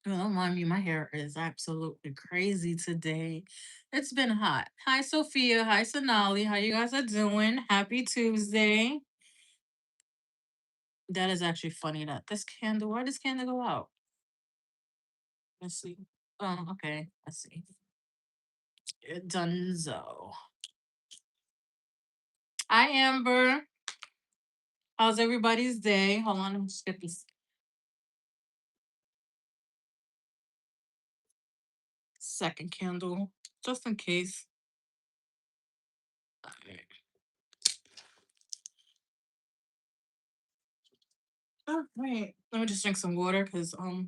Oh, don't mind me. My hair is absolutely crazy today. It's been hot. Hi, Sophia. Hi, Sonali. How you guys are doing? Happy Tuesday. That is actually funny that this candle, why does candle go out? Let's see. Oh, okay. Let's see. Dunzo. Hi, Amber. How's everybody's day? Hold on. Let me just get this second candle just in case. Alright. Oh, wait. Let me just drink some water because I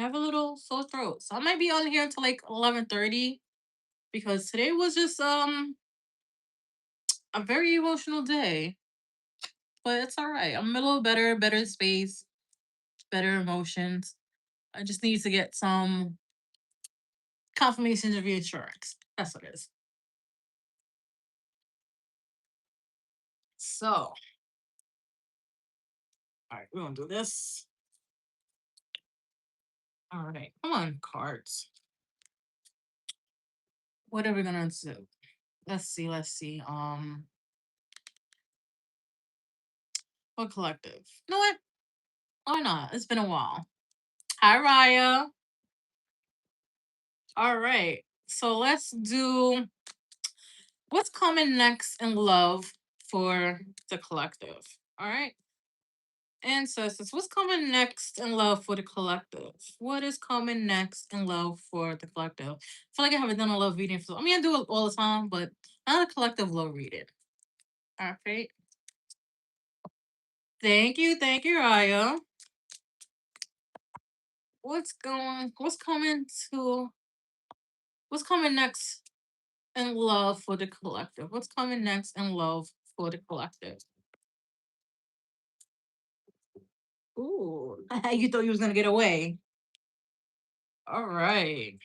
have a little sore throat. So I might be on here until like 11:30 because today was just a very emotional day. But it's all right. I'm a little better space, better emotions. I just need to get some confirmations of reassurance. That's what it is. So, all right, we're gonna do this. All right, come on, cards. What are we gonna do? Let's see, let's see. What collective? You know what? Why not? It's been a while. Hi, Raya. All right. So let's do what's coming next in love for the collective. All right. Ancestors, what's coming next in love for the collective? What is coming next in love for the collective? I feel like I haven't done a love reading for, I mean, I do it all the time, but not a collective love reading. All right. Thank you, Raya. To, what's coming next in love for the collective? What's coming next in love for the collective? Ooh, you thought you was gonna get away. All right.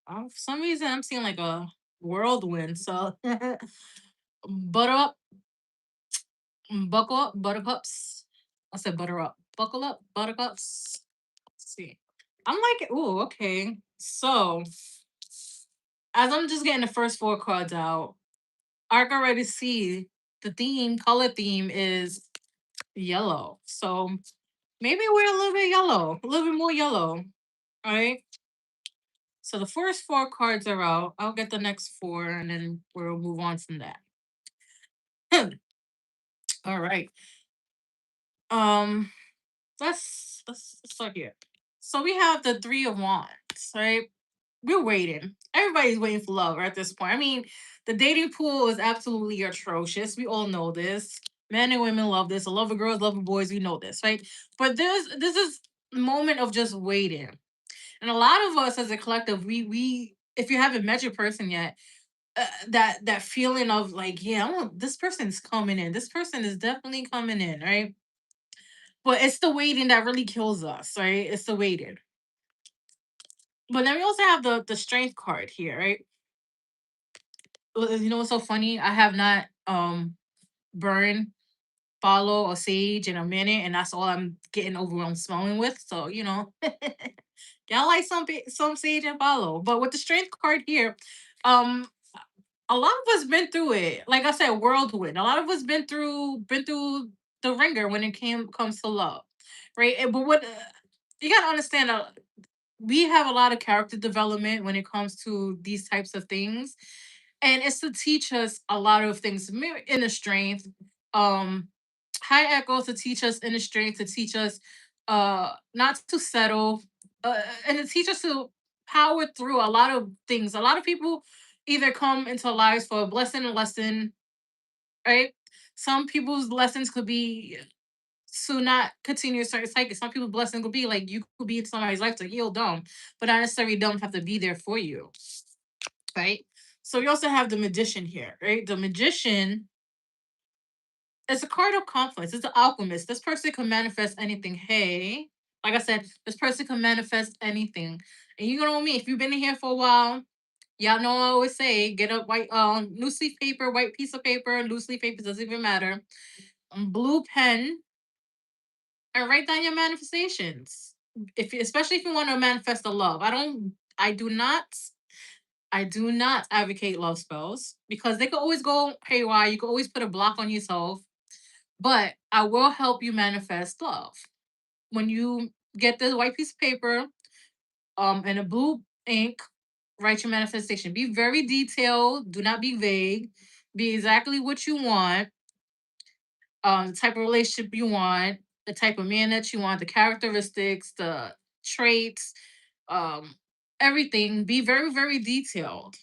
For some reason, I'm seeing like a whirlwind. So, butter up, buckle up, buttercups. I said butter up, buckle up, buttercups. Let's see. I'm like, ooh, okay. So, as I'm just getting the first four cards out, I can already see the theme, color theme is yellow. So, maybe we're a little bit yellow, a little bit more yellow. All right. So the first four cards are out. I'll get the next four and then we'll move on from that. All right. Um let's start here. So we have the three of wands, right? We're waiting. Everybody's waiting for love at this point. I mean, the dating pool is absolutely atrocious. We all know this. Men and women love this. I love the girls, love the boys. We know this, right? But this is moment of just waiting. And a lot of us as a collective, we if you haven't met your person yet, that feeling of like, yeah, this person's coming in. This person is definitely coming in, right? But it's the waiting that really kills us, right? It's the waiting. But then we also have the strength card here, right? You know what's so funny? I have not burned, follow, or sage in a minute, and that's all I'm getting overwhelmed smelling with. So y'all like some sage and follow. But with the strength card here, um, a lot of us been through it. Like I said, whirlwind. A lot of us been through the ringer when it comes to love, right? But what you gotta understand, we have a lot of character development when it comes to these types of things, and it's to teach us a lot of things. Inner strength, um, high echo to teach us inner strength, to teach us not to settle, and to teach us to power through a lot of things. A lot of people either come into our lives for a blessing and lesson, right? Some people's lessons could be to not continue a certain cycle. Some people's blessing could be like you could be in somebody's life to heal them, but not necessarily them have to be there for you, right? So we also have the magician here, right? The magician is a card of confidence. It's the alchemist. This person can manifest anything. Hey, like I said, this person can manifest anything. And you know me, if you've been in here for a while, y'all know I always say get a white loose leaf paper, white piece of paper, loose leaf paper doesn't even matter. Blue pen, and write down your manifestations. Especially if you want to manifest the love. I do not advocate love spells because they could always go haywire. You can always put a block on yourself. But I will help you manifest love. When you get the white piece of paper, and a blue ink, write your manifestation. Be very detailed. Do not be vague. Be exactly what you want, the type of relationship you want, the type of man that you want, the characteristics, the traits, um, everything. Be very, very detailed,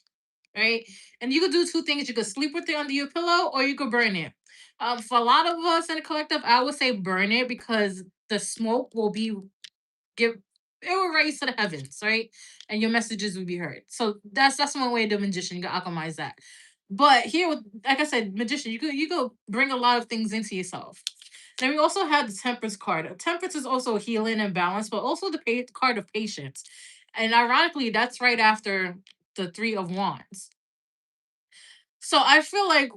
right? And you could do two things. You could sleep with it under your pillow or you could burn it. For a lot of us in the collective, I would say burn it because the smoke will be give it will raise to the heavens, right? And your messages will be heard. So that's one way the magician you can alchemize that. But here, like I said, magician, you could bring a lot of things into yourself. Then we also have the temperance card. Temperance is also healing and balance, but also the card of patience. And ironically, that's right after the three of wands. So I feel like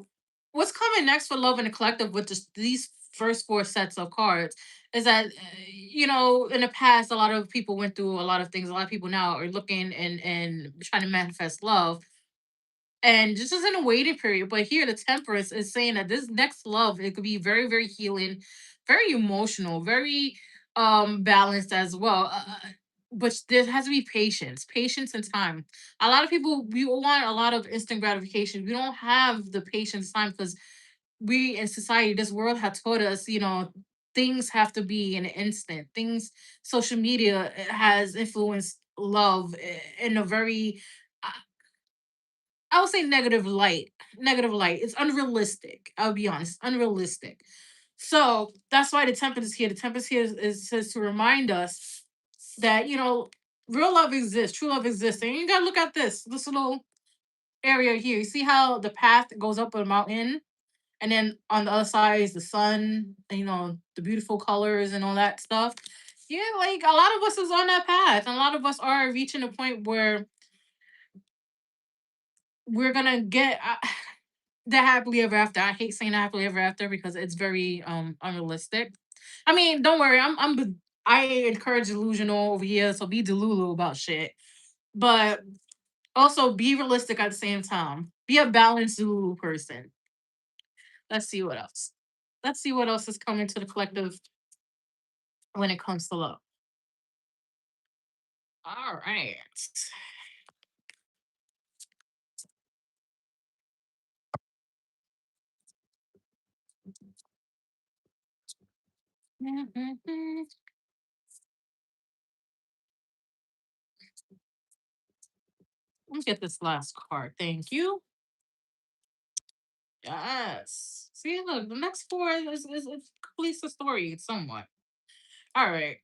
what's coming next for Love in the Collective with just these first four sets of cards is that in the past a lot of people went through a lot of things. A lot of people now are looking and trying to manifest love and just is in a waiting period. But here, the Temperance is saying that this next love, it could be very, very healing, very emotional, very balanced as well. But there has to be patience and time. A lot of people, we want a lot of instant gratification. We don't have the patience time because we in society, this world had taught us, things have to be in an instant. Social media has influenced love in a very I would say negative light. Negative light. It's unrealistic. I'll be honest, unrealistic. So that's why the Tempest is here. The Tempest here is says to remind us that real love exists, true love exists, and you gotta look at this little area here. You see how the path goes up a mountain, and then on the other side is the sun. And, the beautiful colors and all that stuff. Yeah, like a lot of us is on that path, and a lot of us are reaching a point where we're gonna get the happily ever after. I hate saying happily ever after because it's very unrealistic. I mean, don't worry, I encourage delusional over here, so be delulu about shit. But also be realistic at the same time. Be a balanced delulu person. Let's see what else. Let's see what else is coming to the collective when it comes to love. All right. Let me get this last card. Thank you. Yes. See, look, the next four is completes the story somewhat. All right.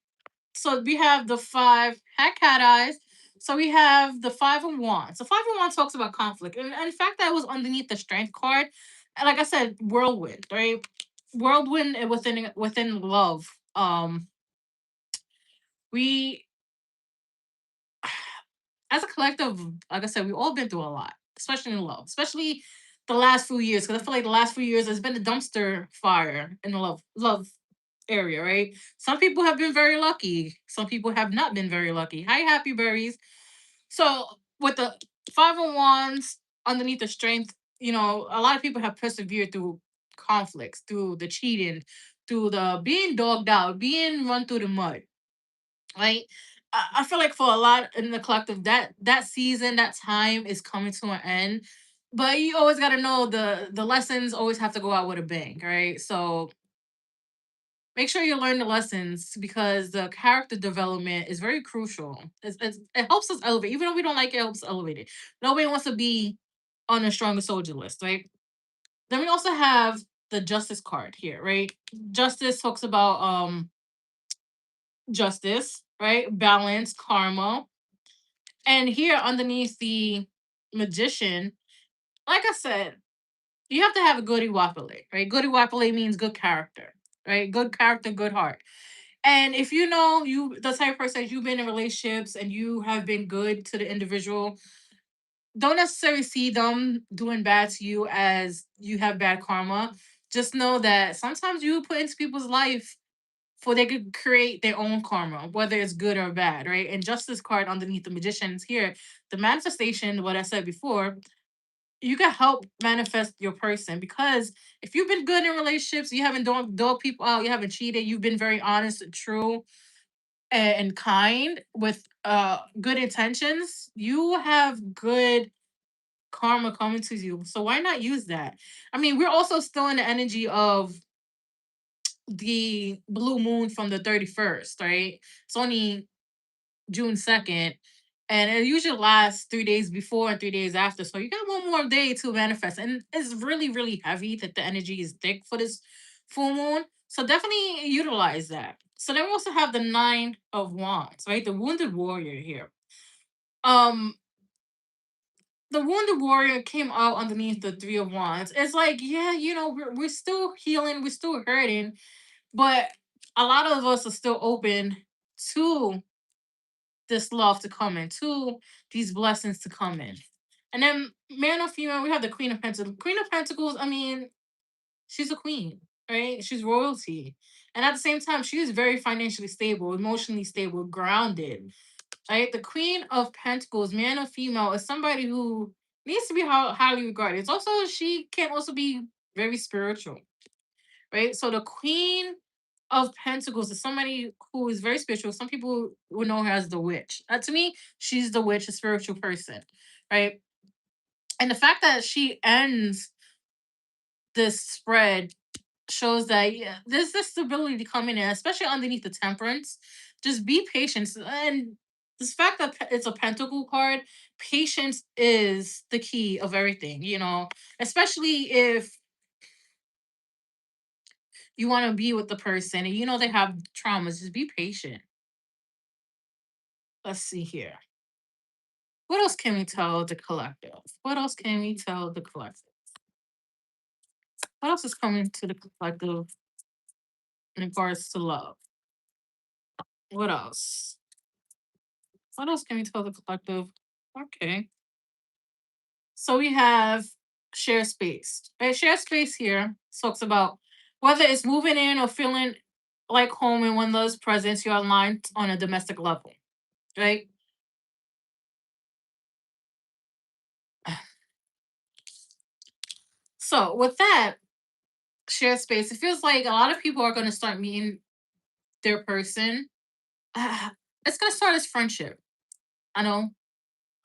So we have the five had cat eyes. So we have the five of wands. The five of wands talks about conflict. And in fact, that was underneath the strength card. And like I said, whirlwind, right? Whirlwind and within love. We as a collective, like I said, we've all been through a lot, especially in love, especially the last few years. Because I feel like the last few years has been a dumpster fire in the love area, right? Some people have been very lucky. Some people have not been very lucky. Hi, happy berries. So with the five of wands underneath the strength, a lot of people have persevered through conflicts, through the cheating, through the being dogged out, being run through the mud, right? I feel like for a lot in the collective, that season, that time is coming to an end. But you always got to know the lessons always have to go out with a bang, right? So make sure you learn the lessons because the character development is very crucial. It helps us elevate, even though we don't like it, it helps elevate it. Nobody wants to be on a stronger soldier list, right? Then we also have the justice card here, right? Justice talks about justice, right? Balance, karma. And here underneath the magician, like I said, you have to have a goody wapale, right? Goody wapale means good character, right? Good character, good heart. And if you know you the type of person you've been in relationships and you have been good to the individual, don't necessarily see them doing bad to you as you have bad karma. Just know that sometimes you put into people's life for they could create their own karma, whether it's good or bad, right? And justice card underneath the magicians here, the manifestation, what I said before, you can help manifest your person because if you've been good in relationships, you haven't dog people out, you haven't cheated, you've been very honest and true and kind with good intentions, you have good karma coming to you. So why not use that? I mean, we're also still in the energy of the blue moon from the 31st, right? It's only June 2nd. And it usually lasts 3 days before and 3 days after. So you got one more day to manifest. And it's really, really heavy that the energy is thick for this full moon. So definitely utilize that. So then we also have the Nine of Wands, right? The Wounded Warrior here. Um, the Wounded Warrior came out underneath the Three of Wands. It's like, yeah, we're still healing, we're still hurting, but a lot of us are still open to this love to come in, to these blessings to come in. And then man or female, we have the Queen of Pentacles. Queen of Pentacles, I mean, she's a queen, right? She's royalty. And at the same time, she is very financially stable, emotionally stable, grounded. Right? The Queen of Pentacles, man or female, is somebody who needs to be highly regarded. It's also she can also be very spiritual, right? So the Queen of Pentacles is somebody who is very spiritual. Some people would know her as the witch. To me, she's the witch, a spiritual person, right? And the fact that she ends this spread shows that, yeah, there's this stability to come in, and especially underneath the Temperance. Just be patient, and this fact that it's a Pentacle card, patience is the key of everything. Especially if you want to be with the person and they have traumas. Just be patient. Let's see here. What else can we tell the collective? What else can we tell the collective? What else is coming to the collective in regards to love? What else? What else can we tell the collective? Okay. So we have share space. Right? Share space here talks about whether it's moving in or feeling like home in one of those presence you're aligned on a domestic level. Right? So with that share space, it feels like a lot of people are going to start meeting their person. It's going to start as friendship. I know,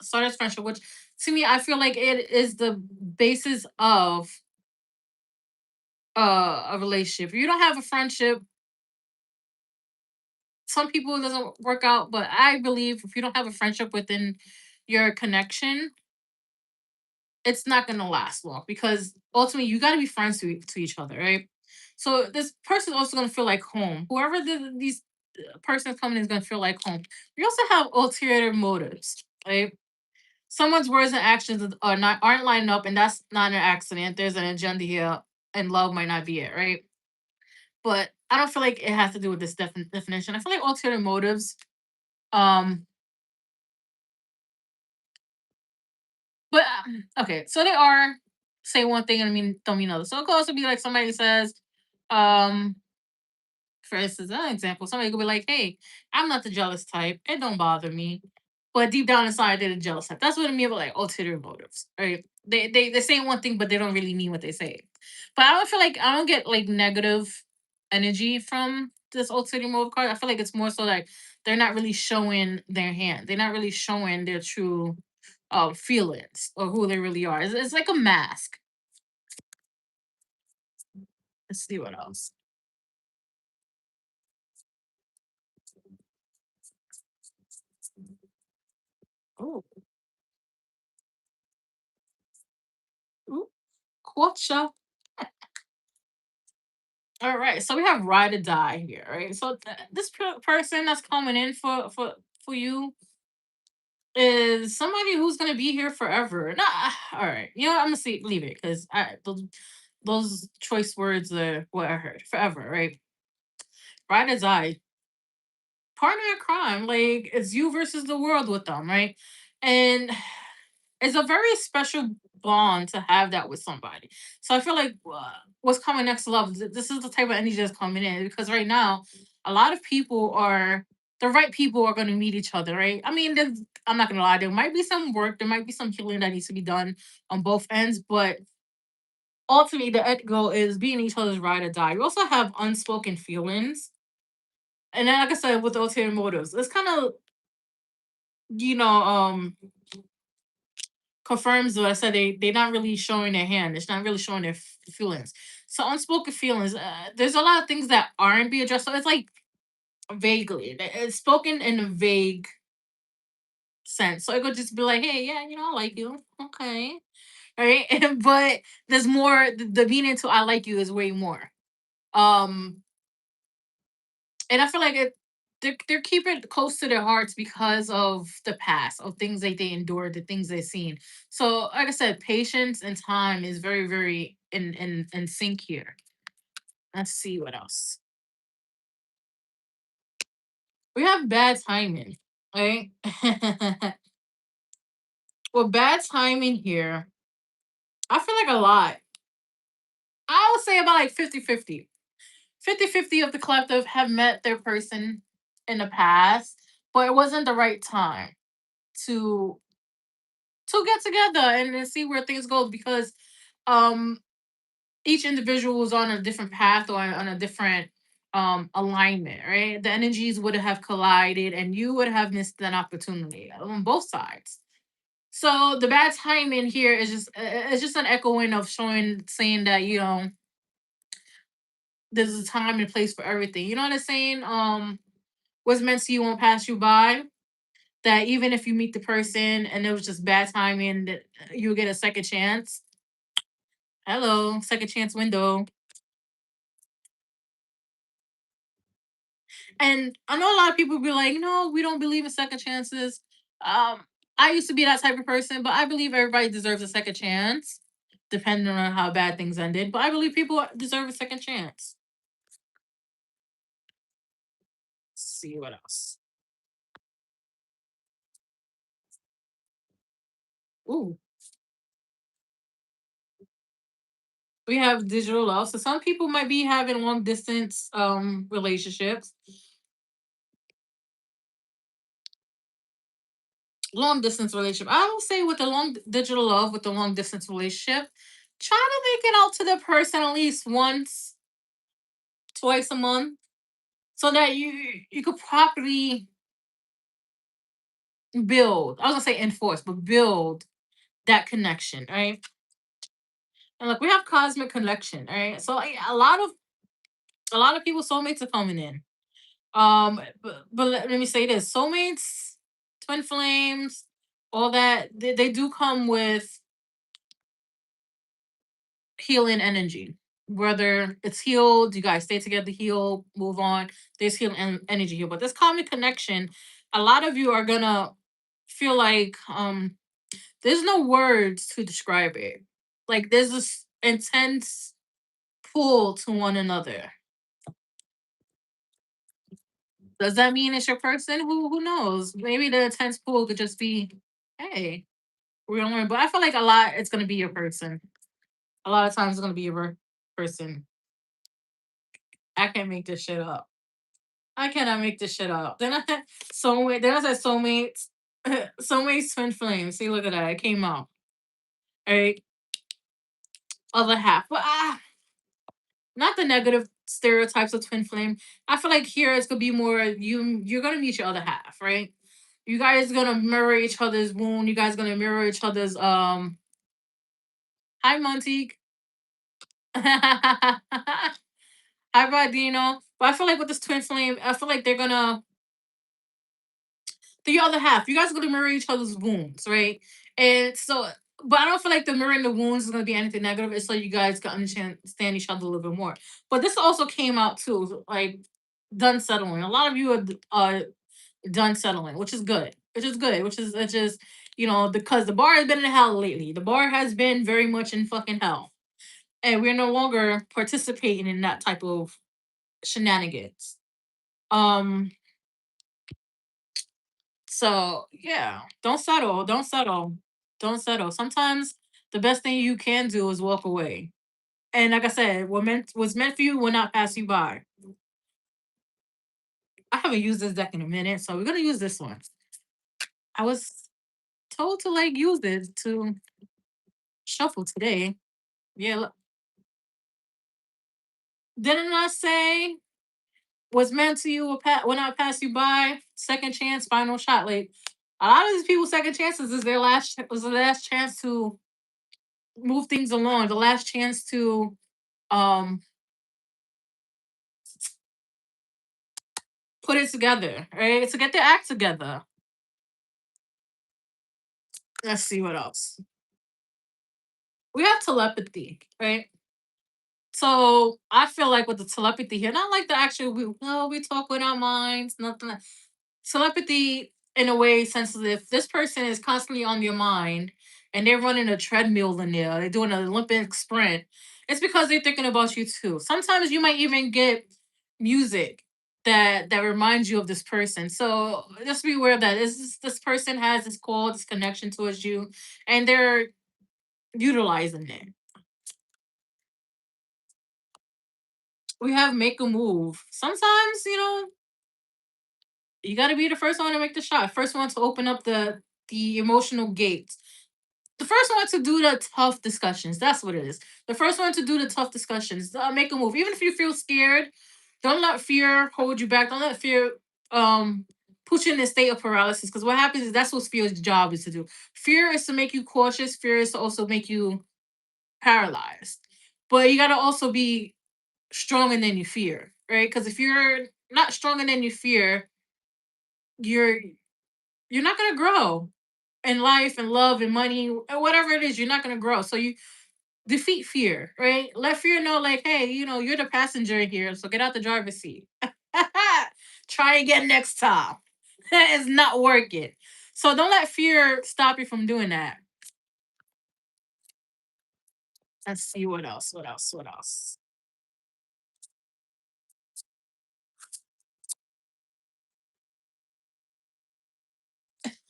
start as friendship, which to me, I feel like it is the basis of a relationship. If you don't have a friendship, some people it doesn't work out, but I believe if you don't have a friendship within your connection, it's not gonna last long because ultimately you gotta be friends to each other, right? So this person is also gonna feel like home. Whoever these persons coming in is gonna feel like home. We also have ulterior motives, right? Someone's words and actions aren't lining up, and that's not an accident. There's an agenda here, and love might not be it, right? But I don't feel like it has to do with this definition. I feel like ulterior motives. Um, but okay, so they are say one thing and don't mean another. So it could also be like somebody says, um, for instance, an example, somebody could be like, "Hey, I'm not the jealous type. It don't bother me," but deep down inside, they're the jealous type. That's what I mean by like ulterior motives, right? They say one thing, but they don't really mean what they say. But I don't feel like I don't get like negative energy from this ulterior motive card. I feel like it's more so like they're not really showing their hand. They're not really showing their true feelings or who they really are. It's like a mask. Let's see what else. Oh, ooh, gotcha. All right, so we have ride or die here, right? So this person that's coming in for you is somebody who's gonna be here forever. Nah, all right, I'm gonna see leave it because those choice words are what I heard. Forever, right? Ride or die, partner in crime. Like it's you versus the world with them, right? And it's a very special bond to have that with somebody. So I feel like what's coming next to love, this is the type of energy that's coming in because right now a lot of people are the right people are going to meet each other, right? I mean, I'm not going to lie, there might be some work, there might be some healing that needs to be done on both ends, but ultimately the end goal is being each other's ride or die. We also have unspoken feelings, and then like I said, with ulterior motives, it's kind of you know confirms what I said. They're not really showing their hand. It's not really showing their feelings. So unspoken feelings. There's a lot of things that aren't being addressed. So it's like vaguely. It's spoken in a vague sense. So it could just be like, hey, yeah, I like you. Okay. Right. But there's more. The meaning to I like you is way more. Um, and I feel like they're keeping it close to their hearts because of the past, of things that they endured, the things they've seen. So, like I said, patience and time is very, very in sync here. Let's see what else. We have bad timing, right? Well, bad timing here, I feel like a lot. I would say about like 50-50. 50-50 of the collective have met their person in the past, but it wasn't the right time to get together and then see where things go because um each individual was on a different path or on a different alignment, right? The energies would have collided and you would have missed an opportunity on both sides. So the bad timing here is just it's just an echoing of showing saying that there's a time and place for everything. You know what I'm saying? What's meant to you won't pass you by. That even if you meet the person and it was just bad timing, that you'll get a second chance. Hello, second chance window. And I know a lot of people be like, no, we don't believe in second chances. Um, I used to be that type of person, but I believe everybody deserves a second chance, depending on how bad things ended. But I believe people deserve a second chance. Let's see what else. Ooh, we have digital love. So some people might be having long distance relationships. Long distance relationship. I don't say with the digital love with the long distance relationship. Try to make it out to the person at least once, twice a month so that you could properly build. I was gonna say enforce, but build that connection, right? And look, we have cosmic connection, right? So like, a lot of people soulmates are coming in. But let me say this: soulmates, twin flames, all that they do come with healing energy. Whether it's healed, you guys stay together, heal, move on. There's healing energy here, but this common connection, a lot of you are gonna feel like there's no words to describe it. Like there's this intense pull to one another. Does that mean it's your person? Who knows? Maybe the intense pull could just be, hey, we're gonna learn. But I feel like a lot it's gonna be your person. A lot of times it's gonna be your person. I can't make this shit up. I cannot make this shit up. Then I had soulmate. Then I said soulmates. Soulmates twin flames. See, look at that. It came out. All right. Other half. But not the negative stereotypes of twin flame. I feel like here it's gonna be more you're gonna meet your other half, right? You guys gonna mirror each other's wound. You guys gonna mirror each other's hi Montique. Hi Badino. But I feel like with this twin flame, I feel like they're gonna the other half. You guys are gonna mirror each other's wounds, right? And so, but I don't feel like the mirroring the wounds is gonna be anything negative. It's so you guys can understand each other a little bit more. But this also came out too, like done settling. A lot of you are done settling, which is good. Which is good. Which is it's just because the bar has been in hell lately. The bar has been very much in fucking hell, and we're no longer participating in that type of shenanigans. Um, So yeah, don't settle. Don't settle. Don't settle. Sometimes the best thing you can do is walk away. And like I said, what's meant for you will not pass you by. I haven't used this deck in a minute, so we're gonna use this one. I was told to like use this to shuffle today. Yeah, didn't I say what's meant to you will not pass you by? Second chance, final shot. Like a lot of these people, second chances is their last was the last chance to move things along, the last chance to um put it together, right? To get their act together. Let's see what else. We have telepathy, right? So I feel like with the telepathy here, not like the actual we no, we talk with our minds, nothing like telepathy in a way sensitive. If this person is constantly on your mind and they're running a treadmill in there, they're doing an Olympic sprint, it's because they're thinking about you too. Sometimes you might even get music that reminds you of this person. So just be aware of that this person has this call, this connection towards you, and they're utilizing it. We have make a move. Sometimes, you got to be the first one to make the shot, first one to open up the emotional gates, the first one to do the tough discussions. That's what it is. The first one to do the tough discussions. Make a move, even if you feel scared. Don't let fear hold you back. Don't let fear um put you in a state of paralysis. Because what happens is that's what fear's job is to do. Fear is to make you cautious. Fear is to also make you paralyzed. But you got to also be stronger than you fear, right? Because if you're not stronger than you fear, you're you're not gonna grow in life and love and money and whatever it is. You're not gonna grow. So you defeat fear, right? Let fear know, like, hey, you're the passenger here, so get out the driver's seat. Try again next time. That is not working. So don't let fear stop you from doing that. Let's see what else. What else? What else?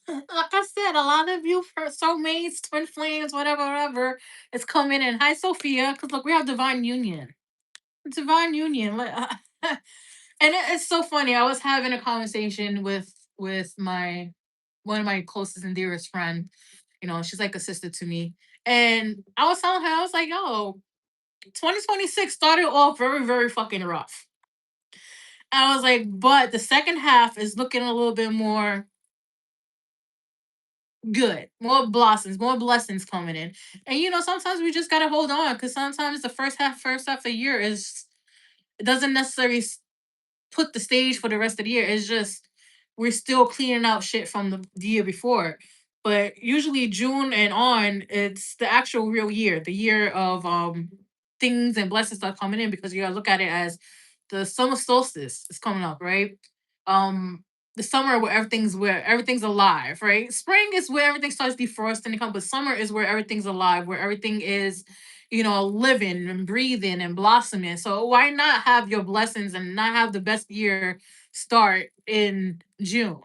Like I said, a lot of you for soulmates, twin flames, whatever, whatever, is coming in. Hi, Sophia, because look, we have divine union. Divine union. And it's so funny. I was having a conversation with my one of my closest and dearest friend. She's like a sister to me. And I was telling her, I was like, yo, 2026 started off very, very fucking rough. I was like, but the second half is looking a little bit more good, more blossoms, more blessings coming in. And sometimes we just gotta hold on because sometimes the first half of the year is it doesn't necessarily put the stage for the rest of the year. It's just we're still cleaning out shit from the year before. But usually June and on, it's the actual real year, the year of things and blessings start coming in because you gotta look at it as the summer solstice is coming up, right? Um the summer where everything's alive, right? Spring is where everything starts defrosting and come, but summer is where everything's alive, where everything is living and breathing and blossoming. So why not have your blessings and not have the best year start in June?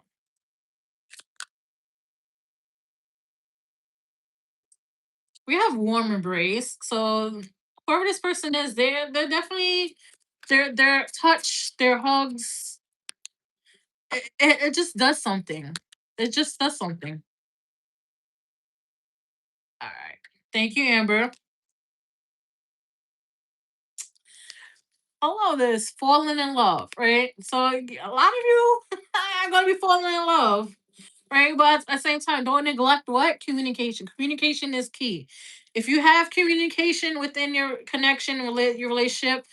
We have warm embrace. So whoever this person is, they're definitely their touch, their hugs, it just does something. It just does something. All right. Thank you, Amber. I love this falling in love, right? So a lot of you are gonna be falling in love, right? But at the same time, don't neglect what communication. Communication is key. If you have communication within your connection, your relationship,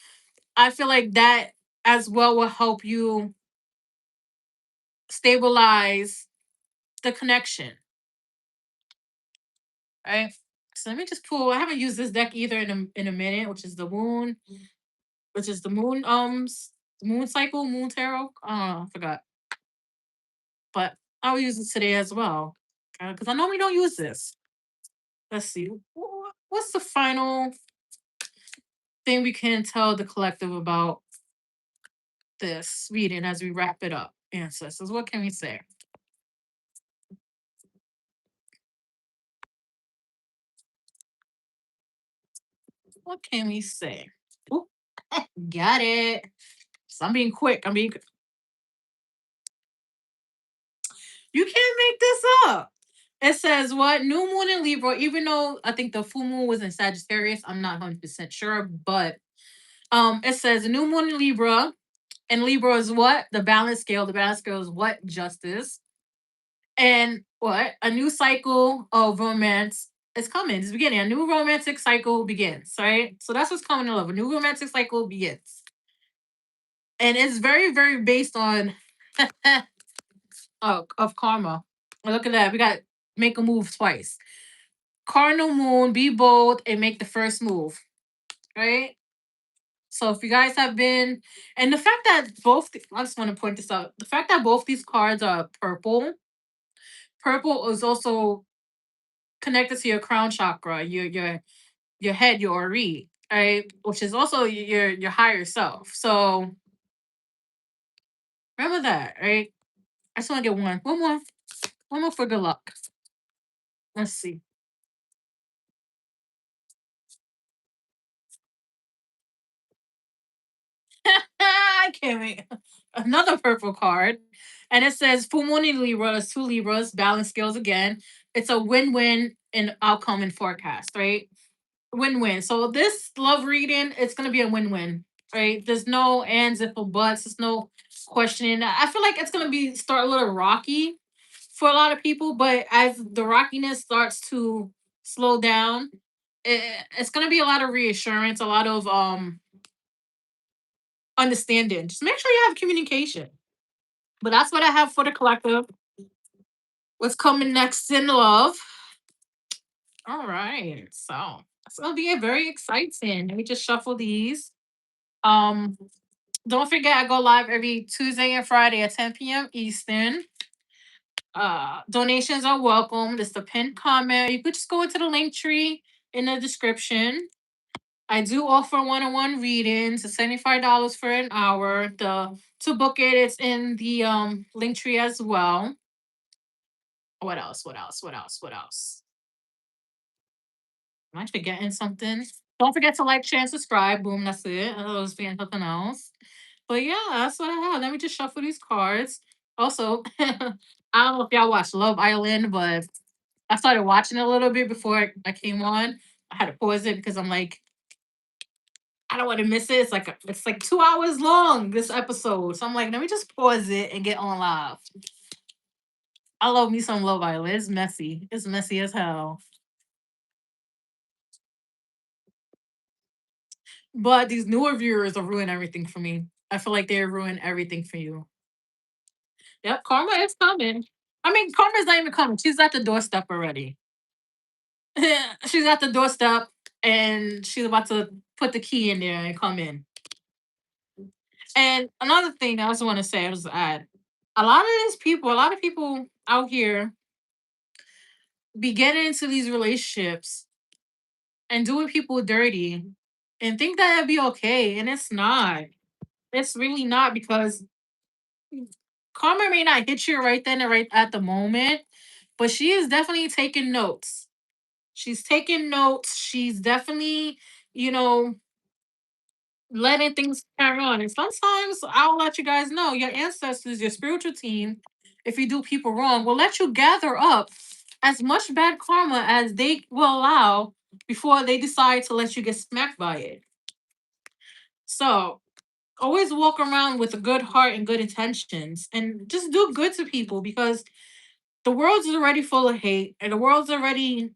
I feel like that as well will help you stabilize the connection, right? So let me just pull. I haven't used this deck either in a minute, which is the moon, which is the moon moon cycle, moon tarot. I don't know, I forgot, but I'll use it today as well because I normally don't use this. Let's see, what's the final thing we can tell the collective about this reading as we wrap it up, ancestors? What can we say? What can we say? Oop, got it. So I'm being quick. I'm being You can't make this up. It says what? New moon in Libra, even though I think the full moon was in Sagittarius, I'm not 100% sure, but it says new moon in Libra, and Libra is what? The balance scale. The balance scale is what? Justice. And what? A new cycle of romance is coming. It's beginning. A new romantic cycle begins, right? So that's what's coming in love. A new romantic cycle begins. And it's very, very based on of karma. Look at that. We got make a move twice. Cardinal moon, be bold and make the first move. Right? So if you guys have been, and the fact that I just want to point this out. The fact that both these cards are purple, purple is also connected to your crown chakra, your head, your ori, right? Which is also your higher self. So remember that, right? I just want to get one more for good luck. Let's see. I can't wait. Another purple card. And it says full moon in Libra, that's two Libras, balance scales again. It's a win-win in outcome and forecast, right? Win-win. So this love reading, it's gonna be a win-win, right? There's no ands if or buts. There's no questioning. I feel like it's gonna be start a little rocky for a lot of people, but as the rockiness starts to slow down, it's gonna be a lot of reassurance, a lot of understanding. Just make sure you have communication. But that's what I have for the collective. What's coming next in love? All right, so it's gonna be a very exciting. Let me just shuffle these. Um, don't forget I go live every Tuesday and Friday at 10 p.m. Eastern. Donations are welcome. This is the pinned comment. You could just go into the link tree in the description. I do offer one-on-one readings. It's $75 for an hour. The to book it, it's in the link tree as well. What else? What else? What else? What else? Am I forgetting something? Don't forget to like, share, and subscribe. Boom, that's it. I was being something else. But yeah, that's what I have. Let me just shuffle these cards. Also, I don't know if y'all watch Love Island, but I started watching it a little bit before I came on. I had to pause it because I'm like, I don't want to miss it. It's like 2 hours long, this episode. So I'm like, let me just pause it and get on live. I love me some Love Island. It's messy. It's messy as hell. But these newer viewers will ruin everything for me. I feel like they ruin everything for you. Yep, karma is coming. I mean, karma's not even coming. She's at the doorstep already. She's at the doorstep and she's about to put the key in there and come in. And another thing I also want to say, I just add, a lot of people out here be getting into these relationships and doing people dirty and think that it'd be okay. And it's not. It's really not because karma may not hit you right then and right at the moment, but she is definitely taking notes. She's taking notes. She's definitely, you know, letting things carry on. And sometimes I'll let you guys know your ancestors, your spiritual team, if you do people wrong, will let you gather up as much bad karma as they will allow before they decide to let you get smacked by it. So always walk around with a good heart and good intentions and just do good to people because the world's already full of hate and the world's already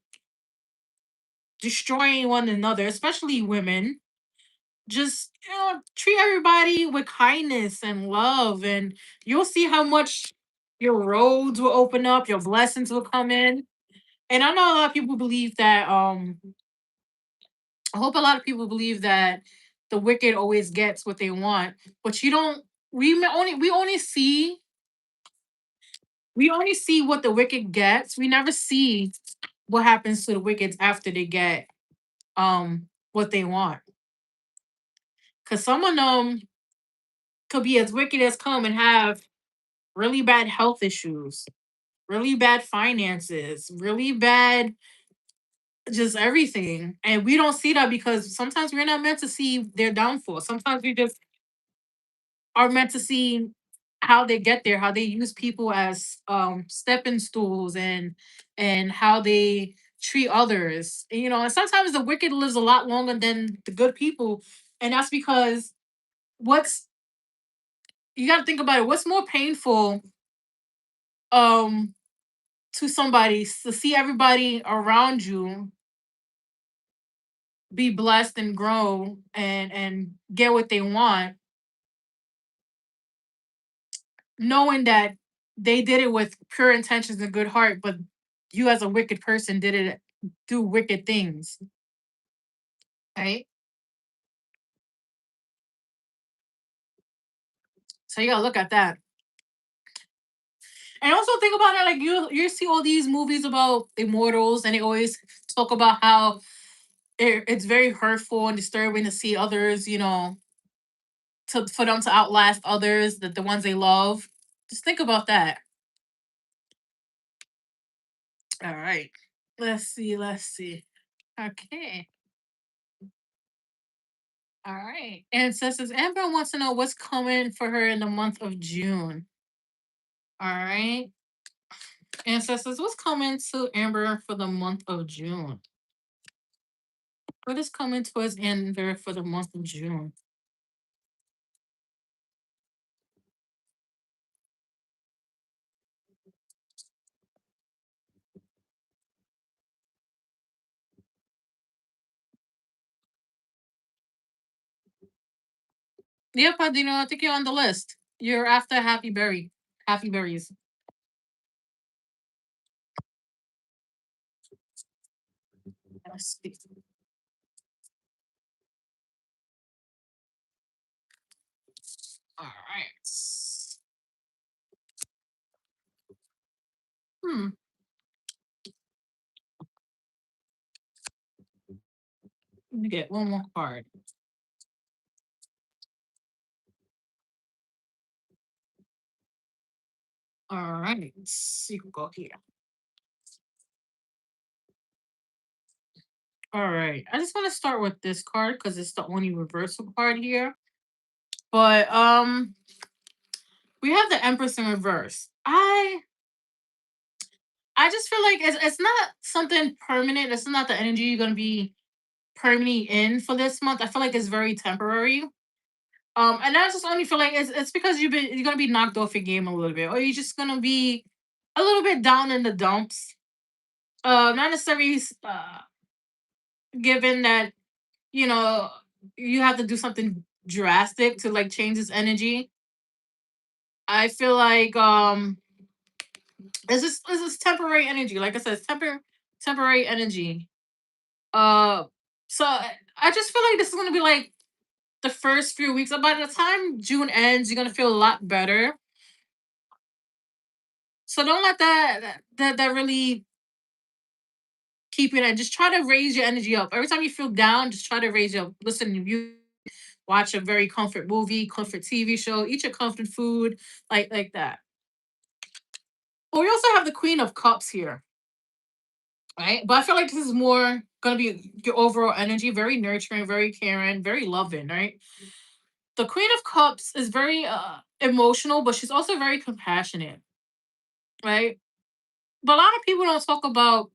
destroying one another, especially women. Just treat everybody with kindness and love, and you'll see how much your roads will open up, your blessings will come in. And I know a lot of people believe that. I hope a lot of people believe that the wicked always gets what they want, but you don't. We only see what the wicked gets. We never see what happens to the wicked after they get what they want. Cause some of them could be as wicked as come and have really bad health issues, really bad finances, really bad just everything. And we don't see that because sometimes we're not meant to see their downfall. Sometimes we just are meant to see how they get there, how they use people as stepping stools, and how they treat others. And sometimes the wicked lives a lot longer than the good people, and that's because what's you got to think about it. What's more painful um to somebody to see everybody around you be blessed and grow and get what they want, knowing that they did it with pure intentions and good heart, but you as a wicked person did it do wicked things, right? So you gotta look at that. And also think about it, like you see all these movies about immortals, and they always talk about how it's very hurtful and disturbing to see others, for them to outlast others, that the ones they love. Just think about that. All right. Let's see. Let's see. Okay. All right. And so says Amber wants to know what's coming for her in the month of June. All right. And so says what's coming to Amber for the month of June. What is coming towards Amber for the month of June? Yep, I think you're on the list. You're after Happy Berry. Happy Berries. Let's see. All right. Hmm. Let me get one more card. All right. You can go here. All right. I just want to start with this card because it's the only reversal card here. But we have the Empress in reverse. I just feel like it's not something permanent. It's not the energy you're gonna be permanently in for this month. I feel like it's very temporary. And I just only feel like it's because you're gonna be knocked off your game a little bit, or you're just gonna be a little bit down in the dumps. Not necessarily given that you know you have to do something drastic to like change this energy. I feel like it's just temporary energy. Like I said, it's temporary energy. So I just feel like this is gonna be like the first few weeks. By the time June ends, you're gonna feel a lot better. So don't let that really keep it. And just try to raise your energy up. Every time you feel down, just try to raise your. Listen, you watch a very comfort movie, comfort TV show, eat your comfort food, like that. But we also have the Queen of Cups here, right? But I feel like this is more gonna be your overall energy, very nurturing, very caring, very loving, right? The Queen of Cups is very emotional, but she's also very compassionate, right? But a lot of people don't talk about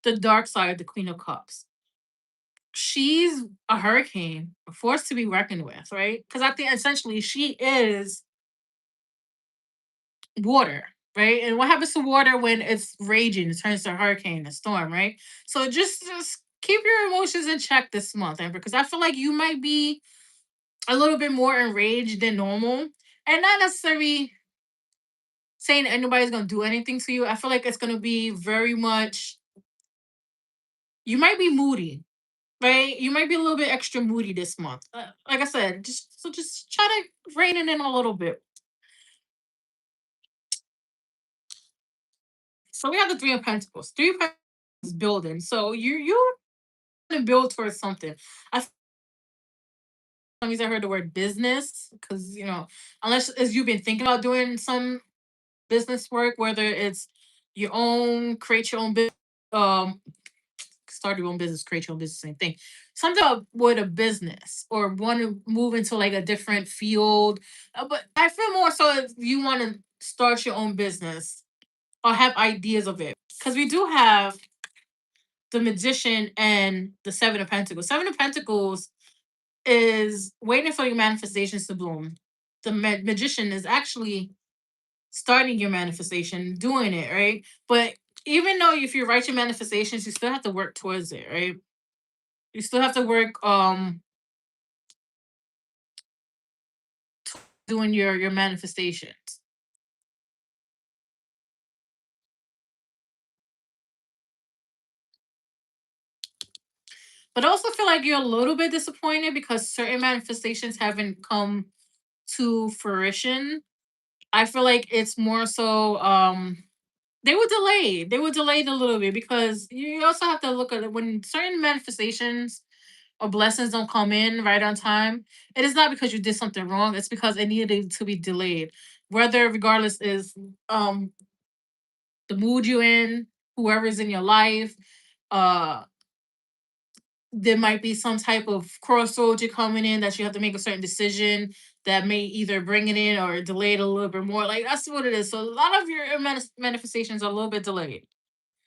the dark side of the Queen of Cups. She's a hurricane, a force to be reckoned with, right? Because I think essentially she is water, right? And what happens to water when it's raging? It turns to a hurricane, a storm, right? So just keep your emotions in check this month, Amber, because I feel like you might be a little bit more enraged than normal, and not necessarily saying anybody's gonna do anything to you. I feel like it's gonna be very much. You might be moody, right? You might be a little bit extra moody this month. Like I said, just try to rein it in a little bit. So we have the Three of Pentacles. Three of Pentacles is building. So you to build towards something. I Sometimes I heard the word business because unless as you've been thinking about doing some business work, whether it's your own, create your own business, um, start your own business, create your own business, same thing. Something about with a business or want to move into like a different field. But I feel more so if you want to start your own business or have ideas of it. Because we do have the magician and the seven of pentacles. Seven of pentacles is waiting for your manifestations to bloom. The magician is actually starting your manifestation, doing it, right? But even though if you write your manifestations, you still have to work towards it, right? You still have to work doing your manifestations. But I also feel like you're a little bit disappointed because certain manifestations haven't come to fruition. I feel like it's more so they were delayed. They were delayed a little bit because you also have to look at it when certain manifestations or blessings don't come in right on time. It is not because you did something wrong. It's because it needed to be delayed. Whether regardless is um the mood you're in, whoever's in your life, uh there might be some type of crossroads you're coming in that you have to make a certain decision that may either bring it in or delay it a little bit more. Like that's what it is. So a lot of your manifestations are a little bit delayed,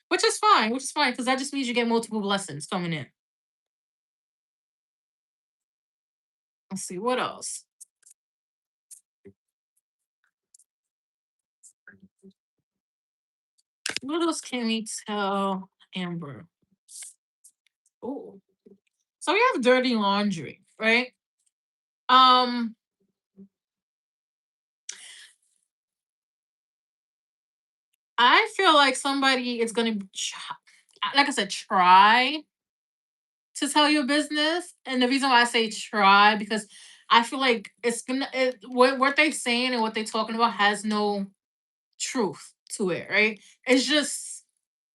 which is fine. Which is fine because that just means you get multiple blessings coming in. Let's see what else. What else can we tell Amber? Oh, so we have dirty laundry, right? Um, I feel like somebody is gonna, like I said, try to tell your business, and the reason why I say try because I feel like it's gonna what they're saying and what they're talking about has no truth to it, right? It's just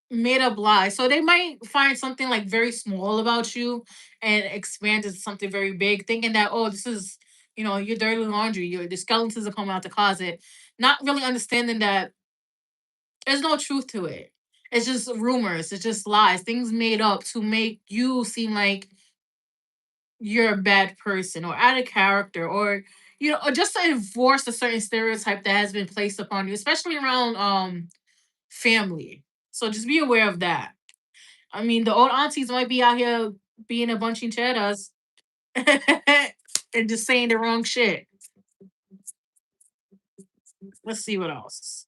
made up lies. So they might find something like very small about you and expand it to something very big, thinking that oh, this is your dirty laundry, your the skeletons are coming out the closet, not really understanding that there's no truth to it. It's just rumors. It's just lies. Things made up to make you seem like you're a bad person or out of character or or just to enforce a certain stereotype that has been placed upon you, especially around family. So just be aware of that. I mean, the old aunties might be out here being a bunch of cheddars and just saying the wrong shit. Let's see what else.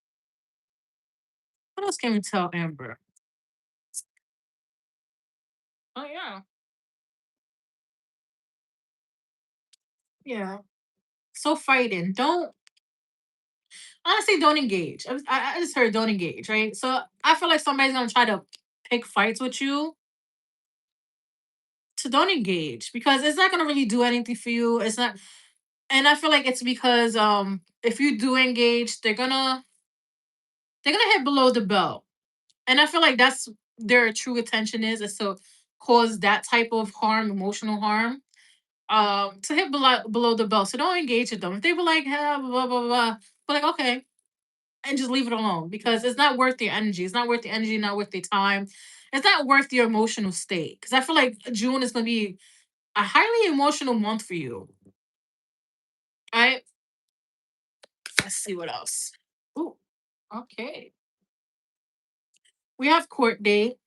What else can we tell Amber? Oh yeah, yeah. So fighting. Don't honestly don't engage. I just heard don't engage, right? So I feel like somebody's gonna try to pick fights with you. So don't engage because it's not gonna really do anything for you. It's not, and I feel like it's because if you do engage, they're gonna hit below the belt, and I feel like that's their true intention is to cause that type of harm, emotional harm, to hit below the belt. So don't engage with them. If they were like, hey, blah blah blah, blah, but like okay, and just leave it alone because it's not worth your energy. It's not worth the energy. Not worth the time. It's not worth your emotional state. Because I feel like June is gonna be a highly emotional month for you. All right. Let's see what else. Ooh, okay. We have court date.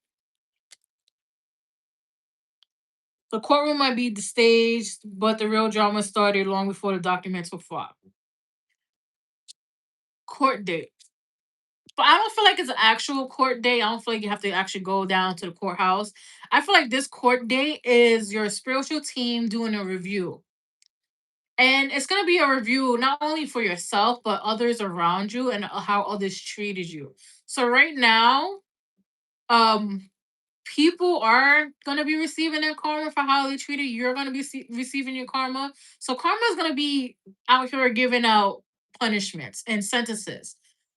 The courtroom might be the stage, but the real drama started long before the documents were filed. Court date. But I don't feel like it's an actual court date. I don't feel like you have to actually go down to the courthouse. I feel like this court date is your spiritual team doing a review. And it's going to be a review not only for yourself, but others around you and how others treated you. So right now, um, people are going to be receiving their karma for how they treated you. You're going to be receiving your karma. So karma is going to be out here giving out punishments and sentences.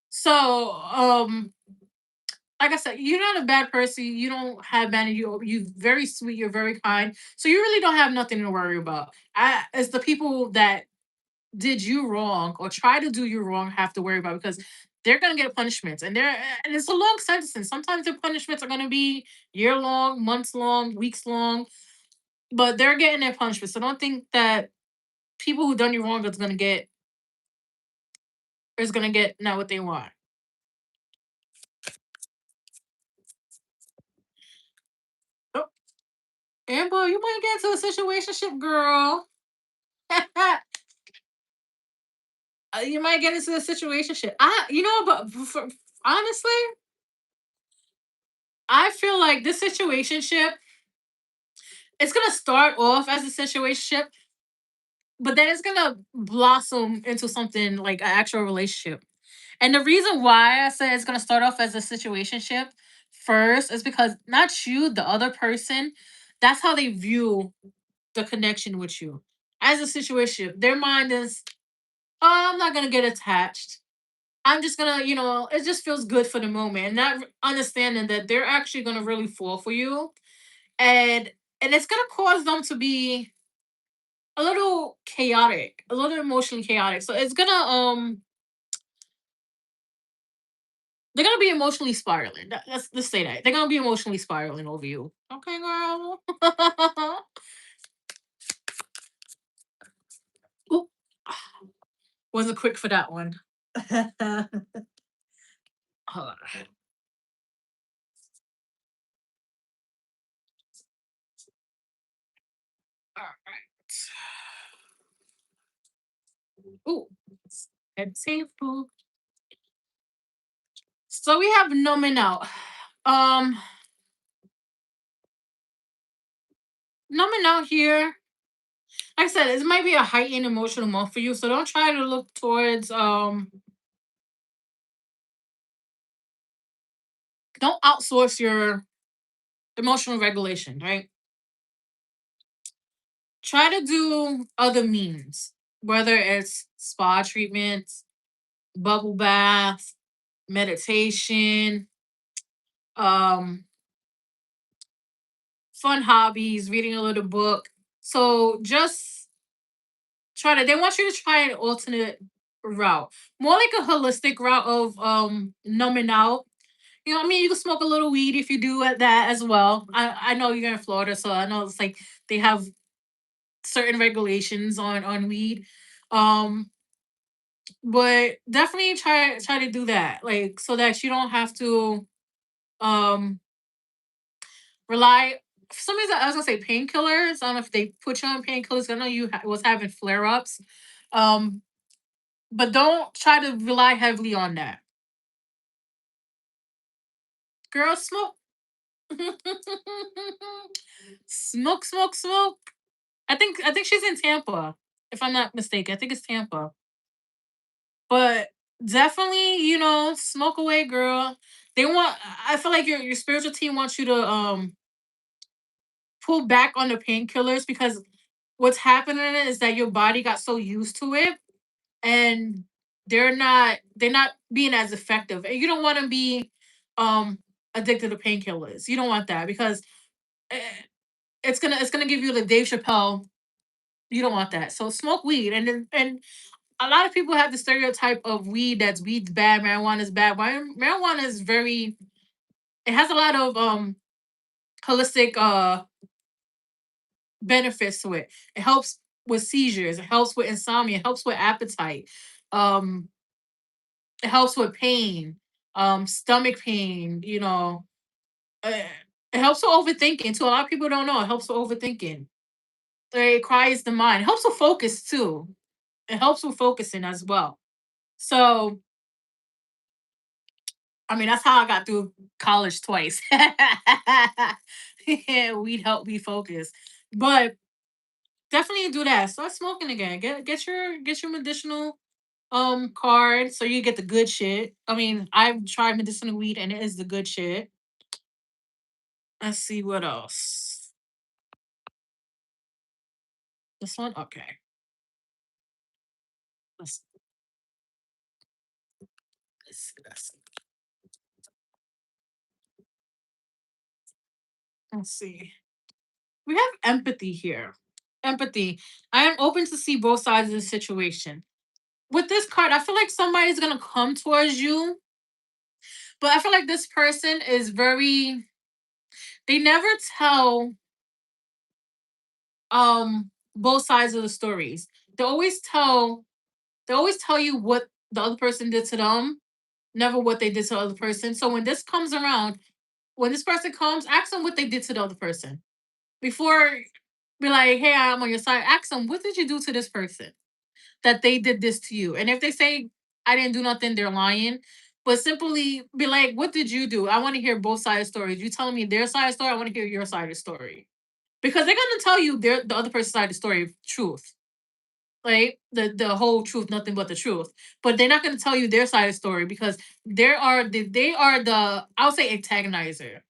So, like I said, you're not a bad person. You don't have bad. You very sweet. You're very kind. So you really don't have nothing to worry about. It's the people that did you wrong or try to do you wrong have to worry about because they're gonna get punishments, and it's a long sentence. Sometimes their punishments are gonna be year long, months long, weeks long, but they're getting their punishments. So don't think that people who done you wrong is gonna get not what they want. Oh, Amber, you might get into a situationship, girl. You might get into a situationship. But honestly, I feel like this situationship, it's gonna start off as a situationship, but then it's gonna blossom into something like an actual relationship. And the reason why I say it's gonna start off as a situationship first is because not you, the other person, that's how they view the connection with you. As a situation, their mind is, oh, I'm not gonna get attached. I'm just gonna, it just feels good for the moment, and not understanding that they're actually gonna really fall for you, and it's gonna cause them to be a little chaotic, a little emotionally chaotic. So it's gonna they're gonna be emotionally spiraling. Let's say that they're gonna be emotionally spiraling over you. Okay, girl. Oop. Wasn't quick for that one. Hold on. All right. Ooh. Head table. So we have numbing out. Um, numbing out here. Like I said, it might be a heightened emotional month for you. So don't try to look towards don't outsource your emotional regulation, right? Try to do other means, whether it's spa treatments, bubble bath, meditation, um, fun hobbies, reading a little book. So just they want you to try an alternate route. More like a holistic route of numbing out. I mean, you can smoke a little weed if you do at that as well. I know you're in Florida, so I know it's like they have certain regulations on weed. Um, but definitely try to do that, like so that you don't have to um rely. For some reason, I was gonna say painkillers. I don't know if they put you on painkillers. I know you was having flare ups, um, but don't try to rely heavily on that. Girl, smoke, smoke, smoke, smoke. I think she's in Tampa, if I'm not mistaken. I think it's Tampa, but definitely, smoke away, girl. They want. I feel like your spiritual team wants you to pull back on the painkillers because what's happening is that your body got so used to it, and they're not being as effective, and you don't want to be um addicted to painkillers. You don't want that because eh, it's gonna give you the Dave Chappelle. You don't want that. So smoke weed, and a lot of people have the stereotype of weed's bad, marijuana is bad. Marijuana is very, it has a lot of holistic benefits to it. It helps with seizures, it helps with insomnia, it helps with appetite. Um it helps with pain, stomach pain, it helps with overthinking too. A lot of people don't know it helps with overthinking. It quiets the mind. It helps with focus too. It helps with focusing as well. So I mean, that's how I got through college twice. Yeah, weed helped me focus. But definitely do that. Start smoking again. Get your medicinal card so you get the good shit. I mean, I've tried medicinal weed and it is the good shit. Let's see what else. This one? Okay. Let's let's let's see. We have empathy here. Empathy. I am open to see both sides of the situation. with this card, I feel like somebody's gonna come towards you, but I feel like this person is very. They never tell both sides of the stories. They always tell. They always tell you what the other person did to them, never what they did to the other person. So when this comes around, when this person comes, ask them what they did to the other person before. Be like, hey, I'm on your side. Ask them, what did you do to this person that they did this to you? And if they say I didn't do nothing, they're lying. But simply be like, what did you do? I want to hear both sides of stories. You telling me their side of the story, I want to hear your side of the story. Because they're gonna tell you the other person's side of the story truth. Right? The whole truth, nothing but the truth. But they're not going to tell you their side of the story because they are the I'll say antagonizer.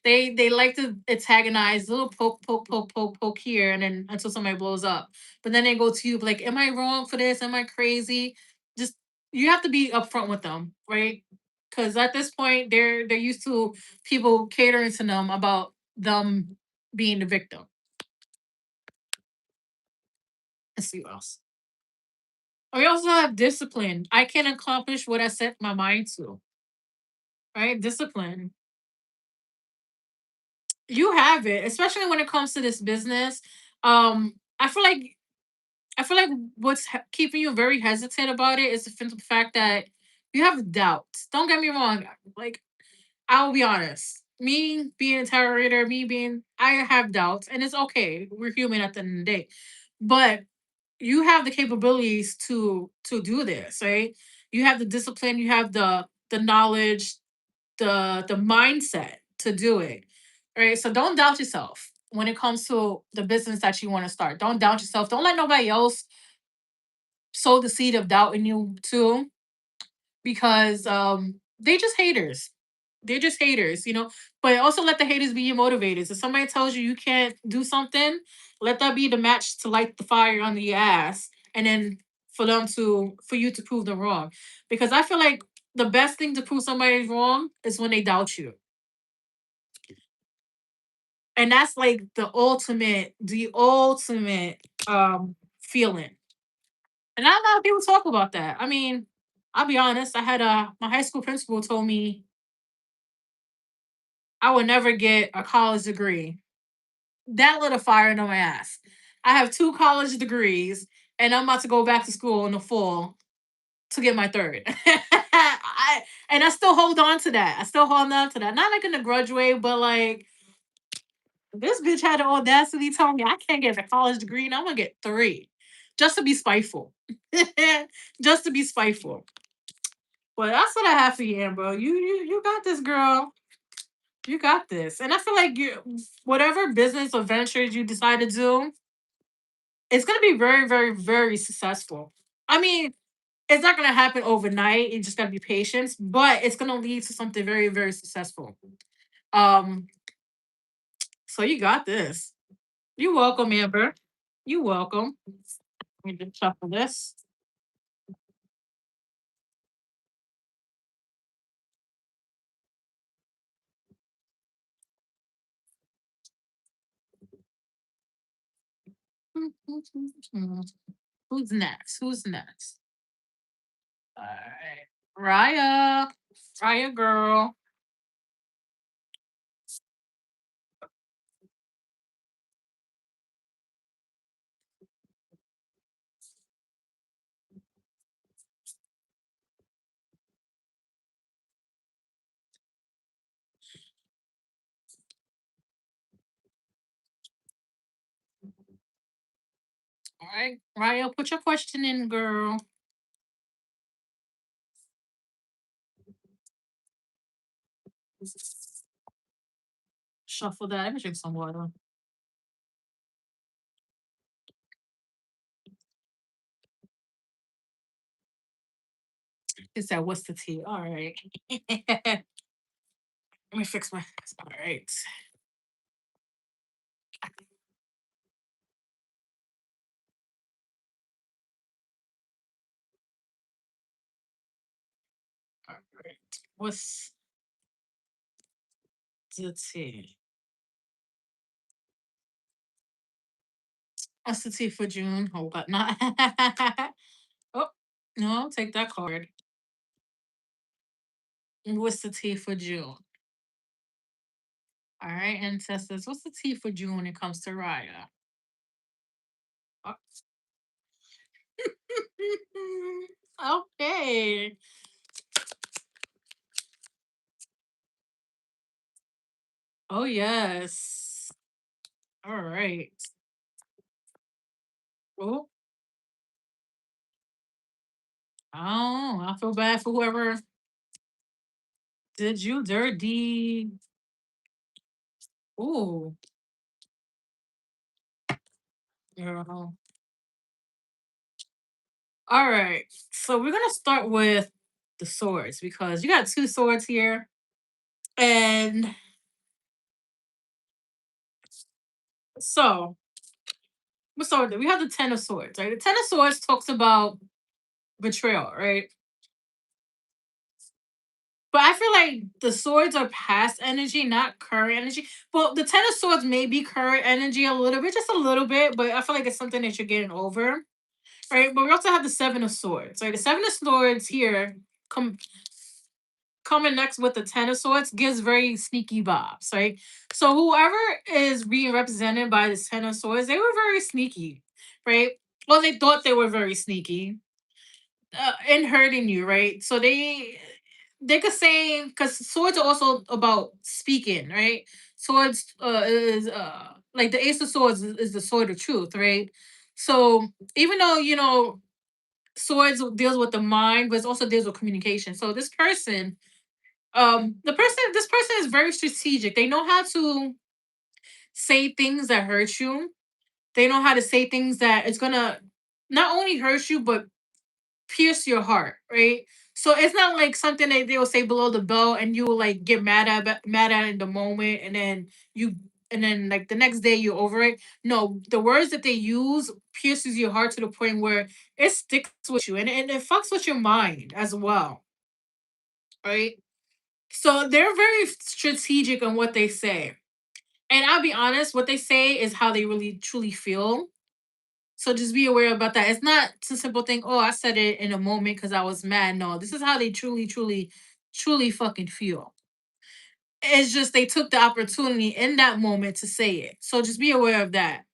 They like to antagonize, little poke here, and then until somebody blows up. But then they go to you like, "Am I wrong for this? Am I crazy?" Just you have to be upfront with them, right? Because at this point, they're used to people catering to them about them being the victim. Let's see what else. We also have discipline. I can accomplish what I set my mind to. Right? Discipline. You have it, especially when it comes to this business. I feel like what's keeping you very hesitant about it is the fact that you have doubts. Don't get me wrong. Like I'll be honest. Me being a tarot reader, me being I have doubts, and it's okay. We're human at the end of the day. But you have the capabilities to do this, right? You have the discipline, you have the knowledge, the mindset to do it, right? So don't doubt yourself when it comes to the business that you want to start. Don't doubt yourself. Don't let nobody else sow the seed of doubt in you too, because they just haters. They're just haters, But also let the haters be your motivators. If somebody tells you you can't do something, let that be the match to light the fire under your ass, and then for you to prove them wrong. Because I feel like the best thing to prove somebody's wrong is when they doubt you, and that's like the ultimate feeling. And not a lot of people talk about that. I mean, I'll be honest. I had my high school principal told me I would never get a college degree. That lit a fire under my ass. I have two college degrees, and I'm about to go back to school in the fall to get my third. And I still hold on to that. I still hold on to that. Not like in a grudge way, but like this bitch had the audacity telling me I can't get a college degree and I'm gonna get three. Just to be spiteful. Just to be spiteful. But that's what I have for you, Amber. You got this, girl. You got this. And I feel like whatever business or ventures you decide to do, it's gonna be very, very, very successful. I mean, it's not gonna happen overnight. You just gotta be patient, but it's gonna lead to something very, very successful. Um, so you got this. You're welcome, Amber. You're welcome. Let me just shuffle this. Who's next? Who's next? All right. Raya. Raya girl. All right. Raya, put your question in, girl. Shuffle that. Let me drink some water. It said, what's the tea? All right. Let me fix my. All right. All right. What's the tea? What's the tea for June? Oh, but not. Oh. No, I'll take that card. What's the T for June? All right, ancestors. What's the T for June when it comes to Raya? Oh. Okay. Oh yes. All right. Oh, oh, I feel bad for whoever did you dirty. Ooh, girl. All right. So we're gonna start with the swords because you got two swords here. And so let's start with it. We have the Ten of Swords, right? The Ten of Swords talks about betrayal, right? But I feel like the swords are past energy, not current energy. Well, the Ten of Swords may be current energy a little bit, just a little bit, but I feel like it's something that you're getting over, right? But we also have the Seven of Swords, right? The Seven of Swords here come coming next with the Ten of Swords gives very sneaky vibes, right? So whoever is being represented by the Ten of Swords, they were very sneaky, right? Well, they thought they were very sneaky in hurting you, right? So they could say because swords are also about speaking, right? Swords is like the Ace of Swords is the sword of truth, right? So even though swords deals with the mind, but it also deals with communication. So this person is very strategic. They know how to say things that hurt you. They know how to say things that it's gonna not only hurt you but pierce your heart, right? So it's not like something that they will say below the belt and you will like get mad at in the moment and then like the next day you're over it. No, the words that they use pierces your heart to the point where it sticks with you and it fucks with your mind as well, right? So they're very strategic on what they say. And I'll be honest, what they say is how they really truly feel. So just be aware about that. It's not a simple thing, oh, I said it in a moment because I was mad. No, this is how they truly, truly, truly fucking feel. It's just they took the opportunity in that moment to say it. So just be aware of that.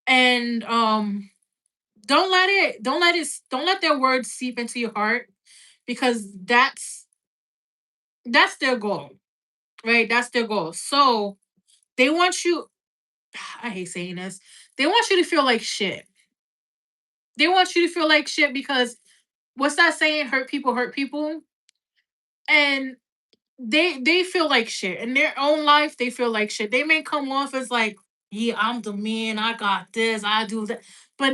And don't let their words seep into your heart because that's their goal, right? That's their goal. So they want you I hate saying this. They want you to feel like shit. They want you to feel like shit because what's that saying? Hurt people. And they feel like shit in their own life. They feel like shit. They may come off as like, yeah, I'm the man. I got this. I do that. But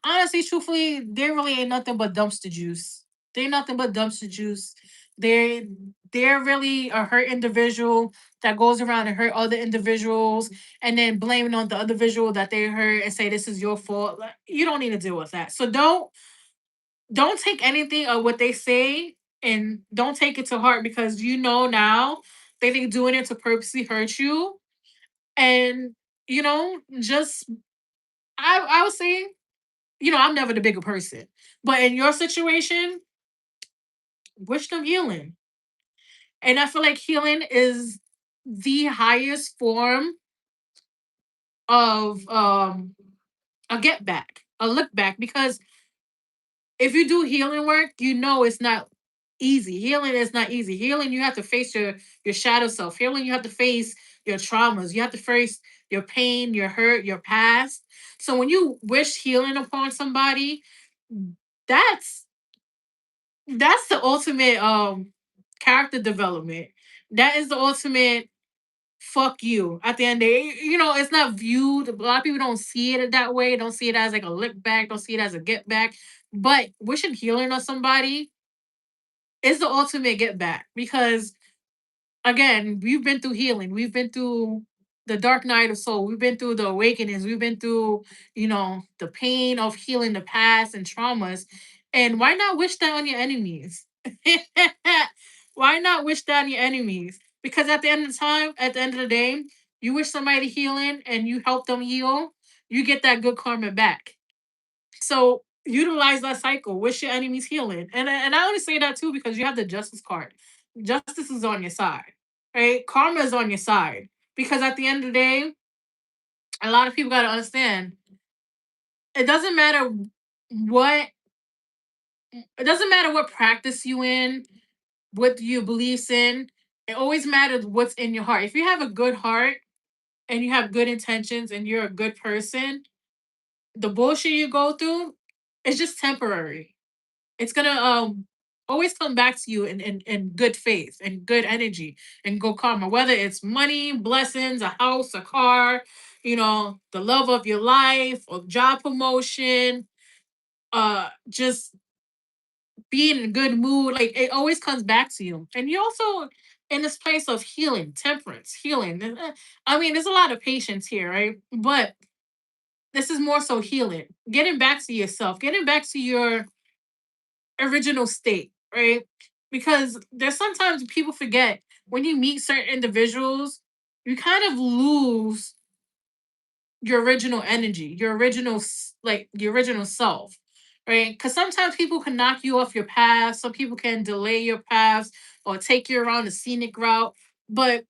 honestly, truthfully, they really ain't nothing but dumpster juice. They're nothing but dumpster juice. They they're really a hurt individual that goes around and hurt other individuals and then blaming on the other individual that they hurt and say this is your fault. Like, you don't need to deal with that. So don't take anything of what they say and don't take it to heart because you know now they doing it to purposely hurt you. And just I was saying, I'm never the bigger person. But in your situation, wish them healing. And I feel like healing is the highest form of a get back, a look back, because if you do healing work, you know it's not easy. Healing is not easy. Healing, you have to face your shadow self. Healing, you have to face your traumas. You have to face your pain, your hurt, your past. So when you wish healing upon somebody, that's that's the ultimate character development. That is the ultimate fuck you at the end of the day. It's not viewed. A lot of people don't see it that way. Don't see it as like a look back. Don't see it as a get back. But wishing healing on somebody is the ultimate get back because again, we've been through healing. We've been through the dark night of soul. We've been through the awakenings. We've been through, the pain of healing the past and traumas. And why not wish that on your enemies? Why not wish that on your enemies? Because at the end of the time, at the end of the day, you wish somebody healing and you help them heal, you get that good karma back. So utilize that cycle. Wish your enemies healing. And I only say that too because you have the justice card. Justice is on your side, right? Karma is on your side. Because at the end of the day, a lot of people gotta understand it doesn't matter what it doesn't matter what practice you in, what you beliefs in. It always matters what's in your heart. If you have a good heart and you have good intentions and you're a good person, the bullshit you go through is just temporary. It's gonna always come back to you in good faith and good energy and good karma, whether it's money, blessings, a house, a car, the love of your life or job promotion, just being in a good mood. Like it always comes back to you. And you're also in this place of healing, temperance, healing. I mean, there's a lot of patience here, right? But this is more so healing, getting back to yourself, getting back to your original state, right? Because there's sometimes people forget when you meet certain individuals, you kind of lose your original energy, your original like your original self, right? Because sometimes people can knock you off your path, some people can delay your paths or take you around the scenic route, but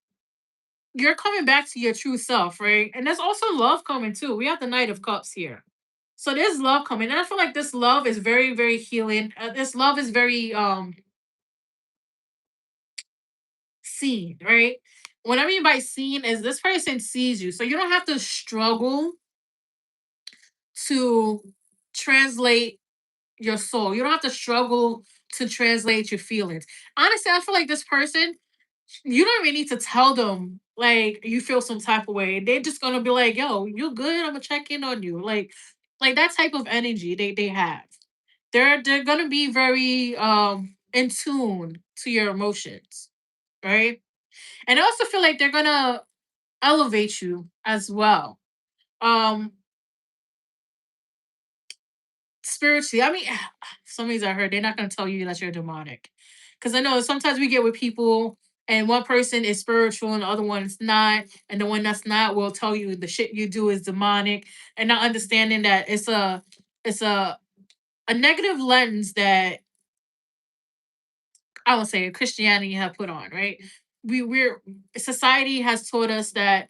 you're coming back to your true self, right? And there's also love coming too. We have the Knight of Cups here. So there's love coming. And I feel like this love is very, very healing. This love is very seen, right? What I mean by seen is this person sees you. So you don't have to struggle to translate your soul. You don't have to struggle to translate your feelings. Honestly, I feel like this person, you don't even need to tell them like you feel some type of way. They're just gonna be like, yo, you good? I'm gonna check in on you. Like that type of energy they have. They're gonna be very in tune to your emotions, right? And I also feel like they're gonna elevate you as well. Um Spiritually, I mean, some of these I heard they're not gonna tell you that you're demonic. Cause I know sometimes we get with people and one person is spiritual and the other one is not, and the one that's not will tell you the shit you do is demonic, and not understanding that it's a negative lens that I would say Christianity have put on, right? We're Society has taught us that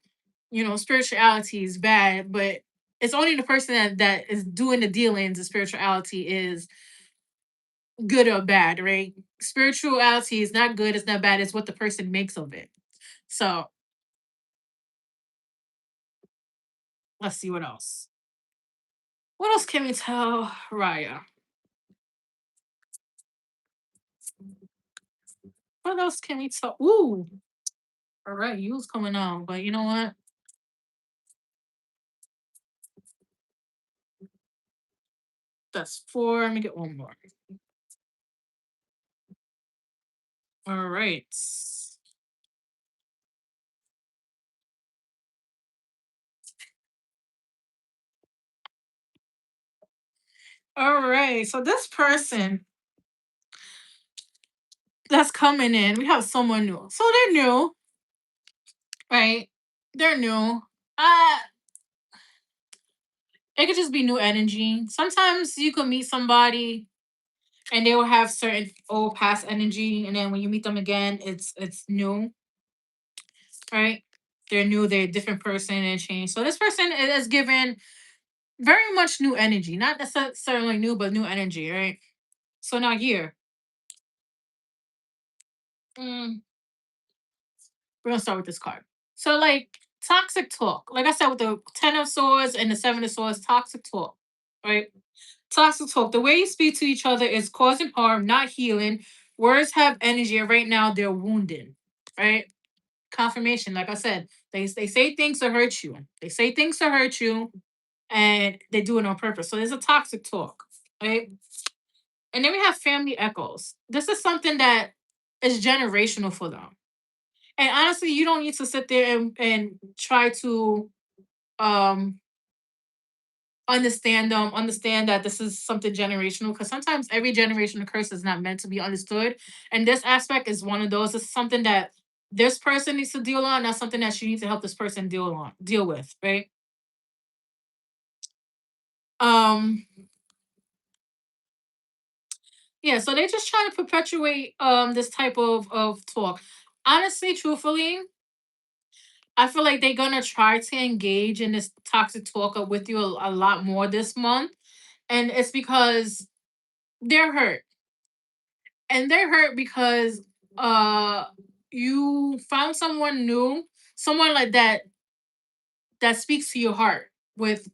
spirituality is bad, but it's only the person that is doing the dealings of spirituality is good or bad, right? Spirituality is not good, it's not bad, it's what the person makes of it. So let's see what else. What else can we tell Raya? What else can we tell? Ooh, all right, you was coming on, but you know what? That's four. Let me get one more. All right. All right. So this person that's coming in, we have someone new. So they're new, right? They're new. Uh, it could just be new energy. Sometimes you could meet somebody and they will have certain old past energy, and then when you meet them again, it's new, right? They're new, they're a different person and change. So this person is given very much new energy, not necessarily new, but new energy, right? So now here, mm, we're gonna start with this card. So like toxic talk, like I said with the Ten of Swords and the Seven of Swords, toxic talk, right? Toxic talk. The way you speak to each other is causing harm, not healing. Words have energy, and right now they're wounded, right? Confirmation, like I said, they say things to hurt you. They say things to hurt you, and they do it on purpose. So there's a toxic talk, right? And then we have family echoes. This is something that is generational for them. And honestly, you don't need to sit there and try to um understand that this is something generational, because sometimes every generational curse is not meant to be understood, and this aspect is one of those. It's something that this person needs to deal on, not something that you need to help this person deal with, right? um Yeah, so they just trying to perpetuate this type of talk. Honestly, truthfully, I feel like they're gonna try to engage in this toxic talk with you a lot more this month, and it's because they're hurt, and they're hurt because uh you found someone new, someone like that speaks to your heart with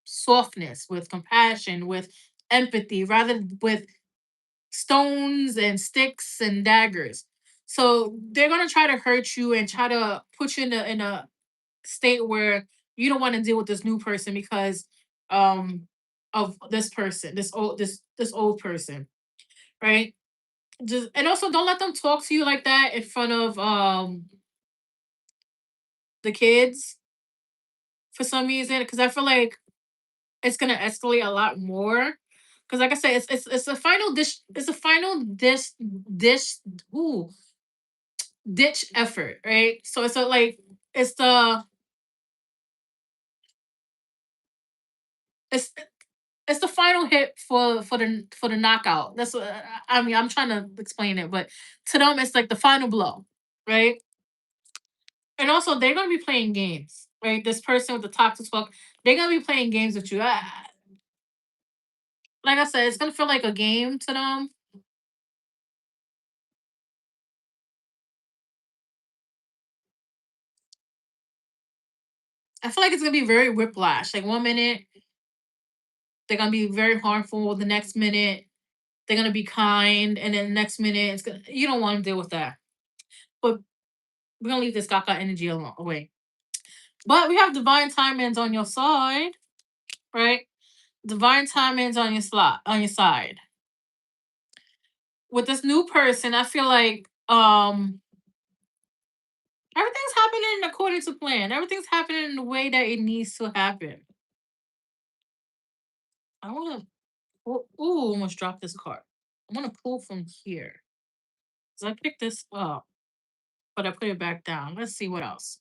softness, with compassion, with empathy, rather with stones and sticks and daggers. So they're gonna try to hurt you and try to put you in a state where you don't want to deal with this new person because um of this person, this old person, right? Just and also don't let them talk to you like that in front of the kids for some reason because I feel like it's gonna escalate a lot more. Because like I said, it's a final dish. It's a final dish. Ooh, ditch effort, right? So it's a like it's the it's it's the final hit for the knockout. That's what I mean. I'm trying to explain it, but to them, it's like the final blow, right? And also, they're gonna be playing games, right? This person with the toxic talk, they're gonna be playing games with you. Like I said, it's gonna feel like a game to them. I feel like it's gonna be very whiplash. Like 1 minute they're gonna be very harmful, the next minute they're gonna be kind, and then the next minute you don't want to deal with that. But we're gonna leave this Gaga energy alone away. But we have divine timings on your side, right? Divine timings on your side. With this new person, I feel like everything's happening according to plan. Everything's happening in the way that it needs to happen. I wanna ooh, almost dropped this card. I wanna pull from here. So I picked this up, but I put it back down. Let's see what else.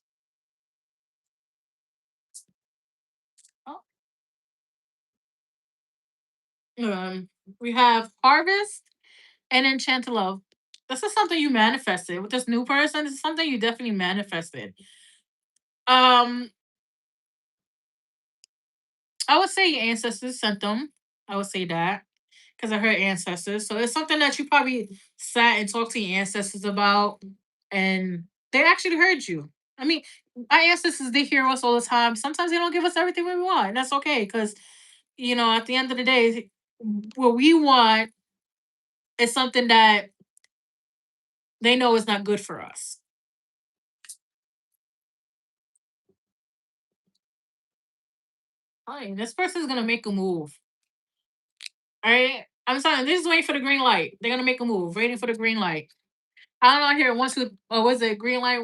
Oh, we have harvest and enchanted love. This is something you manifested with this new person. This is something you definitely manifested. Um, I would say your ancestors sent them. I would say that because I heard ancestors. So it's something that you probably sat and talked to your ancestors about, and they actually heard you. I mean, our ancestors, they hear us all the time. Sometimes they don't give us everything we want, and that's okay because at the end of the day, what we want is something that they know is not good for us. Fine, this person's gonna make a move. All right, I'm sorry. This is waiting for the green light. They're gonna make a move, waiting for the green light. I don't know here. One, two. Oh, was it green light?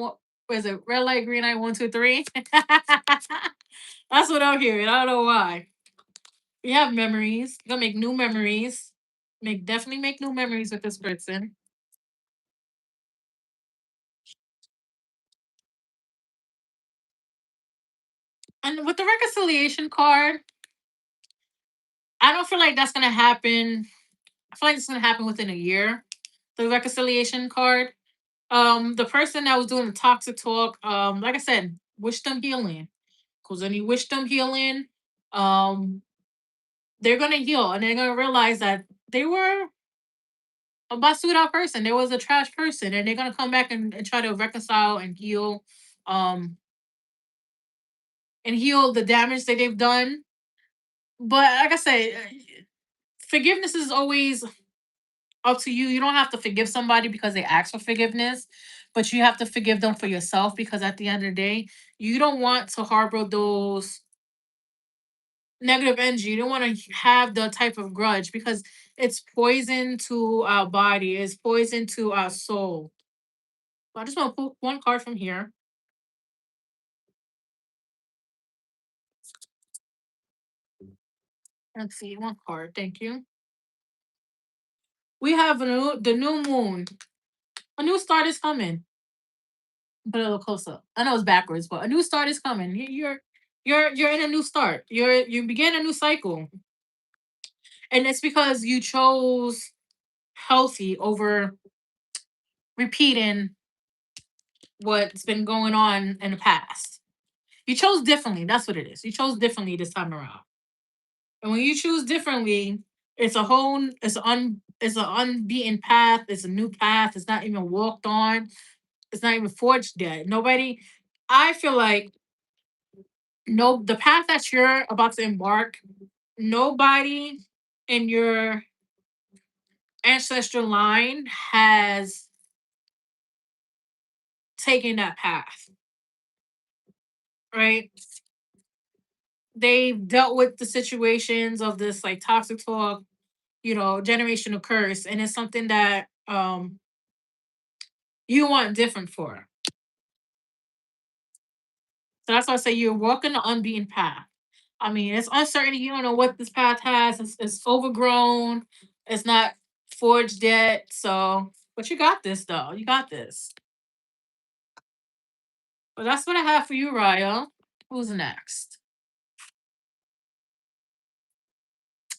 Was it red light, green light? 1, 2, 3. That's what I'm hearing. I don't know why. You have memories. You're gonna make new memories. Definitely make new memories with this person. And with the reconciliation card, I don't feel like that's gonna happen. I feel like it's gonna happen within a year. The reconciliation card. The person that was doing the toxic talk, like I said, wish them healing. Cause when you wish them healing, um, they're gonna heal and they're gonna realize that they were a basuda person. There was a trash person, and they're gonna come back and try to reconcile um, and heal the damage that they've done. But like I said, forgiveness is always up to you. You don't have to forgive somebody because they ask for forgiveness, but you have to forgive them for yourself because at the end of the day, you don't want to harbor those negative energy. You don't want to have the type of grudge because it's poison to our body, it's poison to our soul. So I just want to pull one card from here. Let's see, one card. Thank you. We have the new moon. A new start is coming. Put it a little closer. I know it's backwards, but a new start is coming. You're in a new start. You begin a new cycle. And it's because you chose healthy over repeating what's been going on in the past. You chose differently. That's what it is. You chose differently this time around. And when you choose differently, it's an unbeaten path. It's a new path. It's not even walked on. It's not even forged yet. Nobody. I feel like no, the path that you're about to embark. Nobody in your ancestral line has taken that path, right? They've dealt with the situations of this like toxic talk, generational curse, and it's something that you want different for. So that's why I say you're walking the unbeaten path. I mean, it's uncertainty. You don't know what this path has. It's overgrown. It's not forged yet. So, but you got this, though. You got this. But that's what I have for you, Raya. Who's next?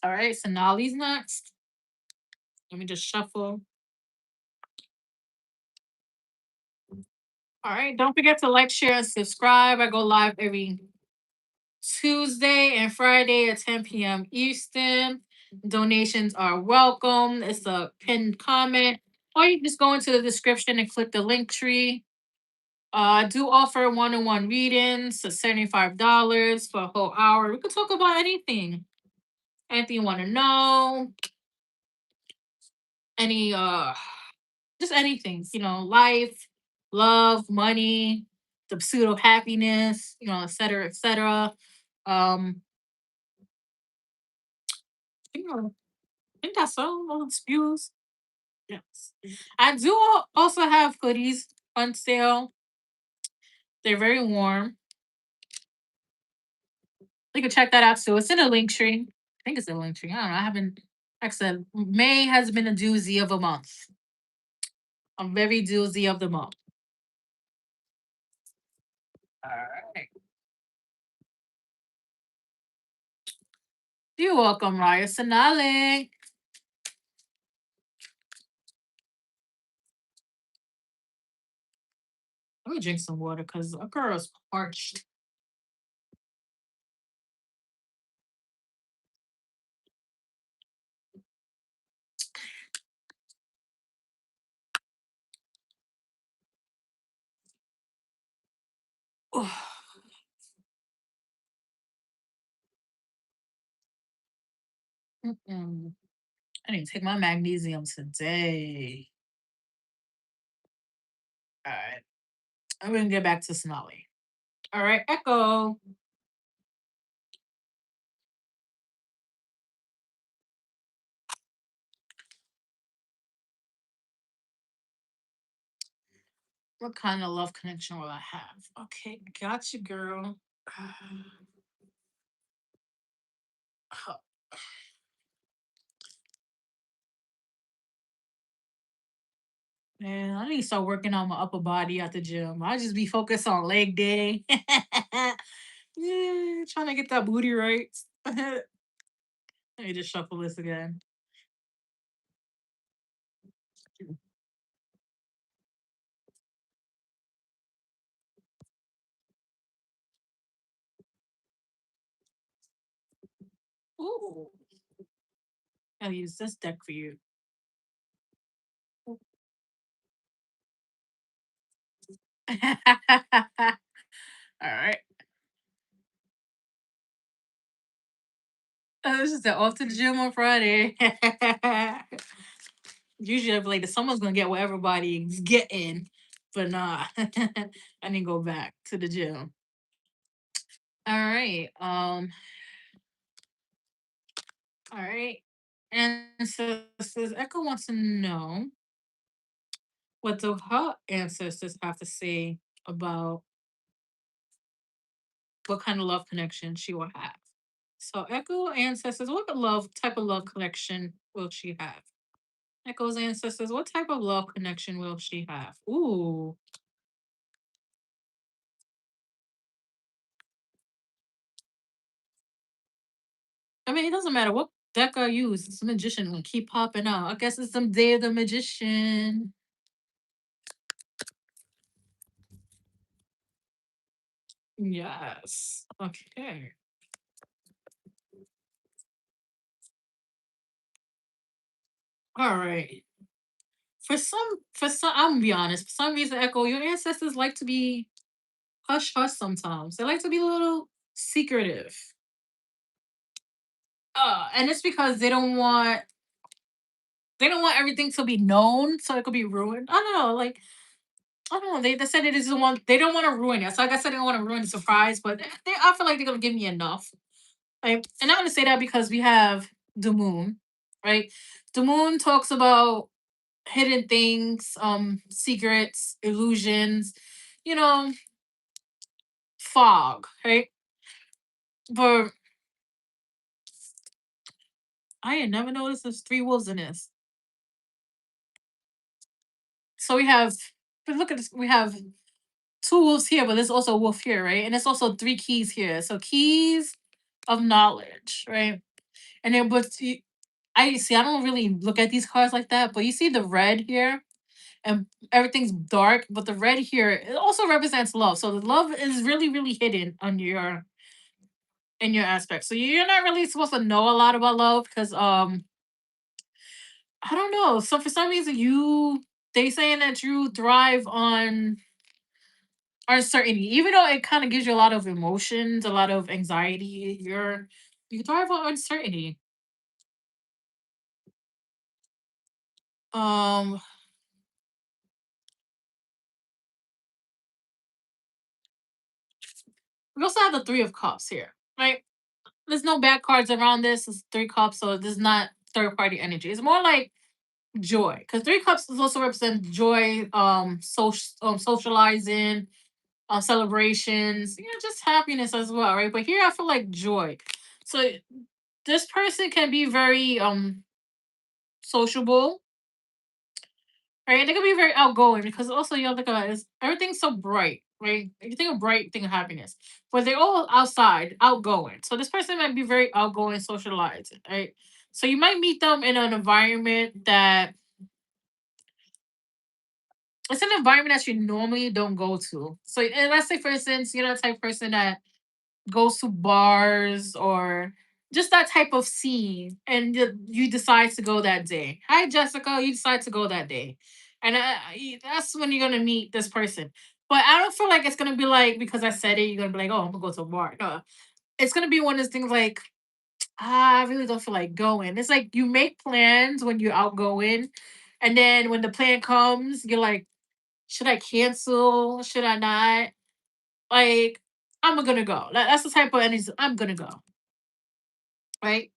All right, so Nolly's next. Let me just shuffle. All right, don't forget to like, share, and subscribe. I go live every Tuesday and Friday at 10 p.m. Eastern. Donations are welcome. It's a pinned comment. Or you can just go into the description and click the link tree. I do offer one-on-one readings for $75 for a whole hour. We could talk about anything. Anything you want to know. Any just anything, life, love, money, the pursuit of happiness, et cetera, et cetera. I think, I think that's all the spews. Yes. I do also have hoodies on sale. They're very warm. You can check that out too. It's in a link tree. I think it's in a link tree. I don't know. I haven't, like I said, May has been a doozy of a month. A very doozy of the month. All right. You're welcome, Raya Sonali. Let me drink some water because a girl's parched. Mm-mm. I need to take my magnesium today. All right. I'm going to get back to Sonali. All right, Echo. What kind of love connection will I have? Okay, gotcha, girl. Man, I need to start working on my upper body at the gym. I just be focused on leg day. Yeah, trying to get that booty right. Let me just shuffle this again. Ooh, I'll use this deck for you. All right. This is the off to the gym on Friday. Usually, I'd be like, someone's gonna get what everybody's getting, but nah, I didn't go back to the gym. All right. All right. And so says Echo wants to know what do her ancestors have to say about what kind of love connection she will have. So Echo ancestors, what love type of love connection will she have? Echo's ancestors, what type of love connection will she have? Ooh. I mean, it doesn't matter what deck I use, this magician will keep popping out. I guess it's some day of the magician. Yes. Okay. All right. I'm gonna be honest. For some reason, Echo, your ancestors like to be hush hush sometimes. They like to be a little secretive. And it's because they don't want everything to be known, so it could be ruined. I don't know, like I don't know. They said it is the one they don't want to ruin it. So like I said, they don't want to ruin the surprise, but I feel like they're gonna give me enough. Right? And I'm gonna say that because we have the moon, right? The moon talks about hidden things, secrets, illusions, you know, fog, right? But I had never noticed there's three wolves in this. So we have, but look at this. We have two wolves here, but there's also a wolf here, right? And it's also three keys here. So keys of knowledge, right? And then, I see. I don't really look at these cards like that, but you see the red here, and everything's dark. But the red here it also represents love. So the love is really, really hidden on your in your aspect. So you're not really supposed to know a lot about love because I don't know. So for some reason they saying that you thrive on uncertainty, even though it kind of gives you a lot of emotions, a lot of anxiety. You thrive on uncertainty. Um, we also have the Three of Cups here, right? There's no bad cards around this. It's three cups, so this is not third party energy. It's more like joy, because three cups is also represent joy, socializing, celebrations, just happiness as well, right? But here I feel like joy. So this person can be very sociable, right? They can be very outgoing because also you have to think about it, is everything's so bright, right? If you think of bright, you think of happiness. But they're all outside, outgoing. So this person might be very outgoing, socializing, right? So you might meet them in an environment that it's an environment that you normally don't go to. So and let's say for instance, you're the type of person that goes to bars or just that type of scene and you decide to go that day. Hi Jessica, you decide to go that day. And that's when you're going to meet this person. But I don't feel like it's going to be like because I said it you're going to be like, "Oh, I'm going to go to a bar." No. It's going to be one of those things like I really don't feel like going. It's like you make plans when you're outgoing and then when the plan comes, you're like, "Should I cancel? Should I not?" Like I'm gonna go. That's the type of energy I'm gonna go, right?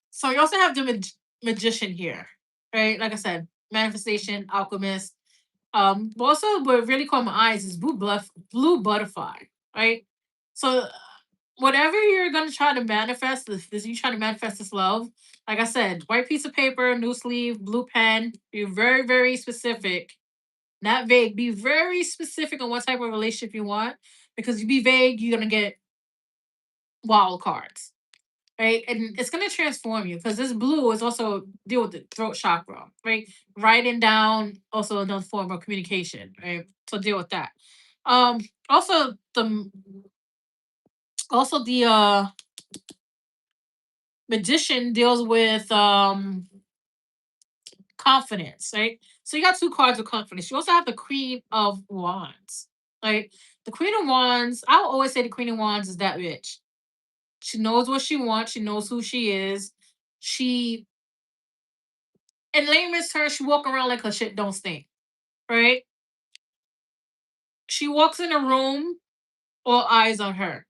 So you also have the magician here, right? Like I said, manifestation, alchemist. But also what really caught my eyes is blue butterfly, right? So whatever you're gonna try to manifest, this you trying to manifest this love. Like I said, white piece of paper, new sleeve, blue pen. Be very, very specific, not vague. Be very specific on what type of relationship you want, because you be vague, you're gonna get wild cards, right? And it's gonna transform you because this blue is also deal with the throat chakra, right? Writing down also another form of communication, right? So deal with that. Um, also the magician deals with confidence, right? So you got two cards of confidence. You also have the Queen of Wands, right? The Queen of Wands, I will always say the Queen of Wands is that bitch. She knows what she wants. She knows who she is. She, in layman's terms, she walk around like her shit don't stink, right? She walks in a room, all eyes on her.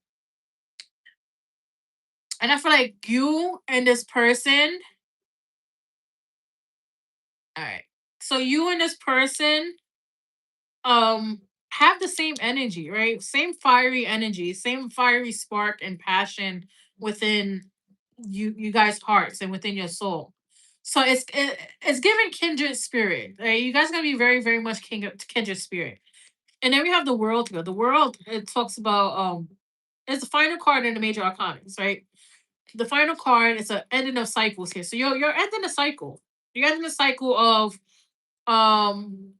And I feel like you and this person, all right. So you and this person have the same energy, right? Same fiery energy, same fiery spark and passion within you guys' hearts and within your soul. So it's giving kindred spirit. Right? You guys are gonna be very, very much kindred spirit. And then we have the world here. The world it talks about it's the final card in the major arcanas, right? The final card is an ending of cycles here. So you're ending a cycle. You're ending a cycle of um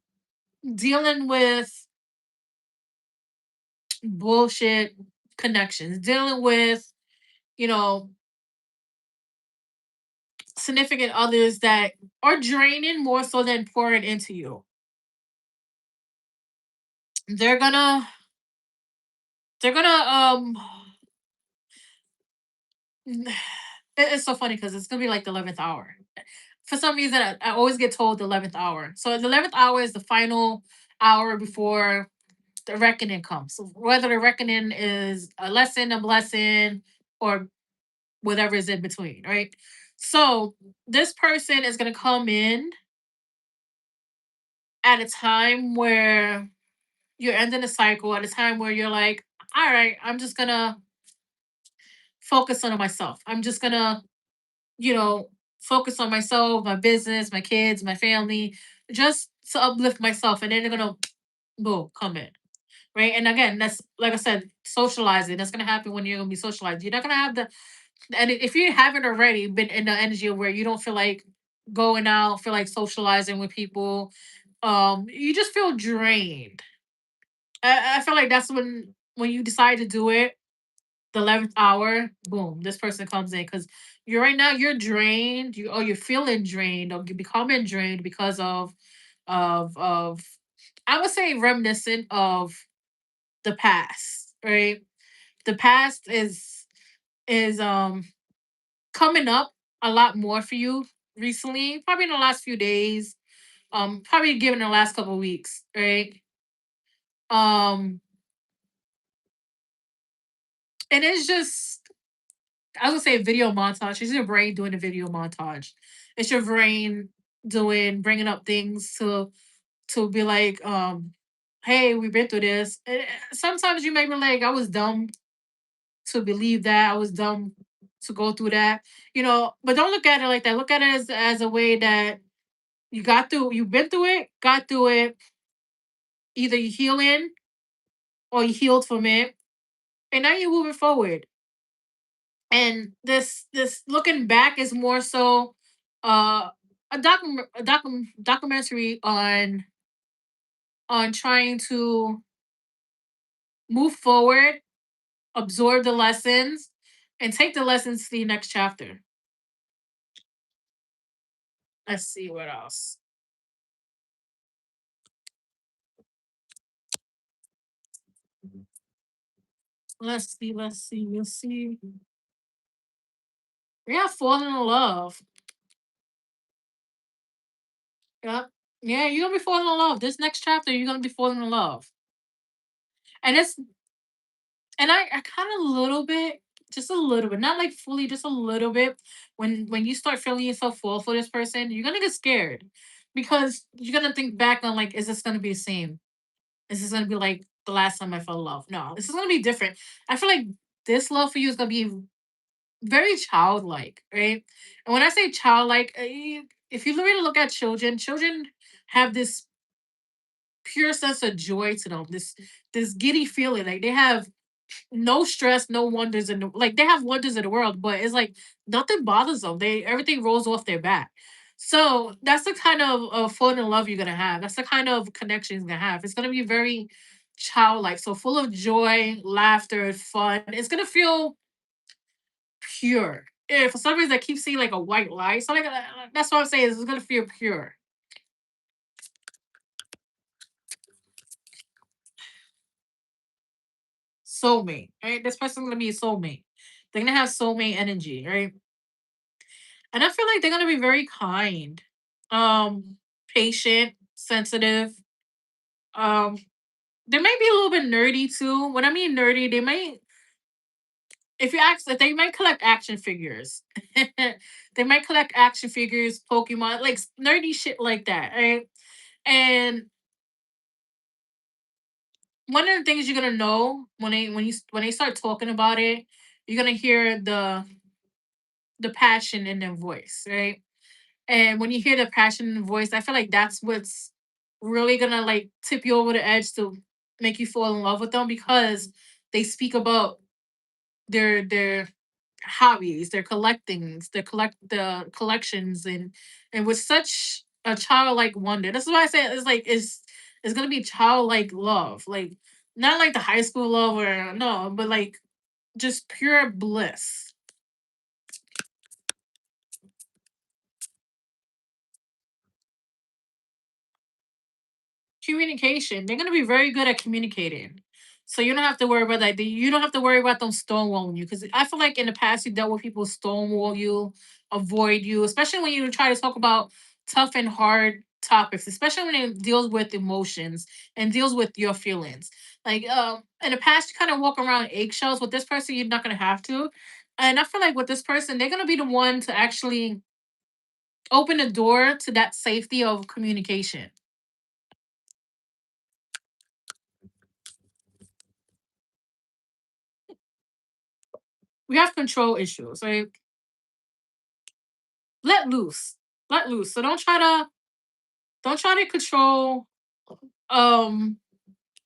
dealing with bullshit connections, dealing with, you know, significant others that are draining more so than pouring into you. They're gonna they're gonna it's so funny because it's gonna be like the 11th hour. For some reason, I always get told the 11th hour. So the 11th hour is the final hour before the reckoning comes. So whether the reckoning is a lesson, a blessing, or whatever is in between, right? So this person is gonna come in at a time where you're ending a cycle, at a time where you're like, all right, I'm just gonna focus on myself. I'm just gonna, you know, focus on myself, my business, my kids, my family, just to uplift myself. And then they're gonna boom, come in. Right. And again, that's like I said, socializing. That's gonna happen when you're gonna be socialized. You're not gonna have the and if you haven't already been in the energy of where you don't feel like going out, feel like socializing with people, you just feel drained. I feel like that's when you decide to do it, the 11th hour, boom, this person comes in because you're right now you're drained, you're feeling drained, or you're becoming drained because of I would say reminiscent of the past, right? The past is coming up a lot more for you recently, probably in the last few days, probably given the last couple of weeks, right? Um, and it's just I would say video montage. It's your brain doing a video montage. It's your brain bringing up things to be like, hey, we've been through this. Sometimes you may be like, I was dumb to believe that. I was dumb to go through that. But don't look at it like that. Look at it as a way that you've been through it, got through it, either you healing or you healed from it, and now you're moving forward. And this looking back is more so uh a documentary on trying to move forward, absorb the lessons, and take the lessons to the next chapter. Let's see what else. Let's see. Yeah, falling in love. Yeah. Yeah, you're gonna be falling in love. This next chapter, you're gonna be falling in love. And it's and I kind of a little bit, just a little bit, not like fully, just a little bit. When you start feeling yourself fall for this person, you're gonna get scared because you're gonna think back on like, is this gonna be the same? Is this gonna be like the last time I felt love? No, this is gonna be different. I feel like this love for you is gonna be very childlike, right? And when I say childlike, if you really look at children, children have this pure sense of joy to them. This giddy feeling, like they have no stress, no wonders in the like they have wonders in the world, but it's like nothing bothers them. They everything rolls off their back. So that's the kind of fun and love you're gonna have. That's the kind of connection you're gonna have. It's gonna be very childlike, so full of joy, laughter, fun. It's gonna feel pure. If for some reason I keep seeing like a white light, so like that's what I'm saying. Is it's gonna feel pure. Soulmate, right? This person's gonna be a soulmate. They're gonna have soulmate energy, right? And I feel like they're gonna be very kind, patient, sensitive. Um, they might be a little bit nerdy too. When I mean nerdy, they might if you ask if they might collect action figures. They might collect action figures, Pokemon, like nerdy shit like that, right? And one of the things you're gonna know when they start talking about it, you're gonna hear the passion in their voice, right? And when you hear the passion in the voice, I feel like that's what's really gonna like tip you over the edge to make you fall in love with them because they speak about their hobbies, their collectings, their the collections, and with such a childlike wonder. This is why I say it's like it's gonna be childlike love, like not like the high school love or no, but like just pure bliss. Communication. They're gonna be very good at communicating. So you don't have to worry about that. You don't have to worry about them stonewalling you. Because I feel like in the past you dealt with people stonewall you, avoid you, especially when you try to talk about tough and hard topics, especially when it deals with emotions and deals with your feelings. Like in the past you kind of walk around eggshells. With this person, you're not gonna have to. And I feel like with this person, they're gonna be the one to actually open the door to that safety of communication. We have control issues, right? Let loose. Let loose. So don't try to control um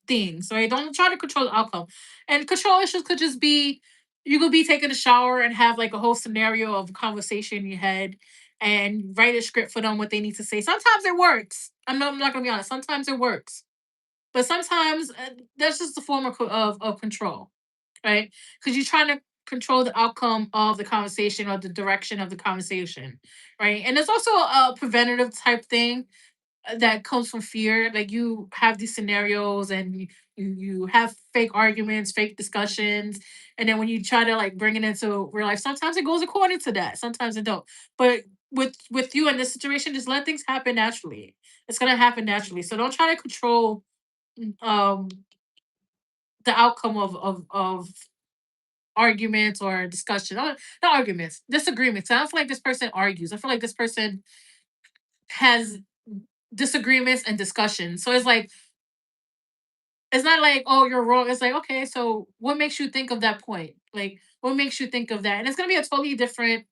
things, right? Don't try to control the outcome. And control issues could just be you could be taking a shower and have like a whole scenario of conversation in your head and write a script for them what they need to say. Sometimes it works. I'm not gonna be honest. Sometimes it works, but sometimes that's just a form of control, right? Because you're trying to control the outcome of the conversation or the direction of the conversation, right? And it's also a preventative type thing that comes from fear. Like you have these scenarios and you have fake arguments, fake discussions, and then when you try to like bring it into real life, sometimes it goes according to that, sometimes it don't. But with you in this situation, just let things happen naturally. It's gonna happen naturally. So don't try to control um the outcome of arguments or discussion. Not arguments, disagreements. I don't feel like this person argues. I feel like this person has disagreements and discussions. So it's not like, oh, you're wrong. It's like, okay, so what makes you think of that point? Like, what makes you think of that? And it's gonna be a totally different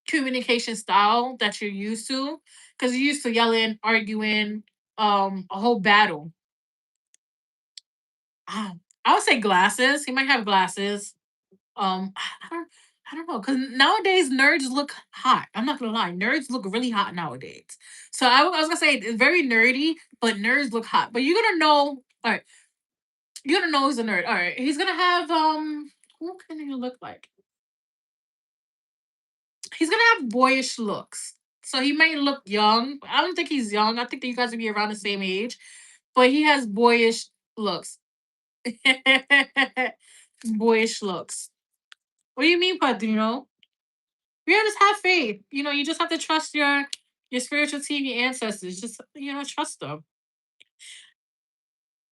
communication style that you're used to, because you're used to yelling, arguing, a whole battle. I would say glasses. He might have glasses. I don't, I don't know, because nowadays nerds look hot. I'm not gonna lie, nerds look really hot nowadays. So I was gonna say it's very nerdy, but nerds look hot. But you're gonna know. All right, you're gonna know he's a nerd. All right, he's gonna have Who can he look like? He's gonna have boyish looks. So he might look young. I don't think he's young. I think that you guys would be around the same age, but he has boyish looks. Boyish looks. What do you mean, Padrino? Yeah, just have faith. You just have to trust your spiritual team, your ancestors. Just trust them.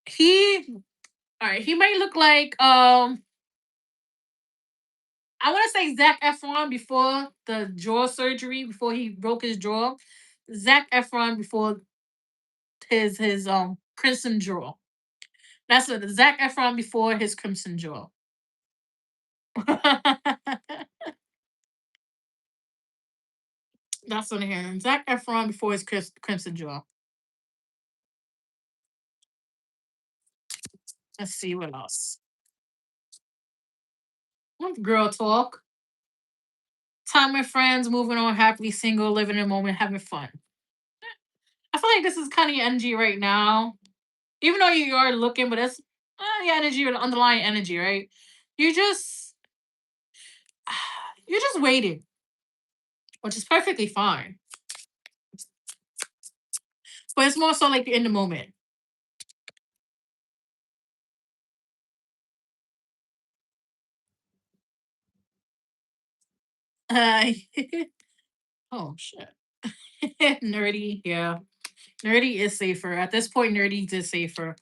He All right. He might look like I want to say Zach Efron before the jaw surgery, before he broke his jaw. Zach Efron before his crimson jaw. That's what Zach Efron before his crimson jaw. That's what I'm hearing. Zach Efron before his crimson jaw. Let's see what else. Girl talk. Time with friends, moving on happily, single, living in the moment, having fun. I feel like this is kind of your energy right now. Even though you are looking, but it's your energy or the underlying energy, right? You just you're just waiting, which is perfectly fine. But it's more so like you're in the moment. Uh, oh shit. Nerdy, yeah. Nerdy is safer. At this point, nerdy is safer.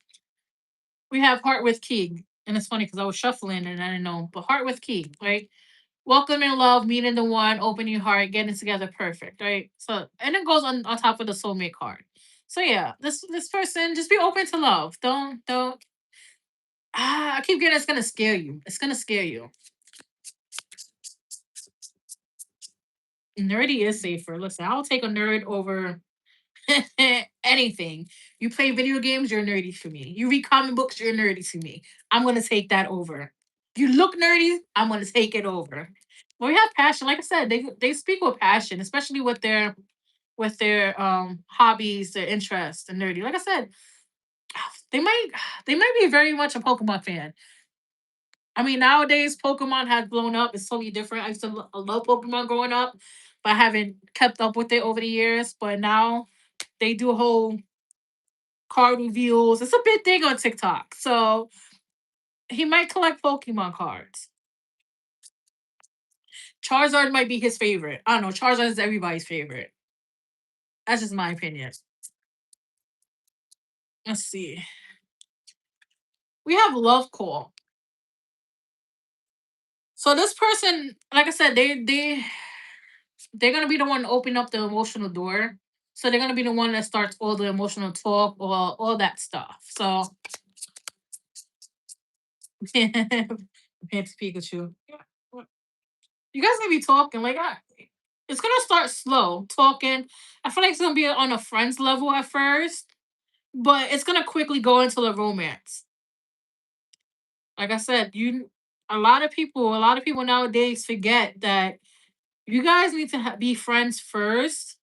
We have Heart with King. And it's funny because I was shuffling and I didn't know. But Heart with King, right? Welcome in love, meeting the one, open your heart, getting together, perfect, right? So and it goes on top of the soulmate card. So yeah, this person, just be open to love. Don't I keep getting it's gonna scare you. It's gonna scare you. Nerdy is safer. Listen, I'll take a nerd over anything. You play video games, you're nerdy for me. You read comic books, you're nerdy to me. I'm gonna take that over. You look nerdy, I'm gonna take it over. But we have passion. Like I said, they speak with passion, especially with their hobbies, their interests, and nerdy. Like I said, they might they might be very much a Pokemon fan. I mean, nowadays Pokemon has blown up. It's totally different. I used to love Pokemon growing up, but I haven't kept up with it over the years. But now they do whole card reveals. It's a big thing on TikTok. So he might collect Pokemon cards. Charizard might be his favorite. I don't know. Charizard is everybody's favorite. That's just my opinion. Let's see. We have Love Call. So this person, like I said, they're gonna be the one to open up the emotional door. So they're gonna be the one that starts all the emotional talk or all that stuff. So Pants Pikachu. Yeah. You guys gonna be talking like it's gonna start slow talking. I feel like it's gonna be on a friends level at first, but it's gonna quickly go into the romance. Like I said, you a lot of people nowadays forget that you guys need to be friends first,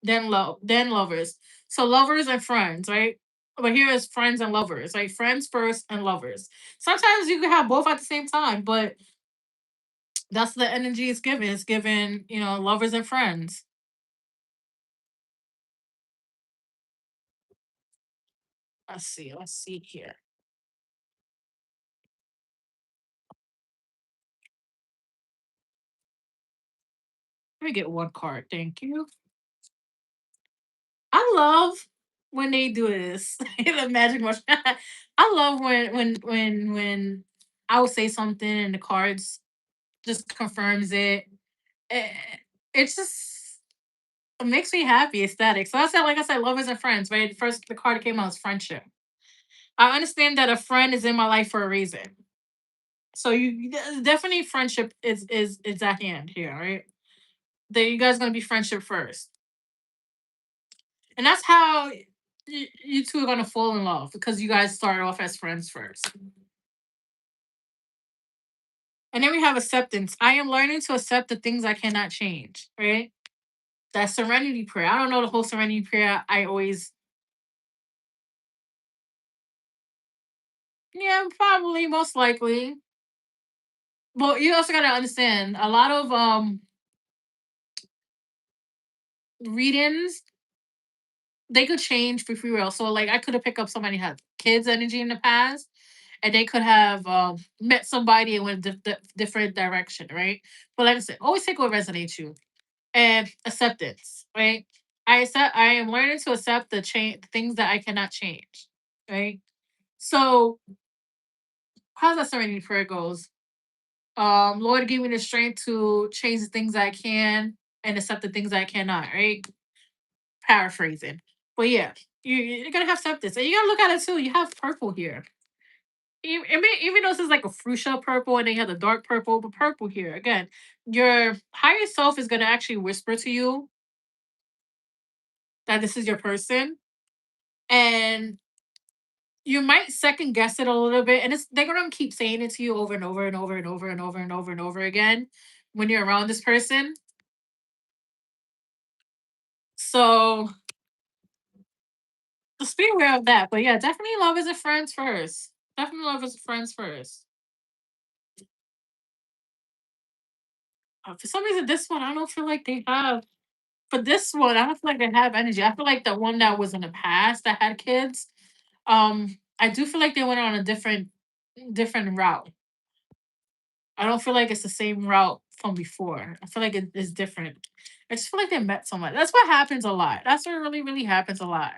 then lovers. So lovers and friends, right? But here is friends and lovers, right? Friends first and lovers. Sometimes you can have both at the same time, but that's the energy it's given. It's given, lovers and friends. Let's see. Let's see here. Let me get one card. Thank you. I love when they do this. The magic mushroom. I love when I will say something and the cards just confirms it. Eh, It's just it makes me happy, ecstatic. So I said, like I said, lovers and friends, right? First, the card that came out was friendship. I understand that a friend is in my life for a reason. So definitely friendship is at hand here, right? That you guys gonna be friendship first, and that's how you two are gonna fall in love because you guys started off as friends first. And then we have acceptance. I am learning to accept the things I cannot change, right? That serenity prayer. I don't know the whole serenity prayer. Yeah, probably, most likely. But you also gotta understand a lot of readings they could change for free will. So like I could have picked up somebody who had kids energy in the past, and they could have met somebody and went a different direction, right? But like I said, always take what resonates you and acceptance, right? I am learning to accept the change things that I cannot change, right? So how's that serenity prayer goes? Lord, give me the strength to change the things I can and accept the things I cannot, right? Paraphrasing. But yeah, you're gonna have acceptance. And you gotta look at it too. You have purple here. Even though this is like a fuchsia purple and then you have the dark purple, but purple here. Again, your higher self is gonna actually whisper to you that this is your person. And you might second guess it a little bit. And they're gonna keep saying it to you over and over and over and over and over and over and over again when you're around this person. So just be aware of that. But yeah, definitely love as a friends first. Definitely love as a friends first. For some reason, this one I don't feel like they have. For this one, I don't feel like they have energy. I feel like the one that was in the past that had kids. I do feel like they went on a different route. I don't feel like it's the same route from before. I feel like it is different. I just feel like they met someone. That's what happens a lot. That's what really, really happens a lot.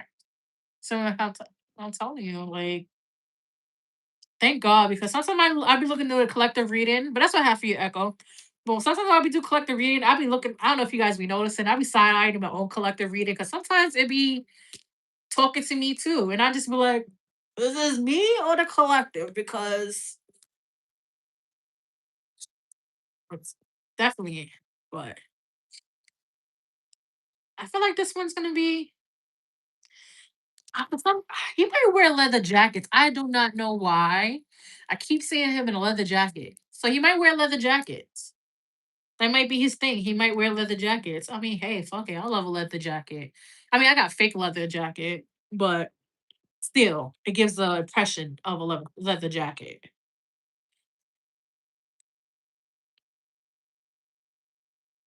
So I'm telling you, like, thank God, because sometimes I be looking to a collective reading, but that's what I have for you, Echo. But sometimes I be do collective reading. I be looking. I don't know if you guys be noticing. I be side eyeing my own collective reading because sometimes it be talking to me too, and I just be like, "Is this me or the collective?" Because it's definitely. But I feel like this one's gonna be. For some, he might wear leather jackets. I do not know why. I keep seeing him in a leather jacket. So he might wear leather jackets. That might be his thing. He might wear leather jackets. I mean, hey, fuck it. I love a leather jacket. I mean, I got fake leather jacket, but still, it gives the impression of a leather jacket.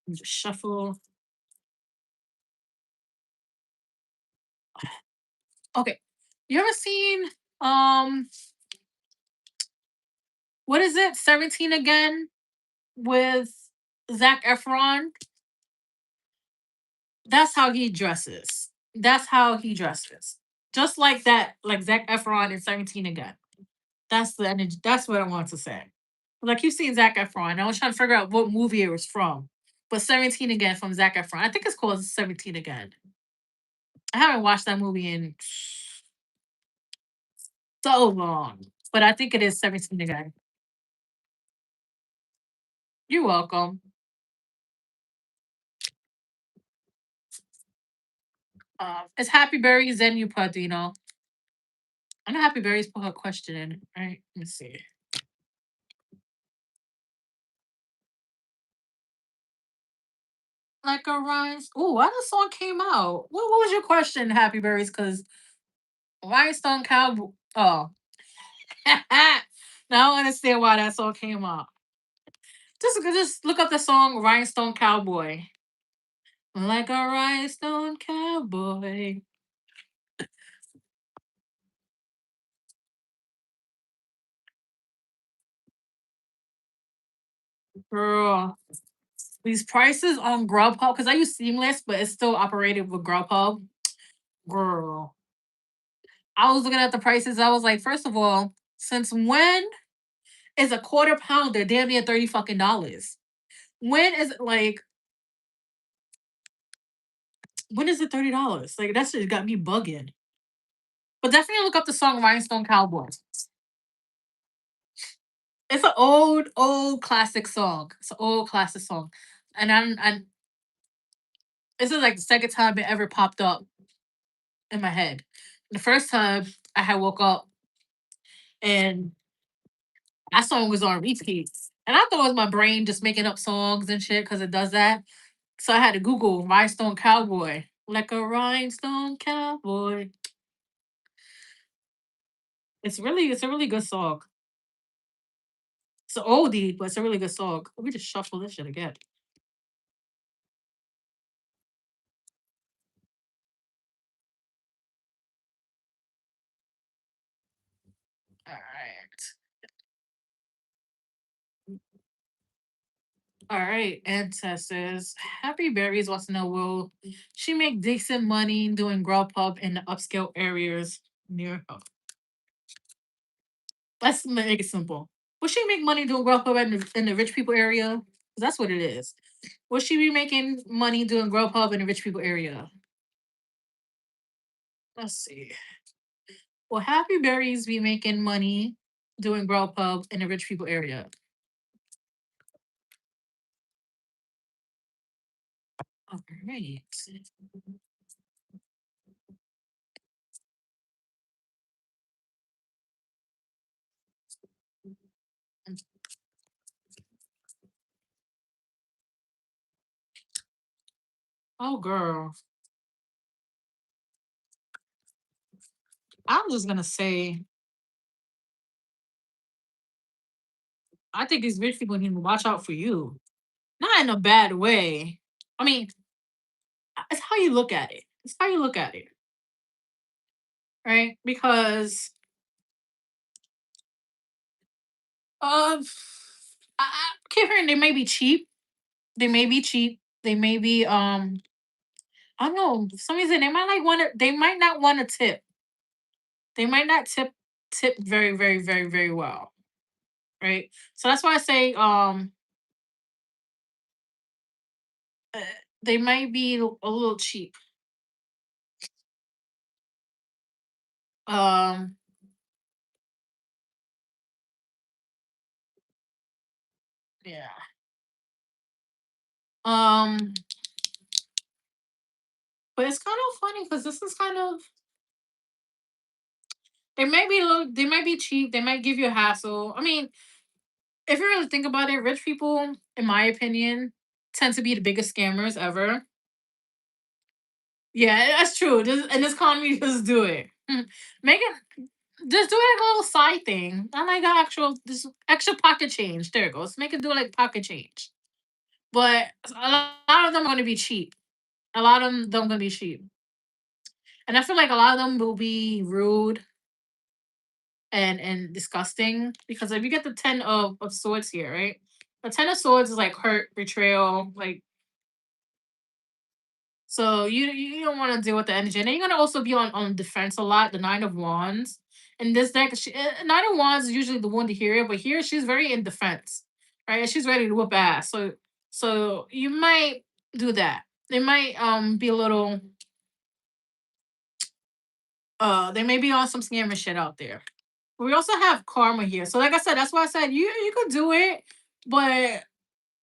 Just shuffle. Okay. You ever seen um what is it? 17 again with Zach Efron? That's how he dresses. That's how he dresses. Just like that, like Zach Efron in 17 again. That's the energy. That's what I want to say. Like you've seen Zac Efron. I was trying to figure out what movie it was from. But 17 again from Zac Efron. I think it's called 17 again. I haven't watched that movie in so long. But I think it is 17 again. You're welcome. It's Happy Berries, then you put, I know Happy Berries put her question in. Right? Let me see. Like a rise. Oh, why the song came out? What was your question, Happy Berries? Because Rhinestone Cowboy. Oh. Now I understand why that song came out. Just look up the song Rhinestone Cowboy. Like a rhinestone cowboy. Girl. These prices on Grubhub, because I use Seamless, but it's still operated with Grubhub. Girl. I was looking at the prices. I was like, first of all, since when is a quarter pounder damn near 30 fucking dollars? When is it like when is it $30? Like that shit got me bugging. But definitely look up the song Rhinestone Cowboy. It's an old classic song. It's an old classic song. And I'm this is like the second time it ever popped up in my head. The first time I had woke up and that song was on repeat. And I thought it was my brain just making up songs and shit because it does that. So I had to Google Rhinestone Cowboy. Like a rhinestone cowboy. It's a really good song. It's an oldie, but it's a really good song. Let me just shuffle this shit again. All right. All right, ancestors. Happy Berries wants to know, will she make decent money doing Grubhub in the upscale areas near her? Let's make it simple. Will she make money doing Grubhub in the rich people area? 'Cause that's what it is. Will she be making money doing Grubhub in the rich people area? Let's see. Will Happy Berries be making money doing Grubhub in the rich people area? All right. Oh, girl. I'm just gonna say, I think these rich people need to watch out for you. Not in a bad way. I mean, it's how you look at it. It's how you look at it, right? Because of I keep hearing they may be cheap. They may be cheap. They may be I don't know. For some reason they might like want to. They might not want to tip. They might not tip very very well, right? So that's why I say uh, they might be a little cheap. Um yeah. Um but it's kind of funny because this is kind of They might be a little, they might be cheap, they might give you a hassle. I mean, if you really think about it, rich people, in my opinion, tend to be the biggest scammers ever. Yeah, that's true. Just in this economy, just do it. Make it, just do it like a little side thing. Not like an actual this extra pocket change. There it goes. Make it do like pocket change. But a lot of them are going to be cheap. A lot of them going to be cheap, and I feel like a lot of them will be rude and disgusting because if you get the ten of swords here, right? The ten of swords is like hurt, betrayal, like so you don't want to deal with the energy, and then you're gonna also be on defense a lot. The nine of wands in this deck, nine of wands is usually the one to hear it, but here she's very in defense, right? And she's ready to whoop ass. So you might do that. They might be a little they may be on some scammer shit out there. We also have karma here. So like I said, that's why I said you could do it, but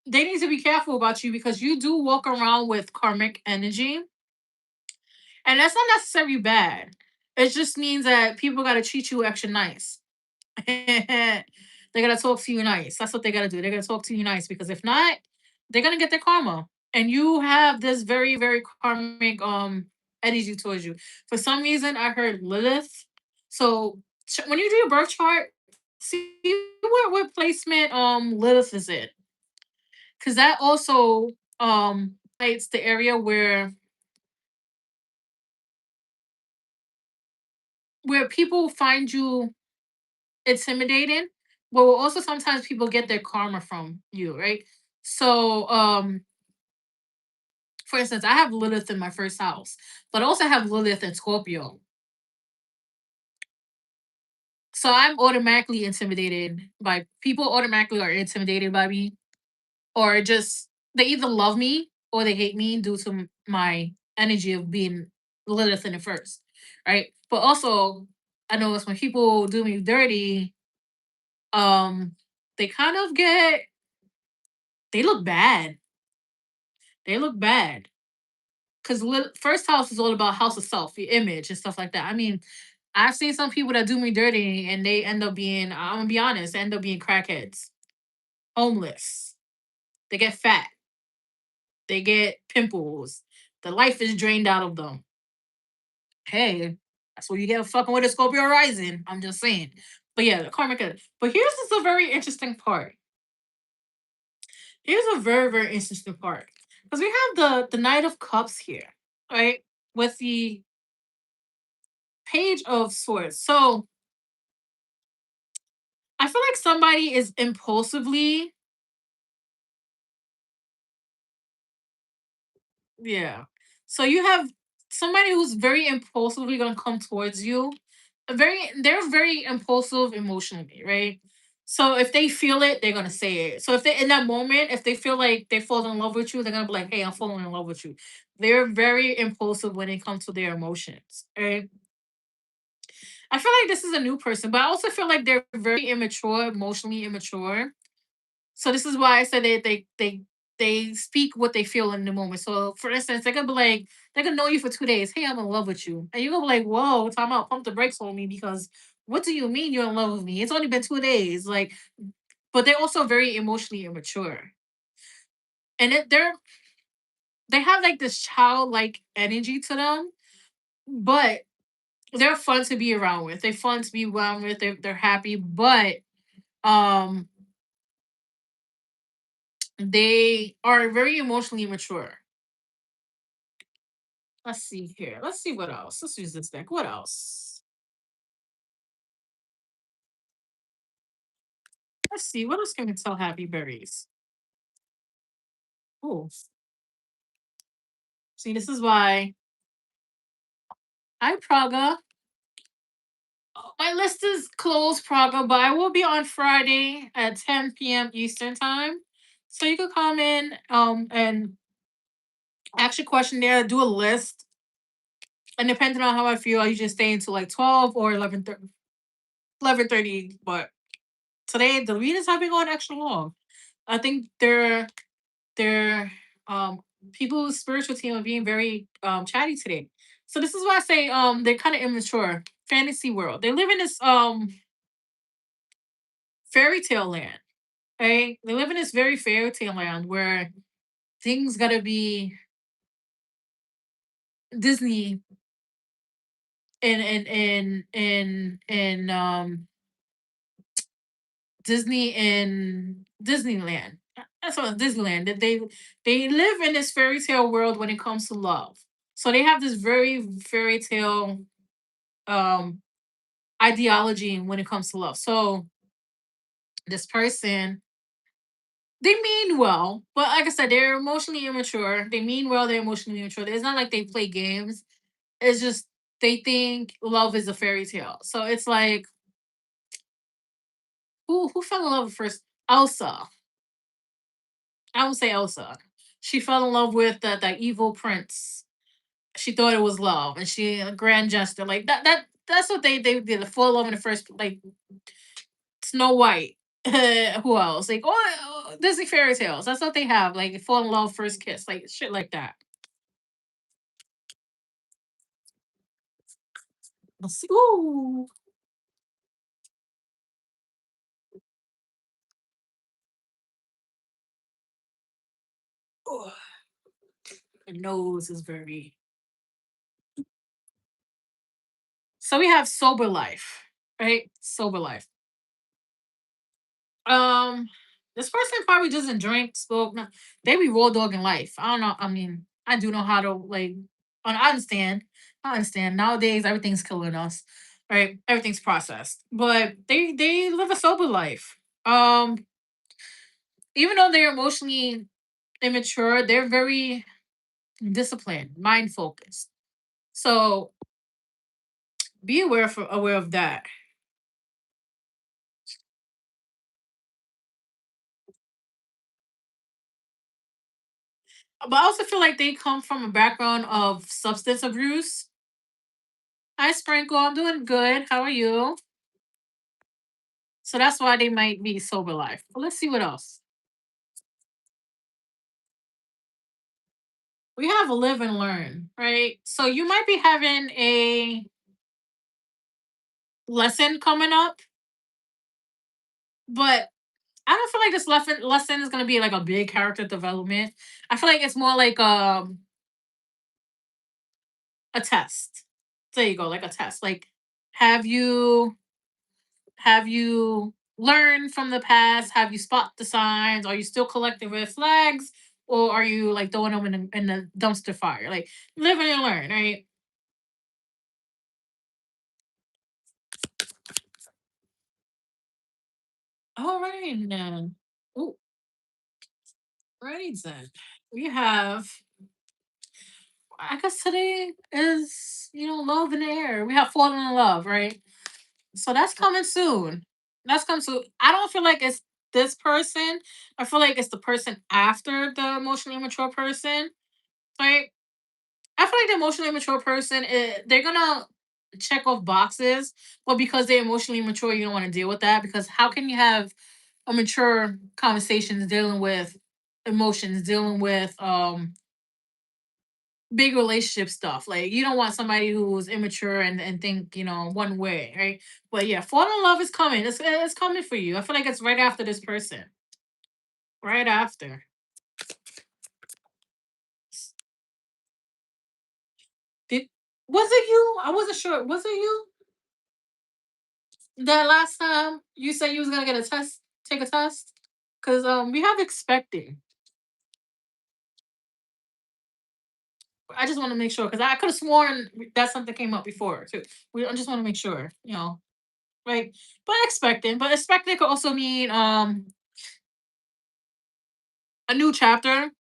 they need to be careful about you because you do walk around with karmic energy, and that's not necessarily bad. It just means that people gotta treat you extra nice. They gotta talk to you nice. That's what they gotta do. They gotta talk to you nice because if not, they're gonna get their karma. And you have this very, very karmic energy towards you. For some reason, I heard Lilith. So when you do your birth chart, see what placement Lilith is in, because that also it's the area where people find you intimidating, but also sometimes people get their karma from you, right? So for instance, I have Lilith in my first house, but I also have Lilith in Scorpio. So I'm automatically intimidated by people, automatically are intimidated by me, or just they either love me or they hate me due to my energy of being Lilith in the first, right? But also, I know it's when people do me dirty, um, they kind of get, they look bad. They look bad because first house is all about house of self, your image and stuff like that. I mean, I've seen some people that do me dirty and they end up being, I'm gonna be honest, end up being crackheads, homeless. They get fat. They get pimples. The life is drained out of them. Hey, that's what you get fucking with a Scorpio rising. I'm just saying. But yeah, the karmic. But here's just a very interesting part. Here's a very, very interesting part. Because we have the Knight of Cups here, right? With the Page of Swords. So I feel like somebody is impulsively, yeah. So you have somebody who's very impulsively gonna come towards you. They're very impulsive emotionally, right? So if they feel it, they're gonna say it. So if they in that moment, if they feel like they fall in love with you, they're gonna be like, "Hey, I'm falling in love with you." They're very impulsive when it comes to their emotions, right? I feel like this is a new person, but I also feel like they're very immature, emotionally immature. So this is why I said they speak what they feel in the moment. So for instance, they could be like, they could know you for 2 days. Hey, I'm in love with you. And you're gonna be like, whoa, time out, pump the brakes on me because what do you mean you're in love with me? It's only been 2 days. Like, but they're also very emotionally immature. And they have like this childlike energy to them, but they're fun to be around with. They're fun to be around with. They're happy, but um they are very emotionally mature. Let's see here. Let's see what else. Let's use this deck. What else? Let's see. What else can we tell Happy Berries? Oh, see, this is why I Praga. My list is closed, Praga, but I will be on Friday at 10 p.m. Eastern time. So you could come in and ask your question there, do a list. And depending on how I feel, I usually stay until like 12 or 11:30. But today the readings have been going extra long. I think they're people's spiritual team are being very chatty today. So this is why I say they're kind of immature. fantasy world. They live in this fairy tale land. Right? They live in this very fairy tale land where things gotta be Disney and Disney in Disneyland. That's what Disneyland. That they live in this fairy tale world when it comes to love. So they have this very fairy tale um ideology when it comes to love. So this person, they mean well, but like I said, they're emotionally immature. They mean well, they're emotionally immature. It's not like they play games. It's just they think love is a fairy tale. So it's like who fell in love first? Elsa. I would say Elsa. She fell in love with that evil prince. She thought it was love, and she a grand gesture like that's what they did. Fall in love in the first like Snow White. Who else? Like Disney fairy tales. That's what they have. Like fall in love, first kiss, like shit like that. Let's see. Ooh, oh, her nose is very. So we have sober life, right? Sober life. Um, this person probably doesn't drink, smoke. No, they be raw dog in life. I don't know. I mean, I do know how to like. I understand. I understand. Nowadays, everything's killing us, right? Everything's processed, but they live a sober life. Even though they're emotionally immature, they're very disciplined, mind focused. So be aware of that. But I also feel like they come from a background of substance abuse. Hi, Sprinkle. I'm doing good. How are you? So that's why they might be sober life. But let's see what else. We have a live and learn, right? So you might be having a lesson coming up, but I don't feel like this lesson is gonna be like a big character development. I feel like it's more like a test. There you go, like a test. Like, have you have you learned from the past? Have you spot the signs? Are you still collecting red flags, or are you like throwing them in the dumpster fire? Like, live and learn, right? All right, then. Oh, right then. We have. I guess today is love in the air. We have fallen in love, right? So that's coming soon. That's coming soon. I don't feel like it's this person. I feel like it's the person after the emotionally immature person. Right? I feel like the emotionally mature person, they're gonna check off boxes, but because they're emotionally mature, you don't want to deal with that. Because how can you have a mature conversations dealing with emotions, dealing with big relationship stuff? Like you don't want somebody who's immature and think one way, right? But yeah, fall in love is coming. It's coming for you. I feel like it's right after this person, right after. Did Was it you? I wasn't sure. Was it you? That last time you said you was gonna get a test, take a test, because we have expecting. I just want to make sure because I could have sworn that something came up before too. I just want to make sure, right? But expecting could also mean a new chapter.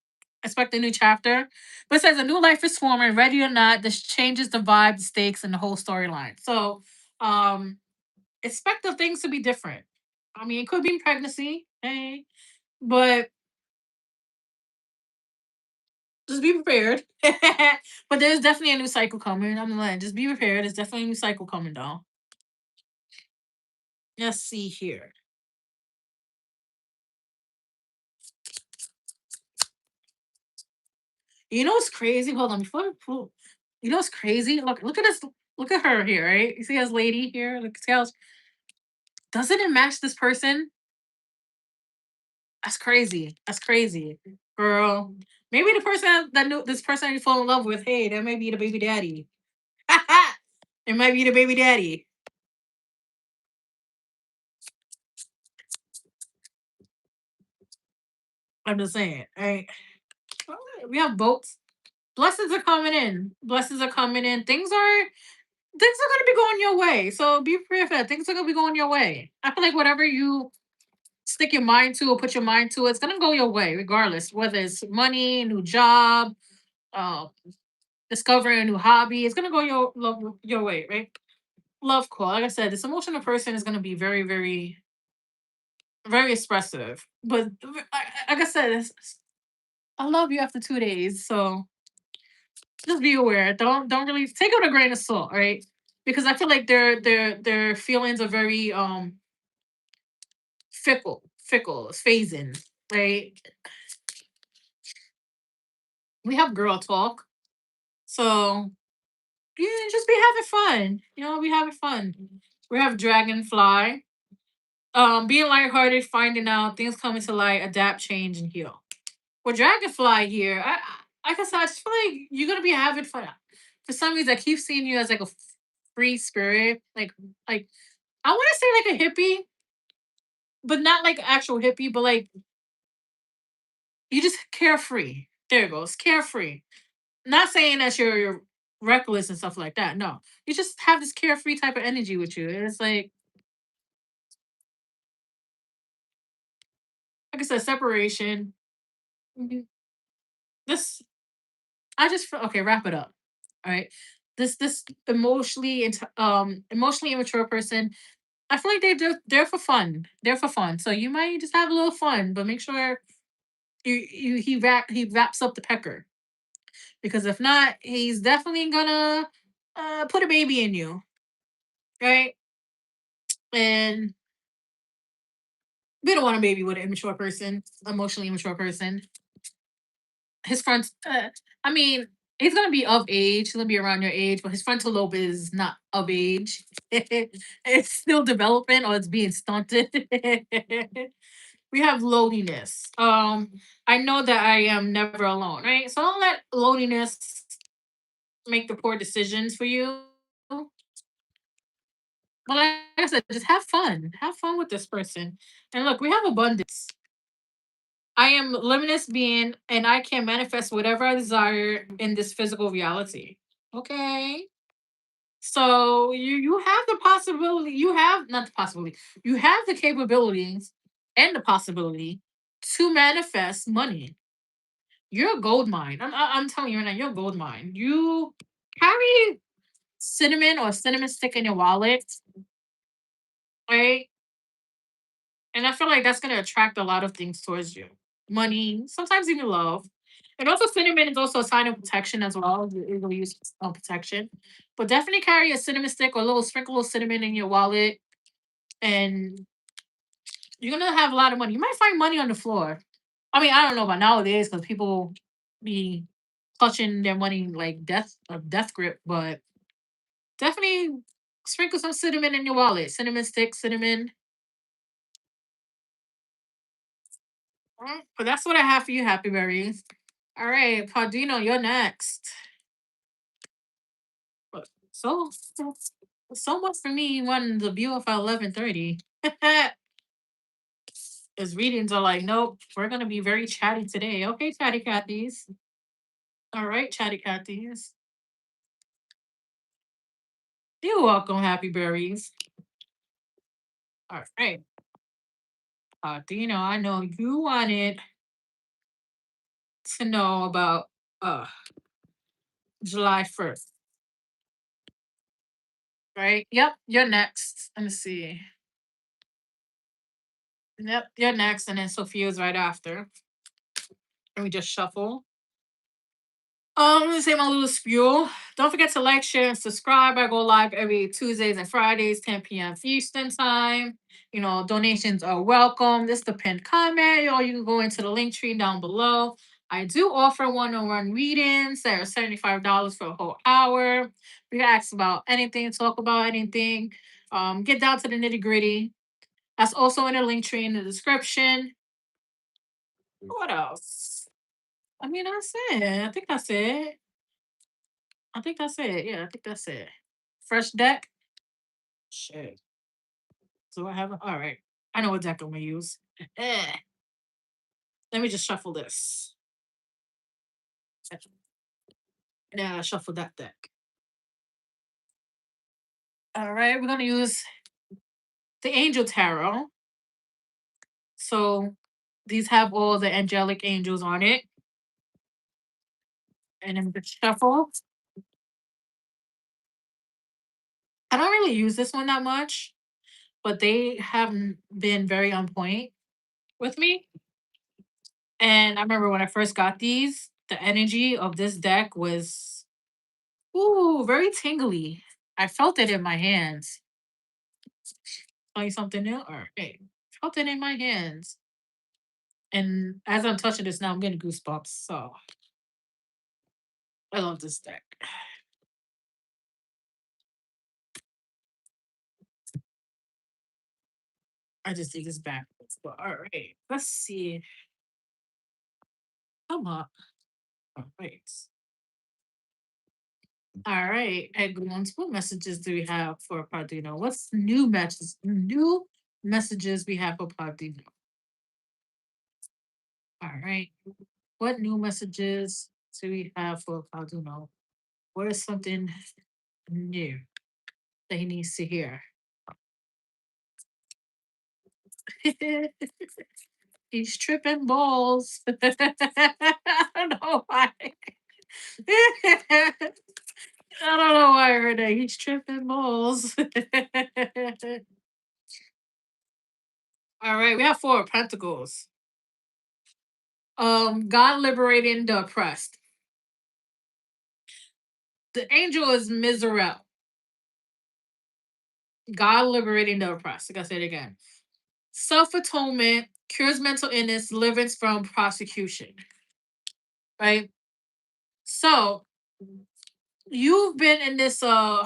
Expect a new chapter, but it says a new life is forming. Ready or not, this changes the vibe, the stakes, and the whole storyline. So um, expect the things to be different. I mean, it could be pregnancy, hey, but just be prepared. But there's definitely a new cycle coming. I'm like, just be prepared. There's definitely a new cycle coming, though. Let's see here. You know what's crazy? Hold on, before I pull. You know what's crazy? Look at this. Look at her here, right? You see this lady here? Look, see how doesn't it match this person? That's crazy. That's crazy, girl. Maybe the person that knew this person you fall in love with, hey, that might be the baby daddy. It might be the baby daddy. I'm just saying. Right? We have boats. Blessings are coming in. Blessings are coming in. Things are gonna be going your way. So be prepared for that. Things are gonna be going your way. I feel like whatever you stick your mind to or put your mind to, it's gonna go your way, regardless. Whether it's money, new job, uh, discovering a new hobby, it's gonna go your way, right? Love call. Like I said, this emotional person is gonna be very, very, very expressive. But like I said, I love you after 2 days, so just be aware. Don't really take it with a grain of salt, right? Because I feel like their feelings are very fickle, it's phasing, right? We have girl talk, so yeah, just be having fun. We having fun. We have dragonfly. Being lighthearted, finding out things coming to light, adapt, change, and heal. With dragonfly here, like I said, I just feel like you're gonna be having fun. For some reason, I keep seeing you as like a free spirit, like I want to say like a hippie, but not like actual hippie, but like you just carefree. There it goes, carefree. Not saying that you're reckless and stuff like that. No, you just have this carefree type of energy with you. And it's like I said, separation. Mhm. This I just feel okay. Wrap it up. All right. This emotionally immature person. I feel like they're for fun. They're for fun. So you might just have a little fun, but make sure he wraps up the pecker, because if not, he's definitely gonna put a baby in you, right? And we don't want a baby with an immature person, emotionally immature person. His front, I mean, he's gonna be of age. He's gonna be around your age, but his frontal lobe is not of age. It's still developing, or it's being stunted. We have loneliness. I know that I am never alone, right? So don't let loneliness make the poor decisions for you. But like I said, just have fun. Have fun with this person. And look, we have abundance. I am limitless being, and I can manifest whatever I desire in this physical reality. Okay. So you have the possibility. You have not the possibility. You have the capabilities and the possibility to manifest money. You're a gold mine. I'm telling you right now, you're a gold mine. You carry cinnamon or cinnamon stick in your wallet, right? And I feel like that's gonna attract a lot of things towards you. Money, sometimes even love. And also cinnamon is also a sign of protection as well. You will use protection. But definitely carry a cinnamon stick or a little sprinkle of cinnamon in your wallet, and you're gonna have a lot of money. You might find money on the floor. I mean, I don't know about nowadays because people be clutching their money like death grip, but definitely sprinkle some cinnamon in your wallet. Cinnamon stick, cinnamon. Alright, but that's what I have for you, Happy Berries. All right, Padino, you're next. But so much for me wanting the view of 11:30. His readings are like, nope, we're gonna be very chatty today. Okay, chatty Cathy's. All right, chatty Cathy's. You're welcome, Happy Berries. All right, Padino, I know you wanted to know about uh July 1st, right? Yep, you're next. Let me see. Yep, you're next, and then Sophia's right after. Let me just shuffle. Let me say my little spiel. Don't forget to like, share, and subscribe. I go live every Tuesdays and Fridays, 10 p.m. Eastern time. Donations are welcome. This is the pinned comment, or you can go into the link tree down below. I do offer one-on-one readings that are $75 for a whole hour. We can ask about anything, talk about anything, get down to the nitty gritty. That's also in the link tree in the description. What else? I mean, that's it. I think that's it. I think that's it. Yeah, I think that's it. Fresh deck. Shit. So I have. All right. I know what deck I'm gonna use. Let me just shuffle this. Yeah, shuffle that deck. All right, we're gonna use the Angel Tarot. So these have all the angelic angels on it, and then the shuffle. I don't really use this one that much, but they haven't been very on point with me. And I remember when I first got these, the energy of this deck was ooh very tingly. I felt it in my hands. Tell you something new? All right, felt it in my hands. And as I'm touching this now, I'm getting goosebumps. So I love this deck. I just think it's backwards. But all right, let's see. Come up. All right. All right, Edgons, what messages do we have for Pardino? What's new messages we have for Pardino? All right. What new messages do we have for Pardino? What is something new that he needs to hear? He's tripping balls. I don't know why. I don't know why I heard that. He's tripping balls. All right, we have four of pentacles. God liberating the oppressed. The angel is Miserel. God liberating the oppressed. Like I said again. Self atonement cures mental illness, deliverance from prosecution. Right. So you've been in this. I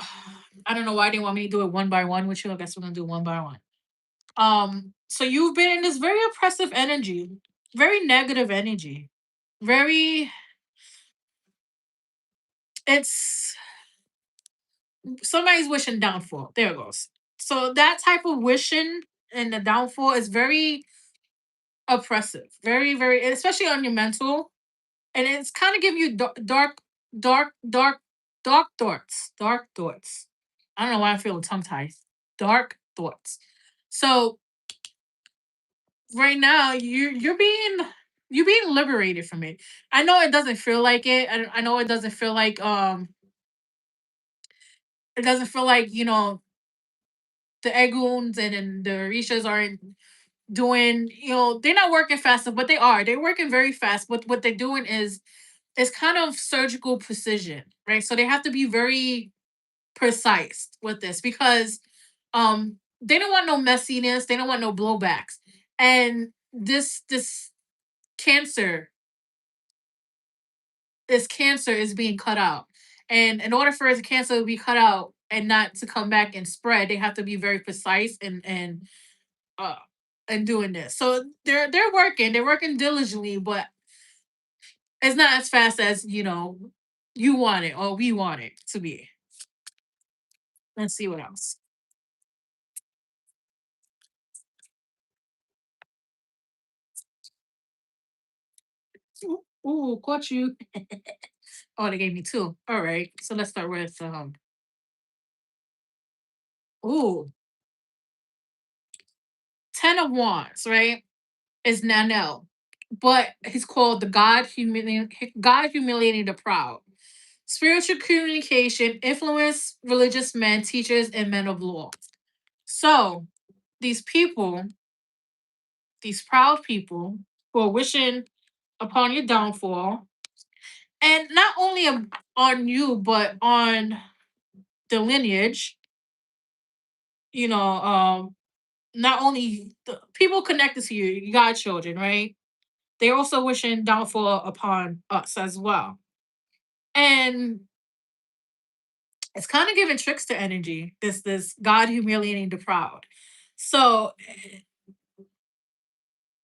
don't know why they want me to do it one by one with you. I guess we're gonna do one by one. So you've been in this very oppressive energy, very negative energy, very. It's somebody's wishing downfall. There it goes. So that type of wishing and the downfall is very oppressive, very, very, and especially on your mental. And it's kind of giving you dark thoughts, dark thoughts. I don't know why I'm feeling tongue tied. Dark thoughts. So right now you're being liberated from it. I know it doesn't feel like it. I know it doesn't feel like the Egoons and the Rishas aren't doing, they're not working fast, but they are. They're working very fast. But what they're doing is kind of surgical precision, right? So they have to be very precise with this because they don't want no messiness, they don't want no blowbacks. And this cancer, this cancer is being cut out. And in order for the cancer to be cut out and not to come back and spread, they have to be very precise uh and doing this. So they're working diligently, but it's not as fast as you want it or we want it to be. Let's see what else. Ooh, caught you. Oh, they gave me two. All right. So let's start with ooh, 10 of Wands, right? Is Nanel. But he's called the God humiliating the proud. Spiritual communication, influence religious men, teachers, and men of law. So these people, these proud people who are wishing upon your downfall, and not only on you, but on the lineage, you know, not only the people connected to you, you got children, right? they're also wishing downfall upon us as well. And it's kind of giving tricks to energy. This God humiliating the proud. So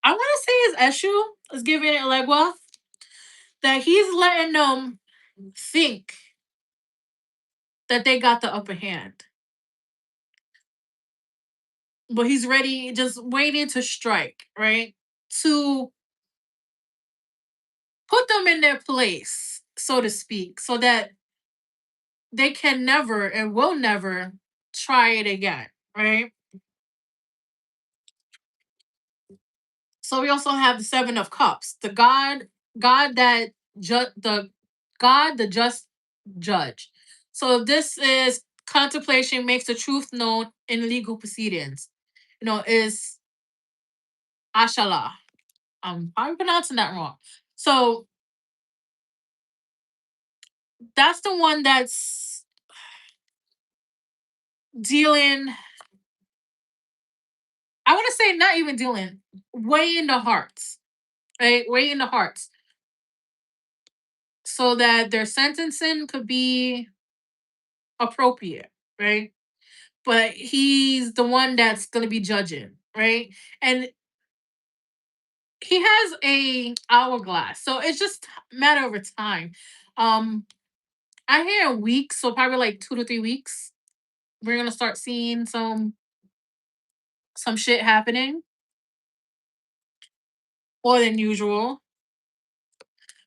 I want to say his Eshu is giving it Legwa that he's letting them think that they got the upper hand, but he's ready, just waiting to strike, right? To put them in their place, so to speak, so that they can never and will never try it again, right? So we also have the Seven of Cups, the God that the God, the just judge. So this is contemplation makes the truth known in legal proceedings. Is Ashala. I'm pronouncing that wrong. So that's the one that's dealing. I want to say not even dealing, weighing the hearts, right? Weighing the hearts, so that their sentencing could be appropriate, right? But he's the one that's going to be judging, right? And he has a hourglass, so it's just a matter of time. Um, I hear a week, so probably like 2 to 3 weeks. We're gonna start seeing some shit happening more than usual.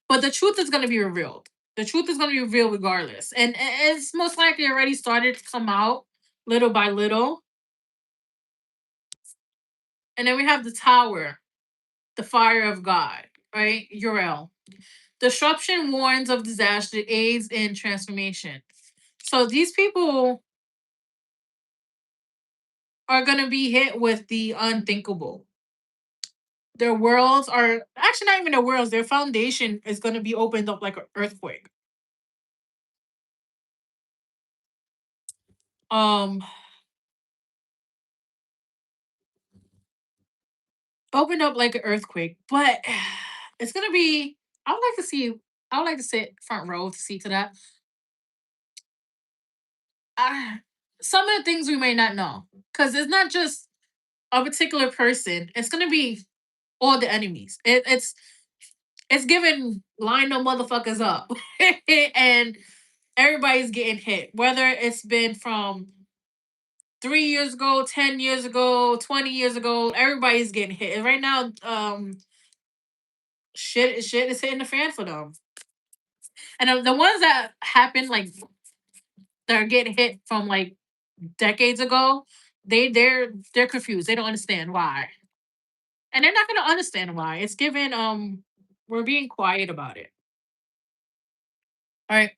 But the truth is gonna be revealed. The truth is gonna be revealed regardless, and it's most likely already started to come out little by little. And then we have the tower, the fire of God, right? Uriel. Disruption warns of disaster, aids in transformation. So these people are going to be hit with the unthinkable. Their worlds are actually not even their worlds, their foundation is going to be opened up like an earthquake. Um, Opened up like an earthquake, but it's going to be, I would like to see, I would like to sit front row to see to that. Uh, some of the things we may not know, because it's not just a particular person, it's going to be all the enemies. It's giving line no motherfuckers up. And everybody's getting hit. Whether it's been from 3 years ago, 10 years ago, 20 years ago, everybody's getting hit. And right now, shit is hitting the fan for them. And the ones that happen like that are getting hit from like decades ago, they're confused. They don't understand why. And they're not gonna understand why. It's given we're being quiet about it. All right.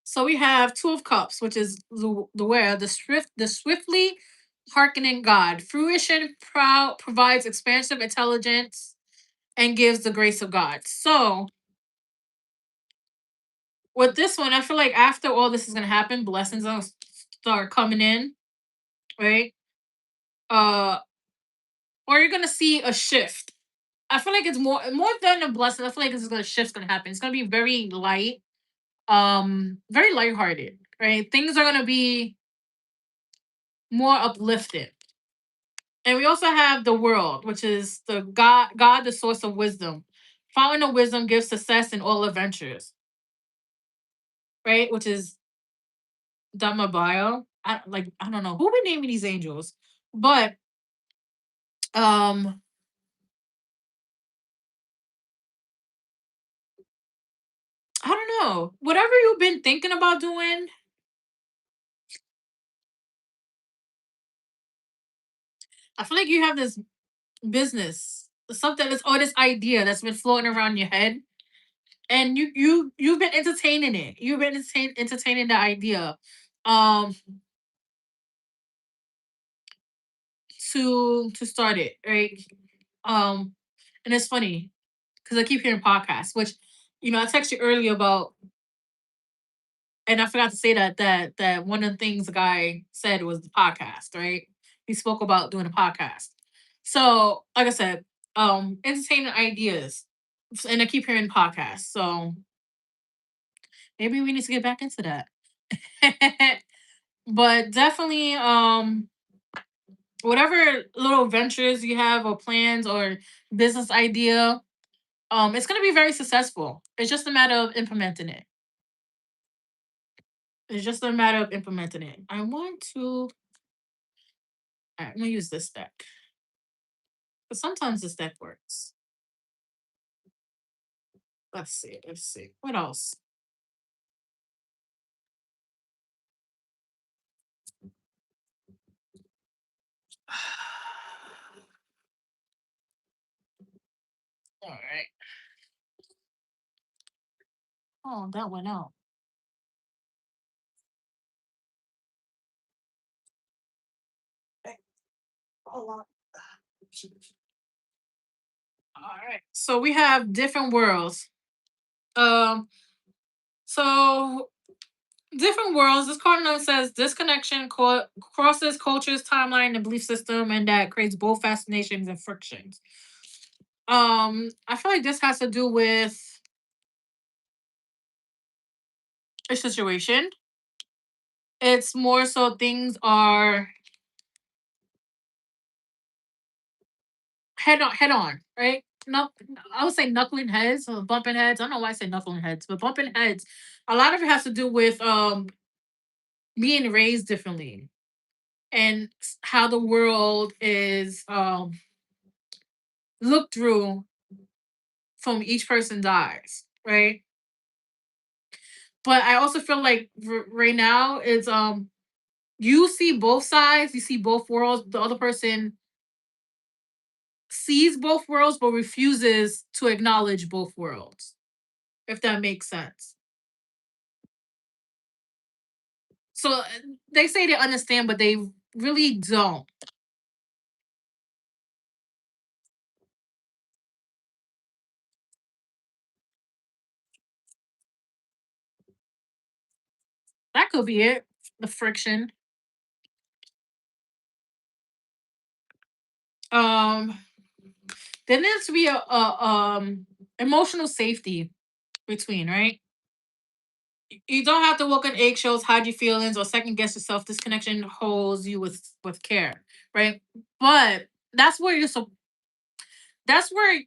So we have Two of Cups, which is the where the swiftly hearkening God. Fruition provides expansive intelligence and gives the grace of God. So with this one, I feel like after all this is gonna happen, blessings will start coming in, right? Uh, or you're gonna see a shift. I feel like it's more than a blessing. I feel like this is gonna shift's gonna happen. It's gonna be very light, very lighthearted, right? Things are gonna be more uplifted. And we also have the world, which is the God, the source of wisdom. Fountain of wisdom gives success in all adventures, right? Which is Dhamma Bio. I don't know who be naming these angels, but um I don't know. Whatever you've been thinking about doing, I feel like you have this business, something that's or this idea that's been floating around your head, and you've been entertaining it. You've been entertaining the idea. Um, to start it, right? Um, and it's funny because I keep hearing podcasts, which I texted you earlier about And I forgot to say that one of the things the guy said was the podcast, right? He spoke about doing a podcast. So, like I said, entertaining ideas, and I keep hearing podcasts. So maybe we need to get back into that. But definitely, whatever little ventures you have or plans or business idea, it's gonna be very successful. It's just a matter of implementing it. It's just a matter of implementing it. I want to. I'm gonna use this deck, but sometimes this deck works. Let's see. Let's see. What else? All right. Oh, that went out. Okay, hold on. All right. So we have different worlds. Um. So different worlds. This card note says this connection crosses cultures, timeline, and belief system, and that creates both fascinations and frictions. I feel like this has to do with a situation. It's more so things are head on, right? No, I would say knuckling heads or bumping heads. I don't know why I say knuckling heads, but bumping heads. A lot of it has to do with being raised differently and how the world is looked through from each person's eyes, right? But I also feel like right now it's you see both sides, you see both worlds. The other person sees both worlds but refuses to acknowledge both worlds, if that makes sense. So they say they understand, but they really don't. That could be it. The friction. Um, there needs to be a emotional safety between, right? You don't have to walk on eggshells, hide your feelings, or second guess yourself. This connection holds you with care, right? But that's where you're so that's where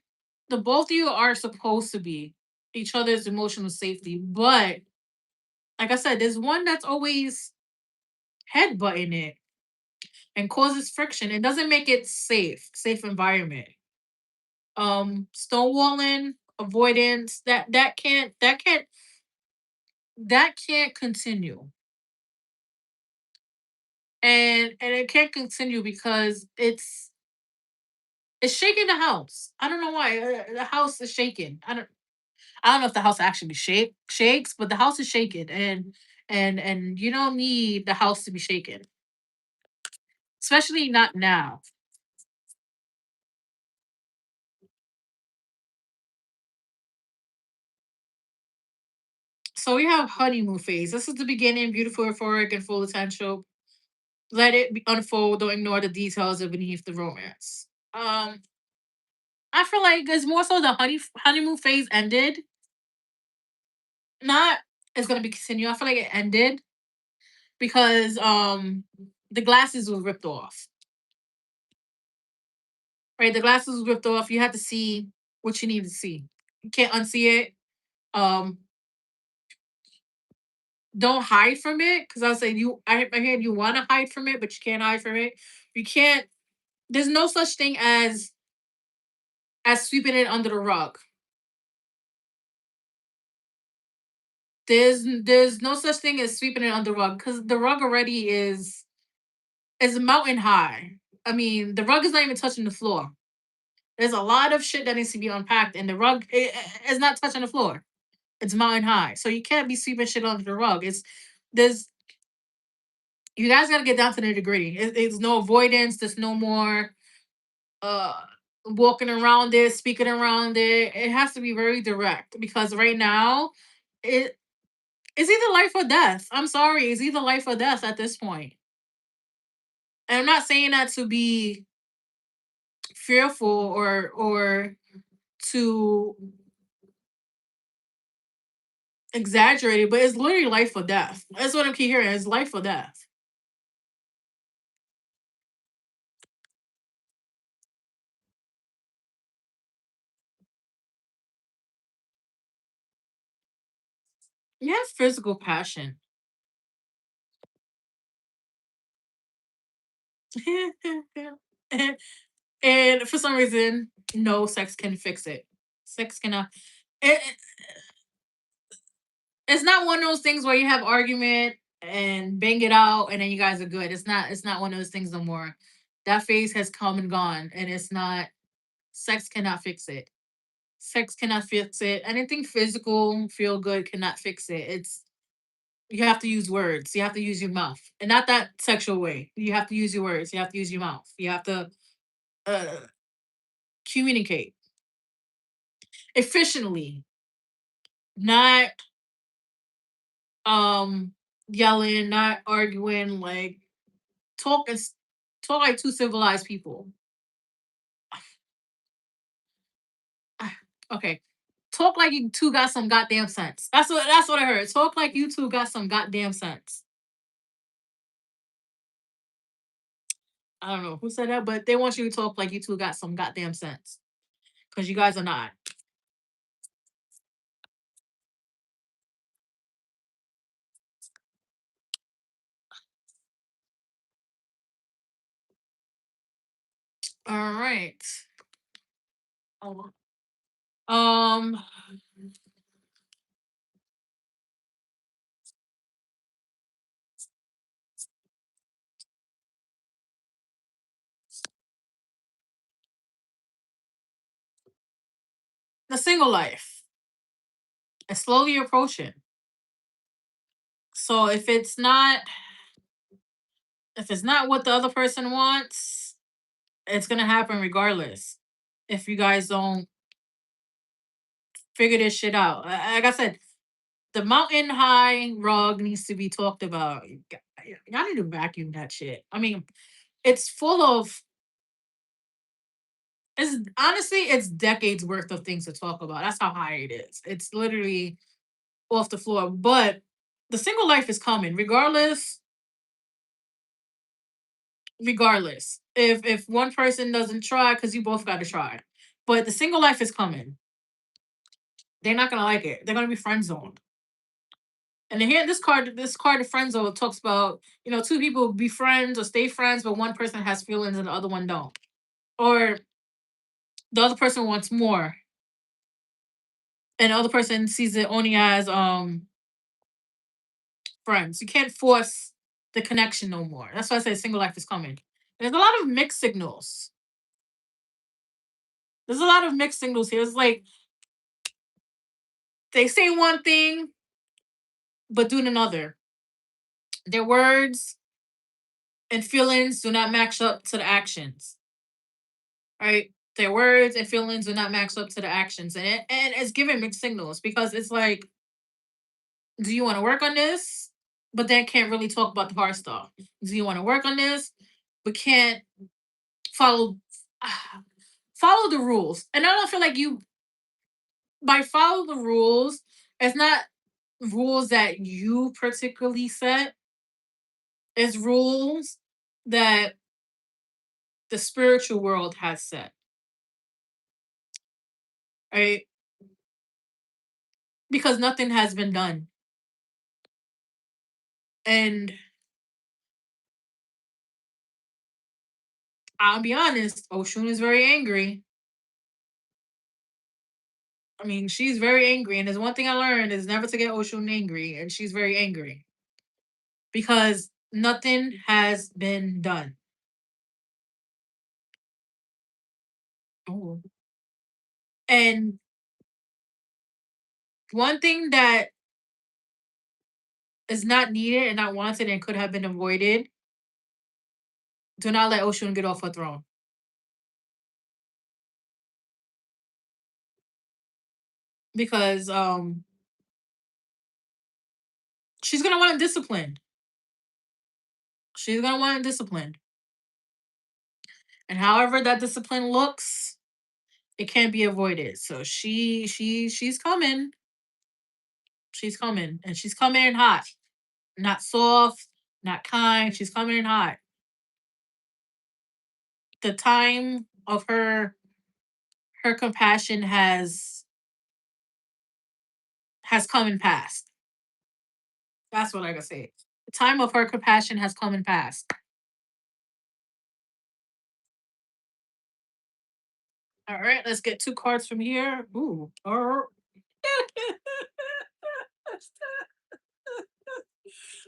the both of you are supposed to be each other's emotional safety. But like I said, there's one that's always headbutting it and causes friction. It doesn't make it safe environment. Stonewalling, avoidance, that can't continue. And it can't continue because it's shaking the house. I don't know why. The house is shaking. I don't know if the house actually shakes, but the house is shaking, and you don't need the house to be shaken, especially not now. So we have honeymoon phase. This is the beginning, beautiful, euphoric, and full potential. Let it unfold. Don't ignore the details of beneath the romance. I feel like it's more so the honeymoon phase ended. Not it's gonna be continue. I feel like it ended because the glasses were ripped off. Right, the glasses was ripped off. You had to see what you need to see. You can't unsee it. Um, don't hide from it because I was saying I heard you want to hide from it, but you can't hide from it. You can't. There's no such thing as sweeping it under the rug. There's no such thing as sweeping it under the rug because the rug already is mountain high. I mean, the rug is not even touching the floor. There's a lot of shit that needs to be unpacked, and the rug is not touching the floor. It's mountain high, so you can't be sweeping shit under the rug. There's you guys got to get down to the nitty gritty. It's no avoidance. There's no more uh walking around it, speaking around it. It has to be very direct because right now, it It's either life or death. I'm sorry, it's either life or death at this point. And I'm not saying that to be fearful or to exaggerate it, but it's literally life or death. That's what I'm keep hearing. It's life or death. You have physical passion. And for some reason, no sex can fix it. Sex cannot. It's not one of those things where you have argument and bang it out and then you guys are good. It's not one of those things no more. That phase has come and gone and it's not sex cannot fix it. Sex cannot fix it. Anything physical, feel good cannot fix it. It's you have to use words. You have to use your mouth. And not that sexual way. You have to use your words. You have to use your mouth. You have to uh communicate efficiently, not um yelling, not arguing, like talk is talk like two civilized people. Ah, okay. Talk like you two got some goddamn sense. That's what I heard. Talk like you two got some goddamn sense. I don't know who said that, but they want you to talk like you two got some goddamn sense. Because you guys are not. All right. Oh. Um the single life is slowly approaching. So if it's not what the other person wants, it's gonna happen regardless. If you guys don't figure this shit out. Like I said, the mountain high rug needs to be talked about. Y'all need to vacuum that shit. I mean, it's full of it's honestly it's decades worth of things to talk about. That's how high it is. It's literally off the floor. But the single life is coming, regardless. If one person doesn't try, because you both gotta try. But the single life is coming. They're not gonna like it. They're gonna be friend zoned. And then here, this card of friend zone talks about, two people be friends or stay friends, but one person has feelings and the other one don't. Or the other person wants more, and the other person sees it only as friends. You can't force the connection no more. That's why I say single life is coming. There's a lot of mixed signals. There's a lot of mixed signals here. It's like they say one thing but doing another. Their words and feelings do not match up to the actions. Right? Their words and feelings do not match up to the actions, and it's giving mixed signals because it's like, do you want to work on this, but then can't really talk about the hard stuff? Do you want to work on this, but can't follow follow the rules? And I don't feel like you by follow the rules. It's not rules that you particularly set. It's rules that the spiritual world has set, right? Because nothing has been done. And I'll be honest, Oshun is very angry. I mean, she's very angry. And there's one thing I learned is never to get Oshun angry. And she's very angry because nothing has been done. Oh. And one thing that is not needed and not wanted and could have been avoided, do not let Oshun get off her throne. Because She's gonna want it disciplined. She's gonna want it disciplined. And however that discipline looks, it can't be avoided. So she's coming. She's coming. And she's coming in hot. Not soft, not kind. She's coming in hot. The time of her compassion has come and passed. That's what I gotta say. The time of her compassion has come and passed. All right, let's get two cards from here. Ooh.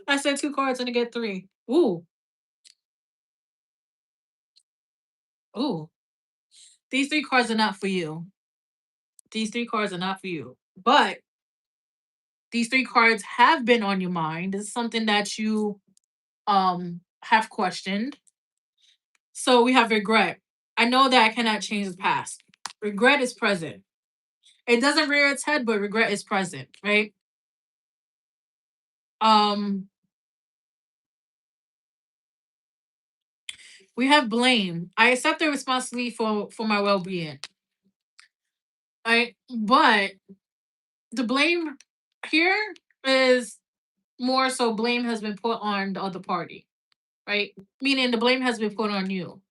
I said two cards and I get three. Ooh. Ooh. These three cards are not for you. These three cards are not for you. But these three cards have been on your mind. This is something that you have questioned. So we have regret. I know that I cannot change the past. Regret is present. It doesn't rear its head, but regret is present, right? Um, we have blame. I accept the responsibility for my well being. Right? But the blame here is more so blame has been put on the other party, right? Meaning the blame has been put on you.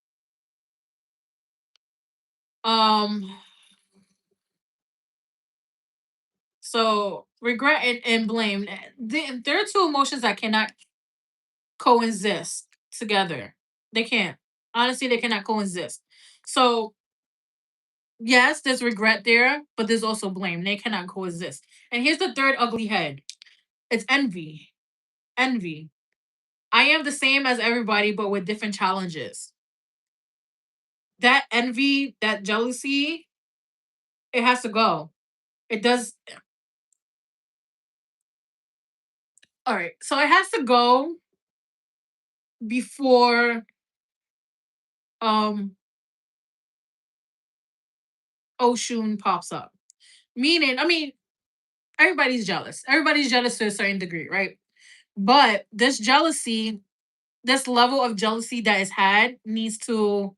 Um, so regret and blame, there are two emotions that cannot coexist together. They can't. Honestly, they cannot coexist. So yes, there's regret there, but there's also blame. They cannot coexist. And here's the third ugly head. It's envy. Envy. I am the same as everybody, but with different challenges. That envy, that jealousy, it has to go. It does. All right. So it has to go before um Oshun pops up. Meaning, I mean, everybody's jealous. Everybody's jealous to a certain degree, right? But this jealousy, this level of jealousy that is had needs to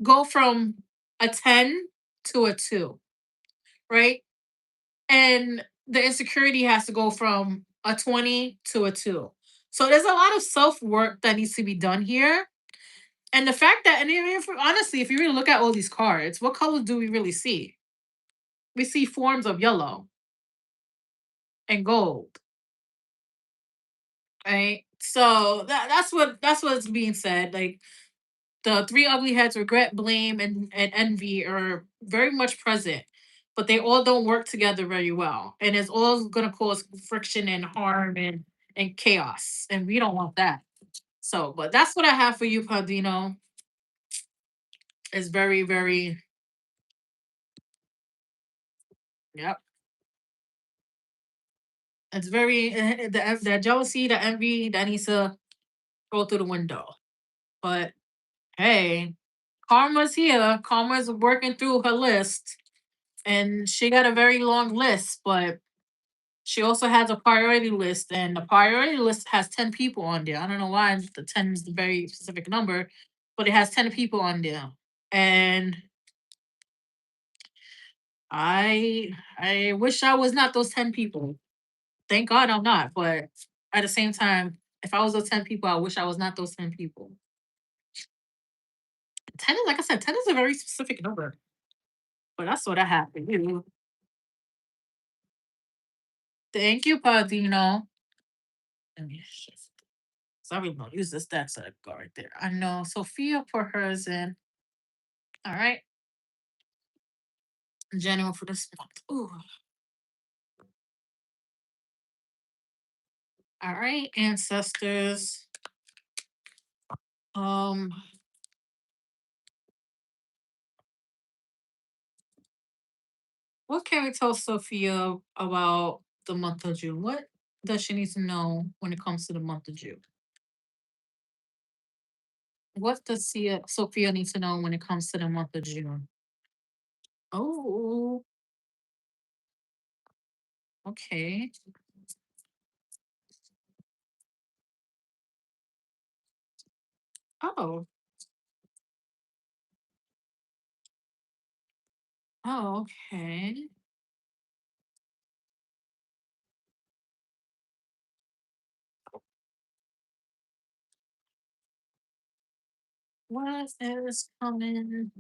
go from a 10 to a 2, right? And the insecurity has to go from a 20 to a 2. So there's a lot of self work that needs to be done here. And the fact that, and if, honestly, if you really look at all these cards, what colors do we really see? We see forms of yellow and gold, right? So that's what's being said. Like the three ugly heads, regret, blame, and envy are very much present, but they all don't work together very well. And it's all gonna cause friction and harm and chaos. And we don't want that. So, but that's what I have for you, Padino. It's very, very, yep. It's very the jealousy, the envy that needs to go through the window. But hey, Karma's here. Karma's working through her list. And she got a very long list, but she also has a priority list, and the priority list has 10 people on there. I don't know why the 10 is the very specific number, but it has 10 people on there. And I wish I was not those 10 people. Thank God I'm not, but at the same time, if I was those 10 people, I wish I was not those 10 people. 10 is, like I said, 10 is a very specific number, but that's what I have for you. Thank you, Padino. Let me shift. Sorry, we gonna use this deck so I go right there. I know Sophia put hers in. All right, January for this month. Ooh. All right, ancestors. Um, what can we tell Sophia about the month of June? What does she need to know when it comes to the month of June? What does Sophia need to know when it comes to the month of June? Oh, okay. Oh. Oh, okay. What is coming?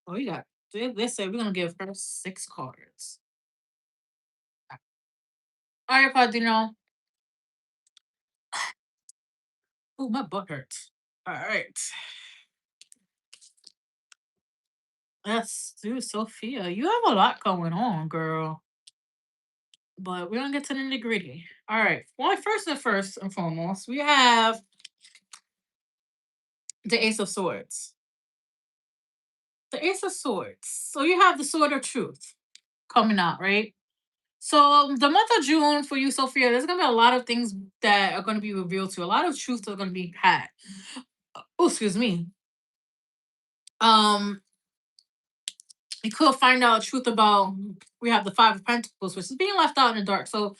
Oh, you got. They said we're gonna give her 6 cards. All right, Padino. Oh, my butt hurts. All right. Let's do Sophia. You have a lot going on, girl. But we're gonna get to the nitty gritty. All right. Well, first and foremost, we have the Ace of Swords. The Ace of Swords. So you have the Sword of Truth coming out, right? So the month of June for you, Sophia, there's gonna be a lot of things that are gonna be revealed to you. A lot of truths are gonna be had. Oh, excuse me. Um, you could find out truth about. We have the Five of Pentacles, which is being left out in the dark. So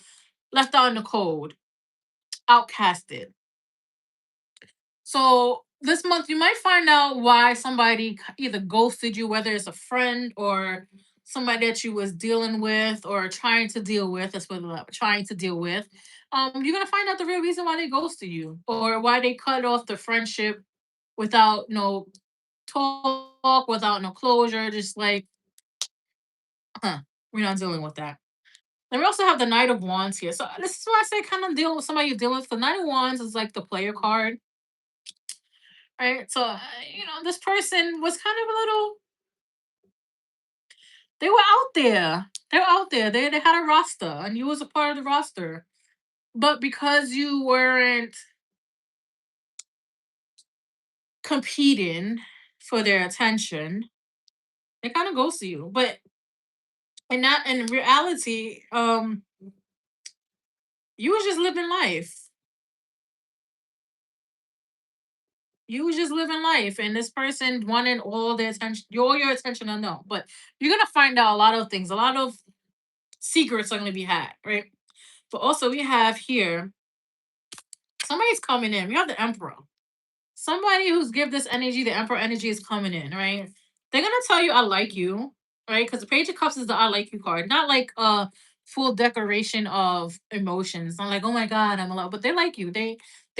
left out in the cold, outcasted. So this month you might find out why somebody either ghosted you, whether it's a friend or somebody that you was dealing with or trying to deal with. That's what trying to deal with. You're gonna find out the real reason why they ghosted you or why they cut off the friendship without no talk, without no closure. Just like, we're not dealing with that. Then we also have the Knight of Wands here. So this is why I say kind of deal with somebody you're dealing with. The Knight of Wands is like the player card, right? So this person was kind of a little. They were out there. They're out there. They had a roster, and you was a part of the roster. But because you weren't competing for their attention, they kind of goes to you. But in reality, you was just living life. You was just living life, and this person wanted all the attention, all your attention. I know, but you're gonna find out a lot of things. A lot of secrets are gonna be had, right? But also, we have here somebody's coming in. We have the Emperor. Somebody who's give this energy, the Emperor energy is coming in, right? They're gonna tell you I like you, right? Because the Page of Cups is the I like you card, not like a full decoration of emotions. Not like, oh my god, I'm in love, but they like you. They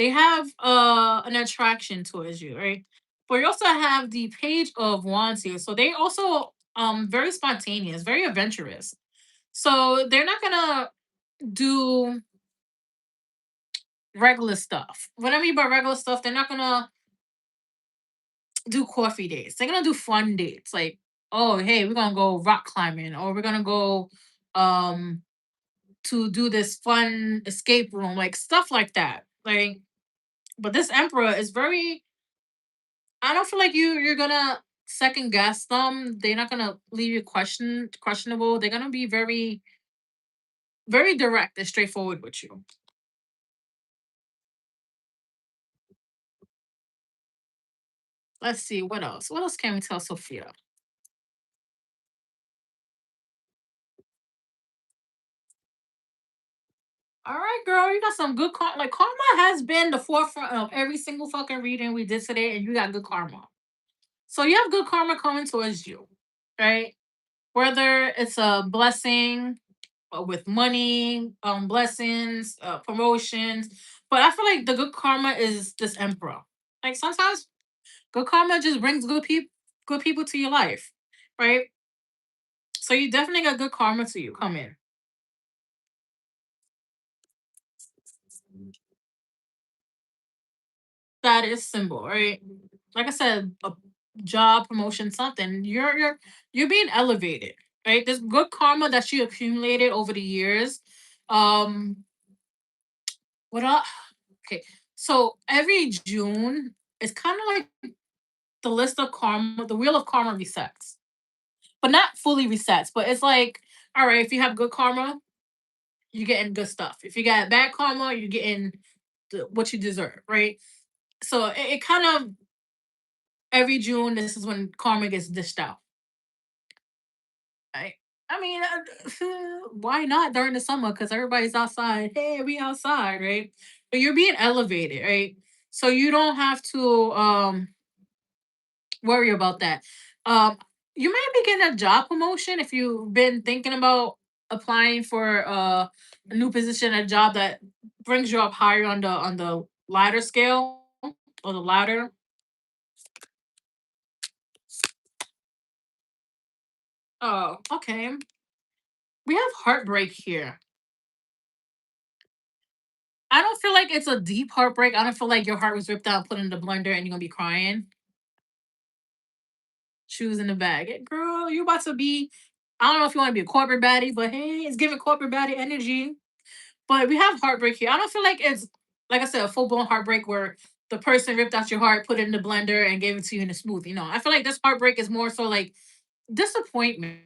have an attraction towards you, right? But you also have the Page of Wands here, so they also very spontaneous, very adventurous. So they're not gonna do regular stuff. What I mean by regular stuff, they're not gonna do coffee dates. They're gonna do fun dates. Like, oh hey, we're gonna go rock climbing, or we're gonna go um to do this fun escape room, like stuff like that. Like, but this emperor is very. I don't feel like you're gonna second guess them. They're not gonna leave you questionable. They're gonna be very very direct and straightforward with you. Let's see what else. What else can we tell Sophia? All right, girl, you got some good karma. Like karma has been the forefront of every single fucking reading we did today, and you got good karma. So you have good karma coming towards you, right? Whether it's a blessing with money, blessings, promotions, but I feel like the good karma is this emperor. Like sometimes good karma just brings good people to your life, right? So you definitely got good karma to you coming. That is symbol, right? Like I said, a job, promotion, something. You're being elevated, right? This good karma that you accumulated over the years. Um, what up? Okay, so every June, it's kind of like the list of karma, the wheel of karma resets, but not fully resets. But it's like, all right, if you have good karma, you're getting good stuff. If you got bad karma, you're getting what you deserve, right? So it kind of every June, this is when karma gets dished out. Right? I mean, why not during the summer? Because everybody's outside. Hey, we outside, right? But you're being elevated, right? So you don't have to worry about that. Um, you might be getting a job promotion if you've been thinking about applying for a new position, a job that brings you up higher on the ladder scale or the ladder. Oh, okay. We have heartbreak here. I don't feel like it's a deep heartbreak. I don't feel like your heart was ripped out, put in the blender, and you're gonna be crying. Shoes in the bag. Girl, you about to be. I don't know if you want to be a corporate baddie, but hey, it's giving corporate baddie energy. But we have heartbreak here. I don't feel like it's like I said, a full blown heartbreak where the person ripped out your heart, put it in the blender, and gave it to you in a smoothie. No, I feel like this heartbreak is more so like disappointment,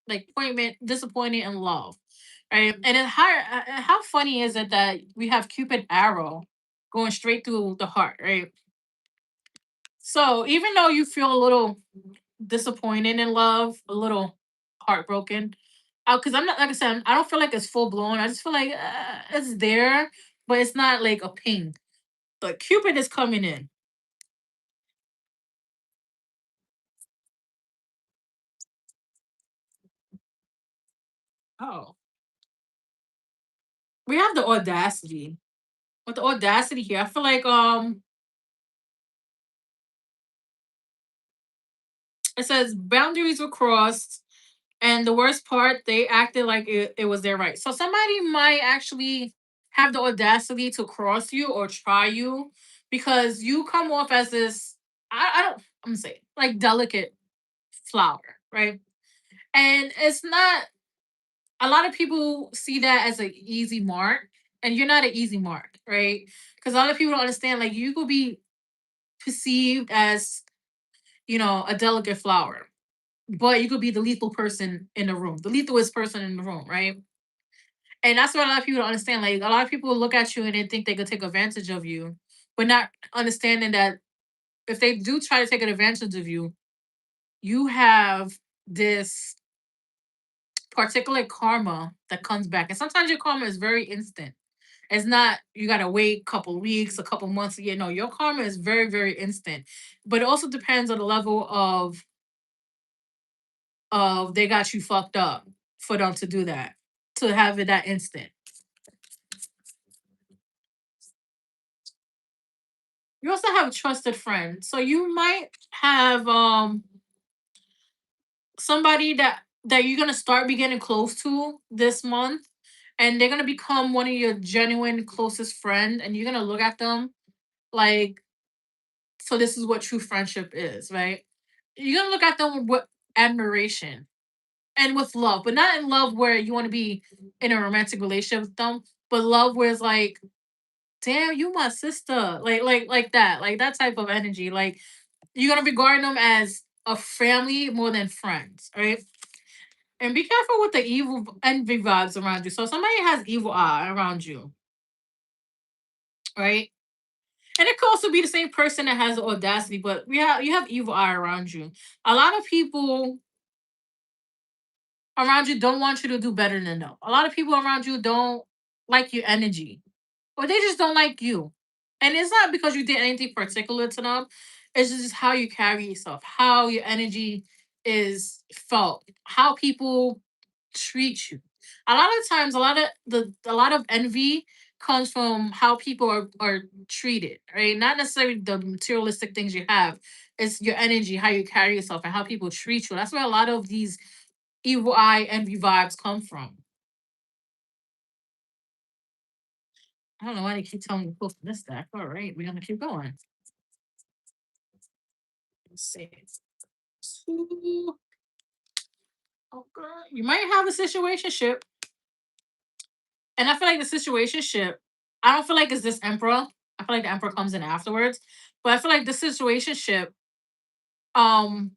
like appointment, disappointing, and love. Right? And then how funny is it that we have Cupid arrow going straight through the heart, right? So even though you feel a little disappointed in love, a little heartbroken, because I'm not like I said, I don't feel like it's full blown. I just feel like it's there, but it's not like a ping. But Cupid is coming in. Oh, we have the audacity. With the audacity here, I feel like it says boundaries were crossed, and the worst part, they acted like it was their right. So somebody might actually have the audacity to cross you or try you because you come off as this. I don't. I'm gonna say like delicate flower, right? And it's not. A lot of people see that as an easy mark, and you're not an easy mark, right? Because a lot of people don't understand. Like you could be perceived as a delicate flower, but you could be the lethal person in the room, the lethalest person in the room, right? And that's what a lot of people don't understand. Like a lot of people look at you and they think they could take advantage of you, but not understanding that if they do try to take an advantage of you, you have this particular karma that comes back. And sometimes your karma is very instant. It's not you gotta wait a couple weeks, a couple months, a year. No, your karma is very, very instant. But it also depends on the level of they got you fucked up for them to do that, to have it that instant. You also have a trusted friend. So you might have somebody that you're gonna start be getting close to this month, and they're gonna become one of your genuine closest friend, and you're gonna look at them like, so this is what true friendship is, right? You're gonna look at them with admiration and with love, but not in love where you want to be in a romantic relationship with them, but love where it's like, damn, you my sister, like that, like that type of energy. Like you're gonna regard them as a family more than friends, right? And be careful with the evil envy vibes around you. So if somebody has evil eye around you, right? And it could also be the same person that has the audacity, but you have evil eye around you. A lot of people around you don't want you to do better than them. A lot of people around you don't like your energy, or they just don't like you. And it's not because you did anything particular to them. It's just how you carry yourself, how your energy is felt, how people treat you. A lot of times, a lot of envy comes from how people are treated, right? Not necessarily the materialistic things you have. It's your energy, how you carry yourself, and how people treat you. That's where a lot of these evil eye envy vibes come from. I don't know why they keep telling me to post this stack. All right, we're gonna keep going. Let's see. Two. Oh, girl. You might have a situationship, and I feel like the situationship. I don't feel like it's this emperor. I feel like the emperor comes in afterwards, but I feel like the situationship. Um,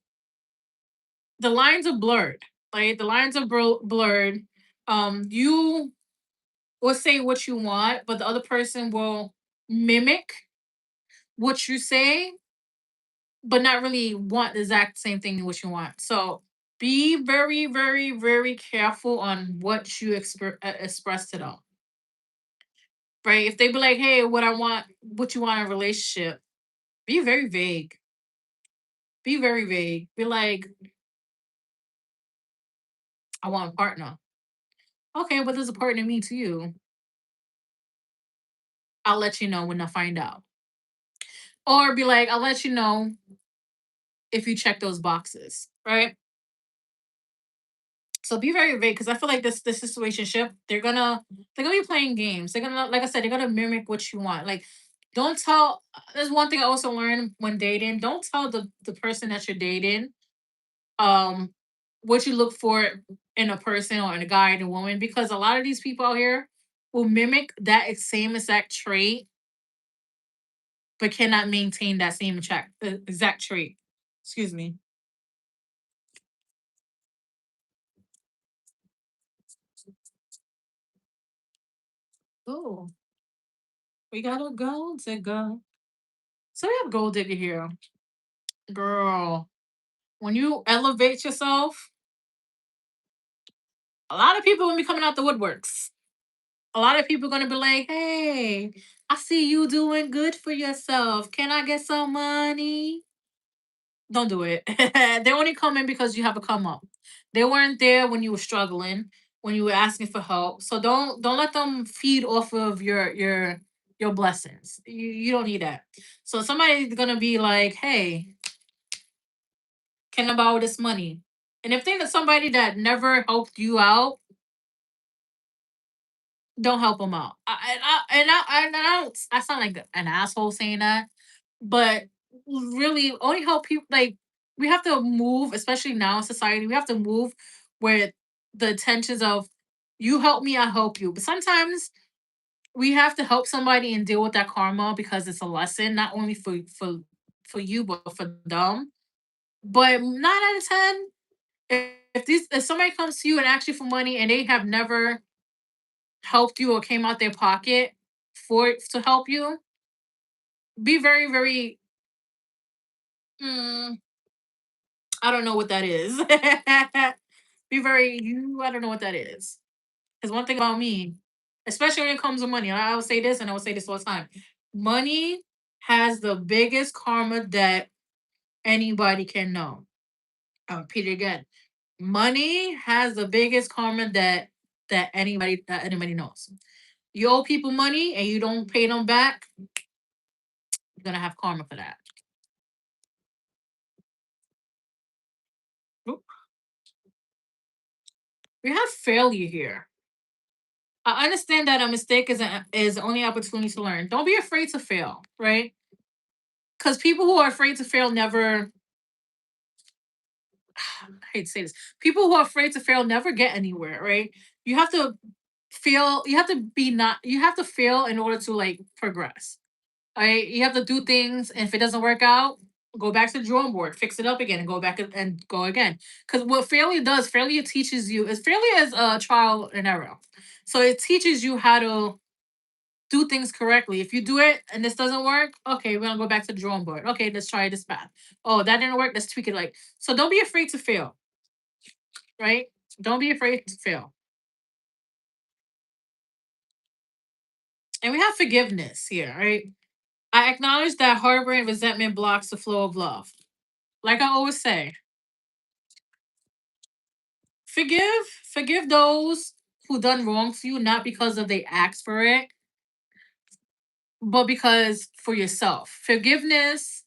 the lines are blurred. Like the lines are blurred. You will say what you want, but the other person will mimic what you say, but not really want the exact same thing what you want. So be very, very, very careful on what you express to them. right? If they be like, hey, what you want in a relationship, be very vague. Be very vague. Be like, I want a partner. Okay, what does a partner mean to you? I'll let you know when I find out. Or be like, I'll let you know if you check those boxes, right? So be very vague because I feel like this situationship, they're gonna be playing games. They're gonna, like I said, they're gonna mimic what you want. Like, don't tell. There's one thing I also learned when dating. Don't tell the person that you're dating um what you look for in a person or in a guy and a woman, because a lot of these people out here will mimic that same exact trait but cannot maintain that same exact trait. Excuse me. Oh, we got a gold digger. So we have gold digger here. Girl, when you elevate yourself, a lot of people will be coming out the woodworks. A lot of people gonna be like, hey, I see you doing good for yourself. Can I get some money? Don't do it. They only come in because you have a come up. They weren't there when you were struggling, when you were asking for help. So don't let them feed off of your blessings. You don't need that. So somebody's gonna be like, hey, can I borrow this money? And if think that somebody that never helped you out, don't help them out. I sound like an asshole saying that, but really only help people. Like, we have to move, especially now in society. We have to move where the intentions of you help me, I help you. But sometimes we have to help somebody and deal with that karma because it's a lesson, not only for you but for them. But 9 out of 10, if somebody comes to you and asks you for money and they have never helped you or came out their pocket to help you, be very, very mm, I don't know what that is. Be very you I don't know what that is. Because one thing about me, especially when it comes to money, I will say this and I will say this all the time. Money has the biggest karma that anybody can know. I'll repeat it again. Money has the biggest karma that anybody knows. You owe people money and you don't pay them back, you're gonna have karma for that. Oop. We have failure here. I understand that a mistake is the only opportunity to learn. Don't be afraid to fail, right? Because people who are afraid to fail never. I hate to say this. People who are afraid to fail never get anywhere, right? You have to fail. You have to be not. You have to fail in order to like progress. Right? You have to do things, and if it doesn't work out, go back to the drawing board, fix it up again, and go back and go again. Because what failure does, failure teaches you. Is failure is a trial and error. So it teaches you how to do things correctly. If you do it and this doesn't work, okay, we're gonna go back to the drawing board. Okay, let's try this path. Oh, that didn't work. Let's tweak it. Like, so, don't be afraid to fail, right? Don't be afraid to fail. And we have forgiveness here, right? I acknowledge that harbor and resentment blocks the flow of love. Like I always say, forgive those who done wrong to you, not because of they asked for it, but because for yourself. Forgiveness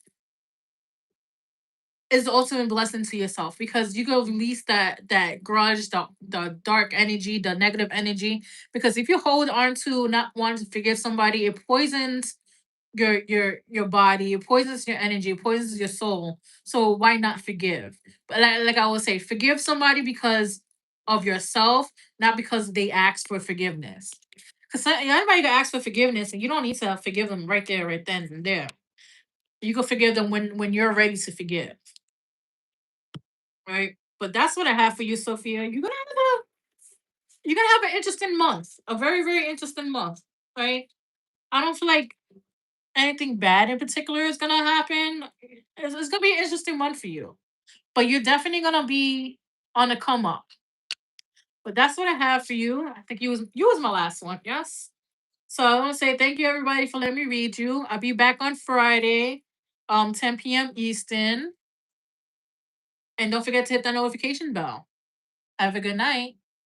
is the ultimate blessing to yourself because you go release that grudge, the dark energy, the negative energy. Because if you hold on to not wanting to forgive somebody, it poisons your body, it poisons your energy, it poisons your soul. So why not forgive? But like I always say, forgive somebody because of yourself, not because they asked for forgiveness. Because anybody can ask for forgiveness, and you don't need to forgive them right there, right then and there. You can forgive them when you're ready to forgive, right? But that's what I have for you, Sophia. You're gonna have an interesting month, a very, very interesting month, right? I don't feel like anything bad in particular is gonna happen. It's gonna be an interesting month for you, but you're definitely gonna be on the come up. But that's what I have for you. I think you was my last one. Yes. So I want to say thank you everybody for letting me read you. I'll be back on Friday, 10 p.m. Eastern. And don't forget to hit that notification bell. Have a good night.